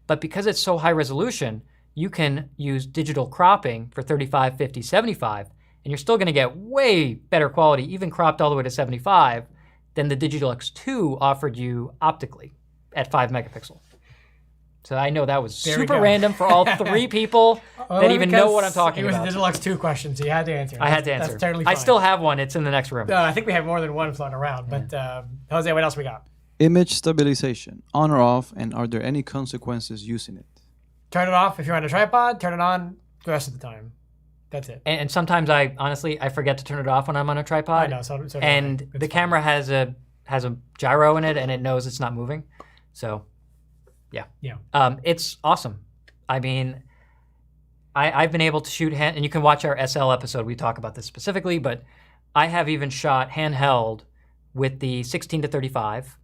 But because it's so high resolution, you can use digital cropping for 35, 50, 75, and you're still going to get way better quality, even cropped all the way to 75, than the Digital X2 offered you optically at 5 megapixel. So I know that was There we super go. random for all 3 people that even know what I'm talking It was about. a Digital X2 question, so you had to answer. I had to answer. That's totally fine. I still have one. It's in the next room. I think we have more than one floating around. But Jose, what else we got? Image stabilization, on or off, and are there any consequences using it? Turn it off if you're on a tripod. Turn it on the rest of the time. That's it. And sometimes I forget to turn it off when I'm on a tripod. I know. So do And I. the camera has a gyro in it, and it knows it's not moving. So, yeah. It's awesome. I mean, I've been able to shoot and you can watch our SL episode. We talk about this specifically, but I have even shot handheld with the 16 to 35,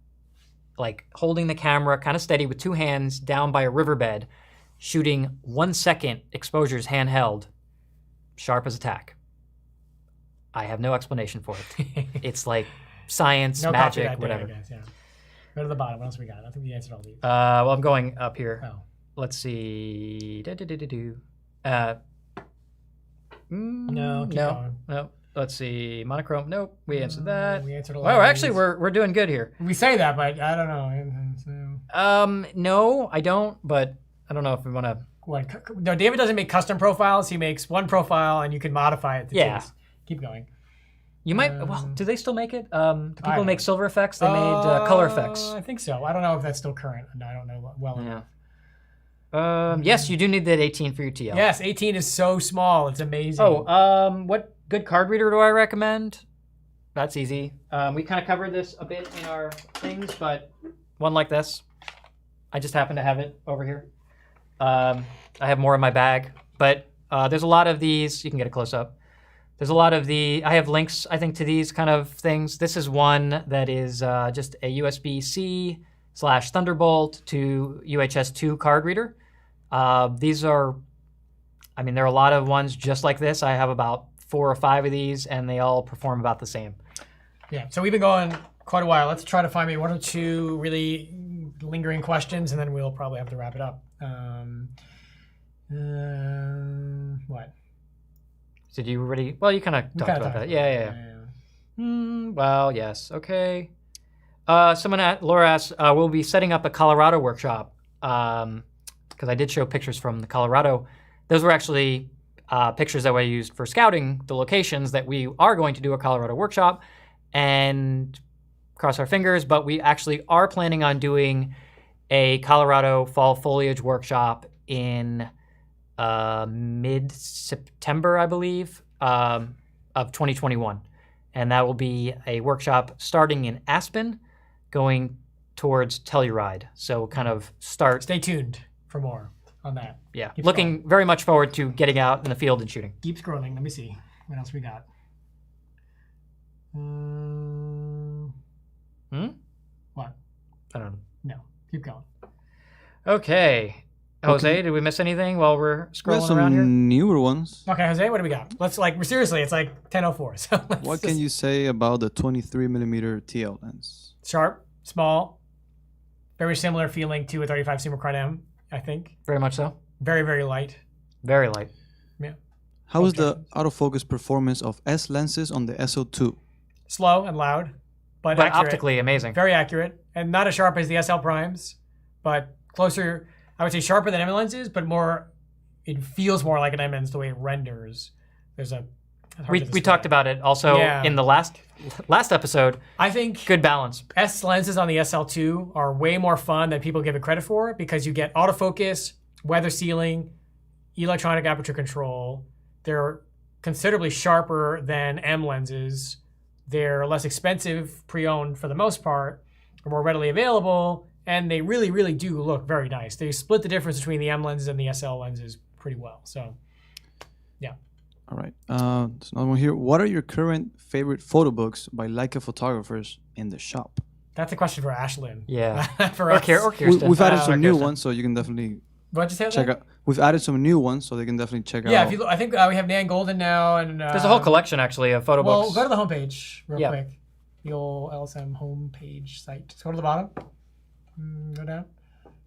like holding the camera kind of steady with 2 hands down by a riverbed, shooting 1 second exposures handheld, sharp as a tack. I have no explanation for it. It's like science, No magic, copy that whatever. day, I guess, yeah. Go to the bottom. What else we got? I think we answered all these. Well, I'm going up here. Oh. Let's see. No, keep going. No. Let's see. Monochrome. Nope. We answered that. We answered a lot. Well, of actually, these. we're doing good here. We say that, but I don't know. No, I don't. But I don't know if we want to. No, David doesn't make custom profiles. He makes one profile, and you can modify it to Yeah. taste. Keep going. You might. Well, do they still make it? Do people make silver effects? They made color effects. I think so. I don't know if that's still current. No, I don't know well enough. Yes, you do need that 18 for your TL. Yes, 18 is so small. It's amazing. What good card reader do I recommend? That's easy. We kind of covered this a bit in our things, but one like this. I just happen to have it over here. I have more in my bag, but there's a lot of these. You can get a close up. There's a lot of I have links, I think, to these kind of things. This is one that is just a USB-C / Thunderbolt to UHS-2 card reader. These are, I mean, there are a lot of ones just like this. I have about 4 or 5 of these, and they all perform about the same. Yeah, so we've been going quite a while. Let's try to find maybe 1 or 2 really lingering questions, and then we'll probably have to wrap it up. What? Did you already? Well, you kind of talked about that. Yeah. Well, yes. Okay. Laura asks, we'll be setting up a Colorado workshop because I did show pictures from the Colorado. Those were actually pictures that I used for scouting the locations that we are going to do a Colorado workshop, and cross our fingers, but we actually are planning on doing a Colorado fall foliage workshop in mid-September, I believe, of 2021. And that will be a workshop starting in Aspen, going towards Telluride. So kind of start. Stay tuned for more on that. Yeah, Keep looking very much forward to getting out in the field and shooting. Keep scrolling. Let me see. What else we got? What? I don't know. No. Keep going. Okay. Jose, did we miss anything while we're We have scrolling around here? some newer ones. Okay, Jose, what do we got? Let's seriously, it's like 10:04. So What can you say about the 23mm TL lens? Sharp, small, very similar feeling to a 35 Summicron M, I think. Very much so. Very, very light. Very light. Yeah. How is the autofocus performance of S lenses on the SO2? Slow and loud, but But accurate. optically amazing. Very accurate, and not as sharp as the SL primes, but closer. I would say sharper than M lenses, but more. It feels more like an M lens the way it renders. There's a. We talked about it also in the last episode. I think Good balance. S lenses on the SL2 are way more fun than people give it credit for because you get autofocus, weather sealing, electronic aperture control. They're considerably sharper than M lenses. They're less expensive pre-owned for the most part, are more readily available, and they really, really do look very nice. They split the difference between the M lenses and the SL lenses pretty well. So, yeah. All right. There's another one here. What are your current favorite photo books by Leica photographers in the shop? That's a question for Ashlyn. Yeah. For Or us. Kirsten. We've added some new Kirsten. ones, so you can definitely What'd you say? check out. We've added some new ones, so they can definitely check Yeah, out. if you look, I think we have Nan Golden now, and There's a whole collection actually of photo Well, books. go to the homepage real quick. the old LSM homepage site. Just go to the bottom. Go down.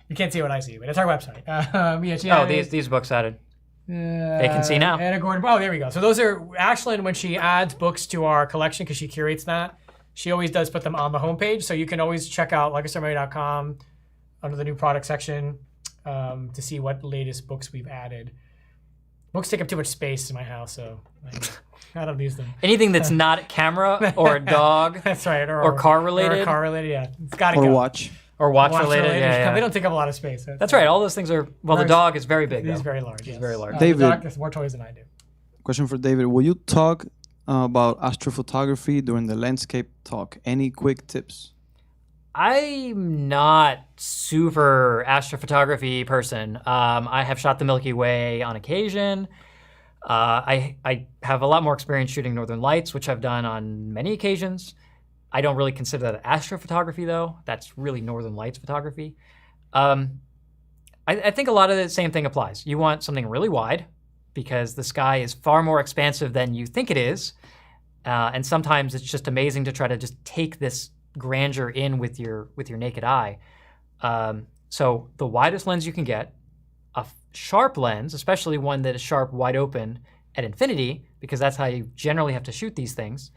You can't see what I see, but it's our website. Yeah, she added, these books added. They can see now. Anna Gordon. Oh, there we go. So those are Ashlyn, when she adds books to our collection, because she curates that, she always does put them on the homepage. So you can always check out LeicaCinematic.com under the new product section to see what latest books we've added. Books take up too much space in my house, so I don't use them. Anything that's not camera or a dog. That's right. Or car related. Or car related, yeah. It's got to go. Or watch. Or watch related. Yeah. They don't take up a lot of space. That's right. All those things are, well, the dog is very big. He's though. very large. He's very large. David. The dog has more toys than I do. Question for David. Will you talk about astrophotography during the landscape talk? Any quick tips? I'm not super astrophotography person. I have shot the Milky Way on occasion. I have a lot more experience shooting Northern Lights, which I've done on many occasions. I don't really consider that astrophotography, though. That's really Northern Lights photography. I think a lot of the same thing applies. You want something really wide because the sky is far more expansive than you think it is. And sometimes it's just amazing to try to just take this grandeur in with your naked eye. So the widest lens you can get, a sharp lens, especially one that is sharp, wide open at infinity, because that's how you generally have to shoot these things,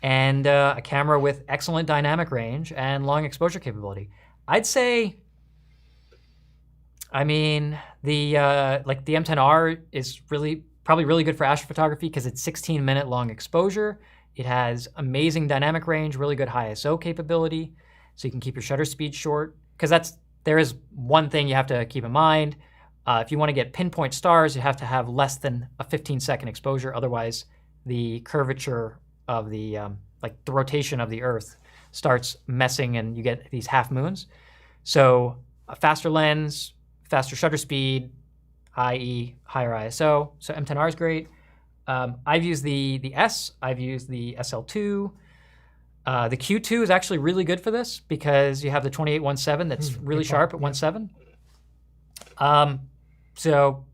and a camera with excellent dynamic range and long exposure capability. I'd say, I mean, the M10R is probably really good for astrophotography because it's 16-minute long exposure. It has amazing dynamic range, really good high ISO capability, so you can keep your shutter speed short. Because there is one thing you have to keep in mind. If you want to get pinpoint stars, you have to have less than a 15-second exposure. Otherwise, the curvature of the rotation of the Earth starts messing, and you get these half moons. So a faster lens, faster shutter speed, i.e. higher ISO. So M10R is great. I've used the S. I've used the SL2. The Q2 is actually really good for this because you have the 28-1.7 that's really sharp at 1.7. So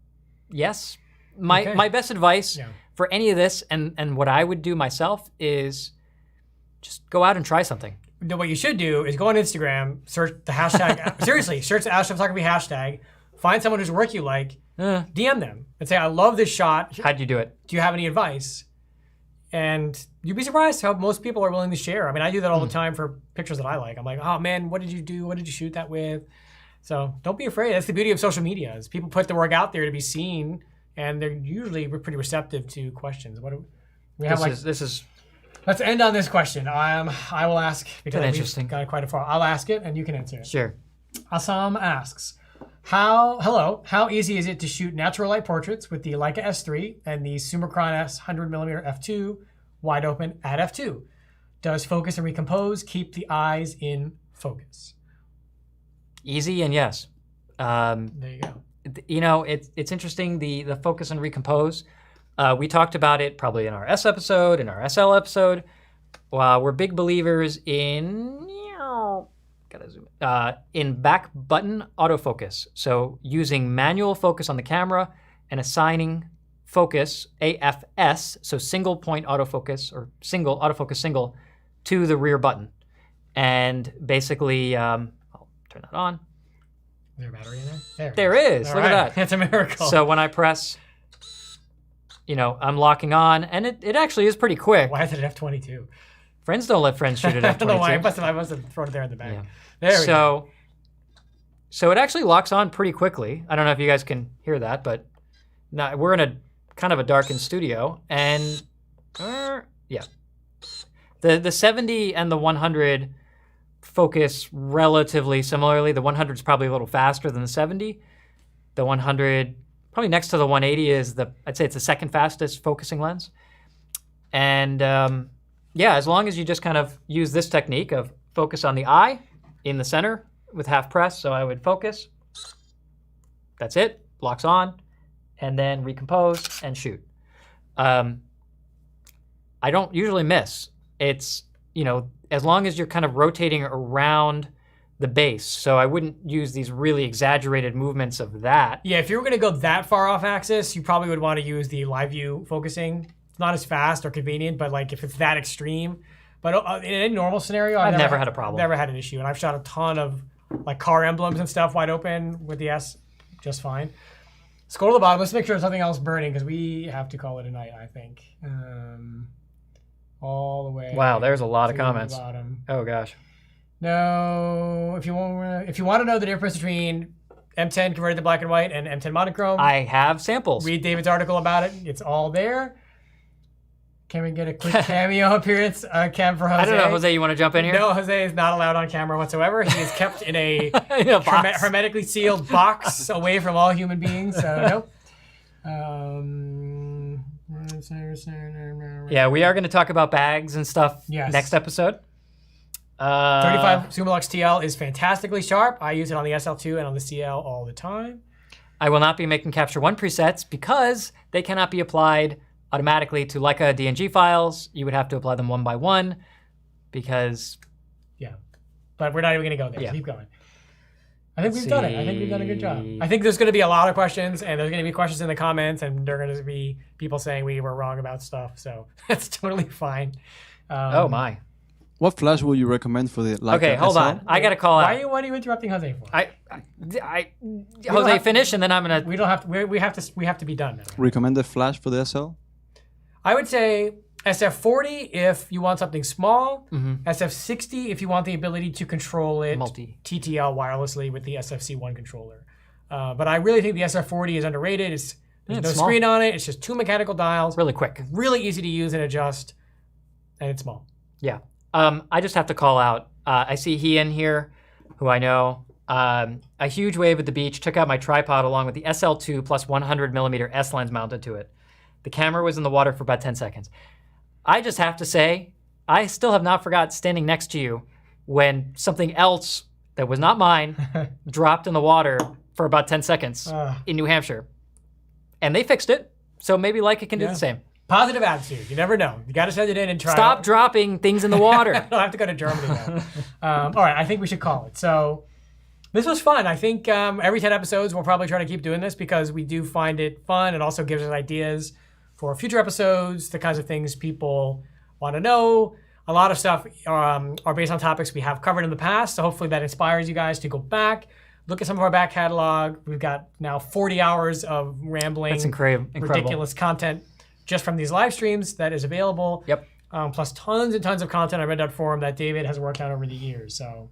yes, my best advice for any of this and what I would do myself is just go out and try something. What you should do is go on Instagram, search the hashtag, seriously, search the astrophotography hashtag, find someone whose work you like, DM them and say, I love this shot. How'd you do it? Do you have any advice? And you'd be surprised how most people are willing to share. I mean, I do that all the time for pictures that I like. I'm like, oh man, what did you do? What did you shoot that with? So don't be afraid. That's the beauty of social media is people put the work out there to be seen, and they're usually pretty receptive to questions. What do we have? This is. Let's end on this question. I will ask because interesting. we've got quite a far. I'll ask it, and you can answer it. Sure. Assam asks, how easy is it to shoot natural light portraits with the Leica S3 and the Summicron S 100mm f2 wide open at f2? Does focus and recompose keep the eyes in focus? Easy and yes. There you go. You know, it's interesting, the focus and recompose. We talked about it probably in our S episode, in our SL episode. We're big believers in back button autofocus. So using manual focus on the camera and assigning focus, AFS, so single point autofocus or autofocus single to the rear button. And basically, I'll turn that on. Is there a battery in there? There is. Look at that. That's a miracle. So when I press, I'm locking on, and it actually is pretty quick. Why is it at f22? Friends don't let friends shoot it at f22. I don't know why. I must have thrown it there in the back. Yeah. There we go. So it actually locks on pretty quickly. I don't know if you guys can hear that, but we're in a kind of a darkened studio, and the 70 and the 100 focus relatively similarly. The 100 is probably a little faster than the 70. The 100, probably next to the 180, I'd say it's the second fastest focusing lens. And as long as you just kind of use this technique of focus on the eye in the center with half press. So I would focus. That's it. Locks on. And then recompose and shoot. I don't usually miss. It's, as long as you're kind of rotating around the base. So I wouldn't use these really exaggerated movements of that. Yeah, if you were going to go that far off axis, you probably would want to use the live view focusing. It's not as fast or convenient, but if it's that extreme. But in any normal scenario, I've never had a problem. Never had an issue, and I've shot a ton of like car emblems and stuff wide open with the S, just fine. Scroll to the bottom. Let's make sure there's nothing else burning because we have to call it a night, I think. All the way. Wow, there's a lot of to comments. the bottom. Oh gosh. No, if you want to know the difference between M10 converted to black and white and M10 monochrome, I have samples. read David's article about it. It's all there. Can we get a quick cameo appearance cam for Jose? I don't know, Jose, you want to jump in here? No, Jose is not allowed on camera whatsoever. He is kept in a, In a box. hermetically sealed box away from all human beings. So no. Yeah, we are going to talk about bags and stuff Yes. next episode. 35 Suma Lux TL is fantastically sharp. I use it on the SL2 and on the CL all the time. I will not be making Capture One presets because they cannot be applied automatically to Leica DNG files. You would have to apply them one by one because... Yeah, but we're not even going to go there. Yeah. Keep going. I think we've done it. I think we've done a good job. I think there's going to be a lot of questions, and there's going to be questions in the comments, and there are going to be people saying we were wrong about stuff, so that's totally fine. oh my. What flash would you recommend for the Leica Okay, hold SL? on. I got to call out. Why are you interrupting Jose for? Jose, finish, and then I'm going to... We don't have to. We have to be done now. Recommended flash for the SL? I would say SF40 if you want something small. Mm-hmm. SF60 if you want the ability to control it TTL wirelessly with the SFC1 controller. But I really think the SF40 is underrated. There's no small. screen on it. It's just 2 mechanical dials. Really quick. Really easy to use and adjust, and it's small. Yeah. I just have to call out. I see he in here, who I know. A huge wave at the beach. Took out my tripod along with the SL2 plus 100 millimeter S lens mounted to it. The camera was in the water for about 10 seconds. I just have to say, I still have not forgot standing next to you when something else that was not mine dropped in the water for about 10 seconds in New Hampshire. And they fixed it, so maybe Leica can do the same. Positive attitude. You never know. You got to send it in and try. Stop dropping things in the water. I don't have to go to Germany now. All right, I think we should call it. So this was fun. I think every 10 episodes, we'll probably try to keep doing this because we do find it fun. It also gives us ideas for future episodes, the kinds of things people want to know. A lot of stuff are based on topics we have covered in the past, so hopefully that inspires you guys to go back, look at some of our back catalog. We've got now 40 hours of rambling, That's incredible. ridiculous content just from these live streams that is available. Yep. Plus tons and tons of content on Red Dot Forum that David has worked on over the years. So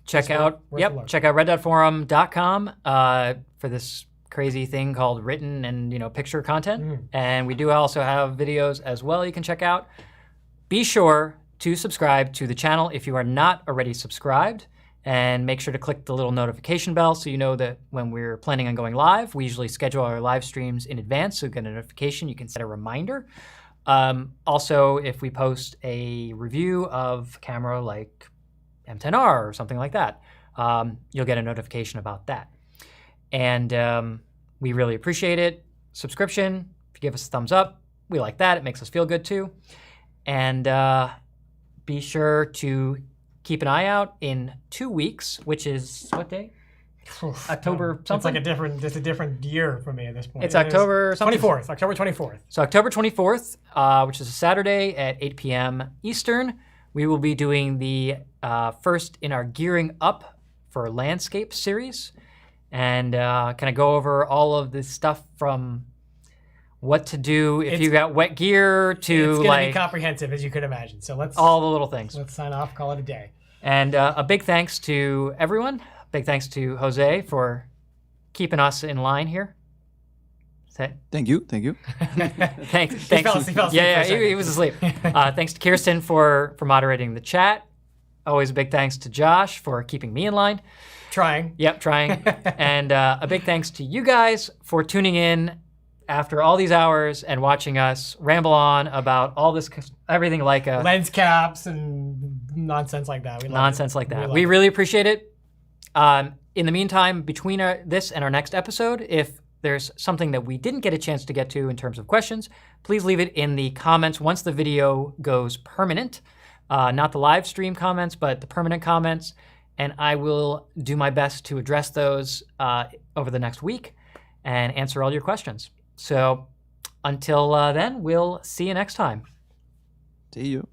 check out reddotforum.com for this crazy thing called written and picture content. And we do also have videos as well you can check out. Be sure to subscribe to the channel if you are not already subscribed, and make sure to click the little notification bell so you know that when we're planning on going live. We usually schedule our live streams in advance, so you get a notification. You can set a reminder. Also, if we post a review of a camera like M10R or something like that, you'll get a notification about that. And we really appreciate it. Subscription, if you give us a thumbs up, we like that. It makes us feel good too. And be sure to keep an eye out in 2 weeks, which is what day? October something? It's a different year for me at this point. It's October something. 24th, October 24th. So October 24th, which is a Saturday at 8 p.m. Eastern, we will be doing the first in our Gearing Up for Landscape series, and kind of go over all of this stuff from what to do if you got wet gear to it's gonna be comprehensive, as you could imagine. So let's all the little things. Let's sign off, call it a day. And a big thanks to everyone. Big thanks to Jose for keeping us in line here. Thank you. Thanks. He fell asleep He was asleep. Thanks to Kirsten for moderating the chat. Always a big thanks to Josh for keeping me in line. Trying. Yep, trying. And a big thanks to you guys for tuning in after all these hours and watching us ramble on about all this, everything like lens caps and nonsense like that. We really appreciate it. In the meantime, between this and our next episode, if there's something that we didn't get a chance to get to in terms of questions, please leave it in the comments once the video goes permanent. Not the live stream comments, but the permanent comments. And I will do my best to address those over the next week and answer all your questions. So until then, we'll see you next time. See you.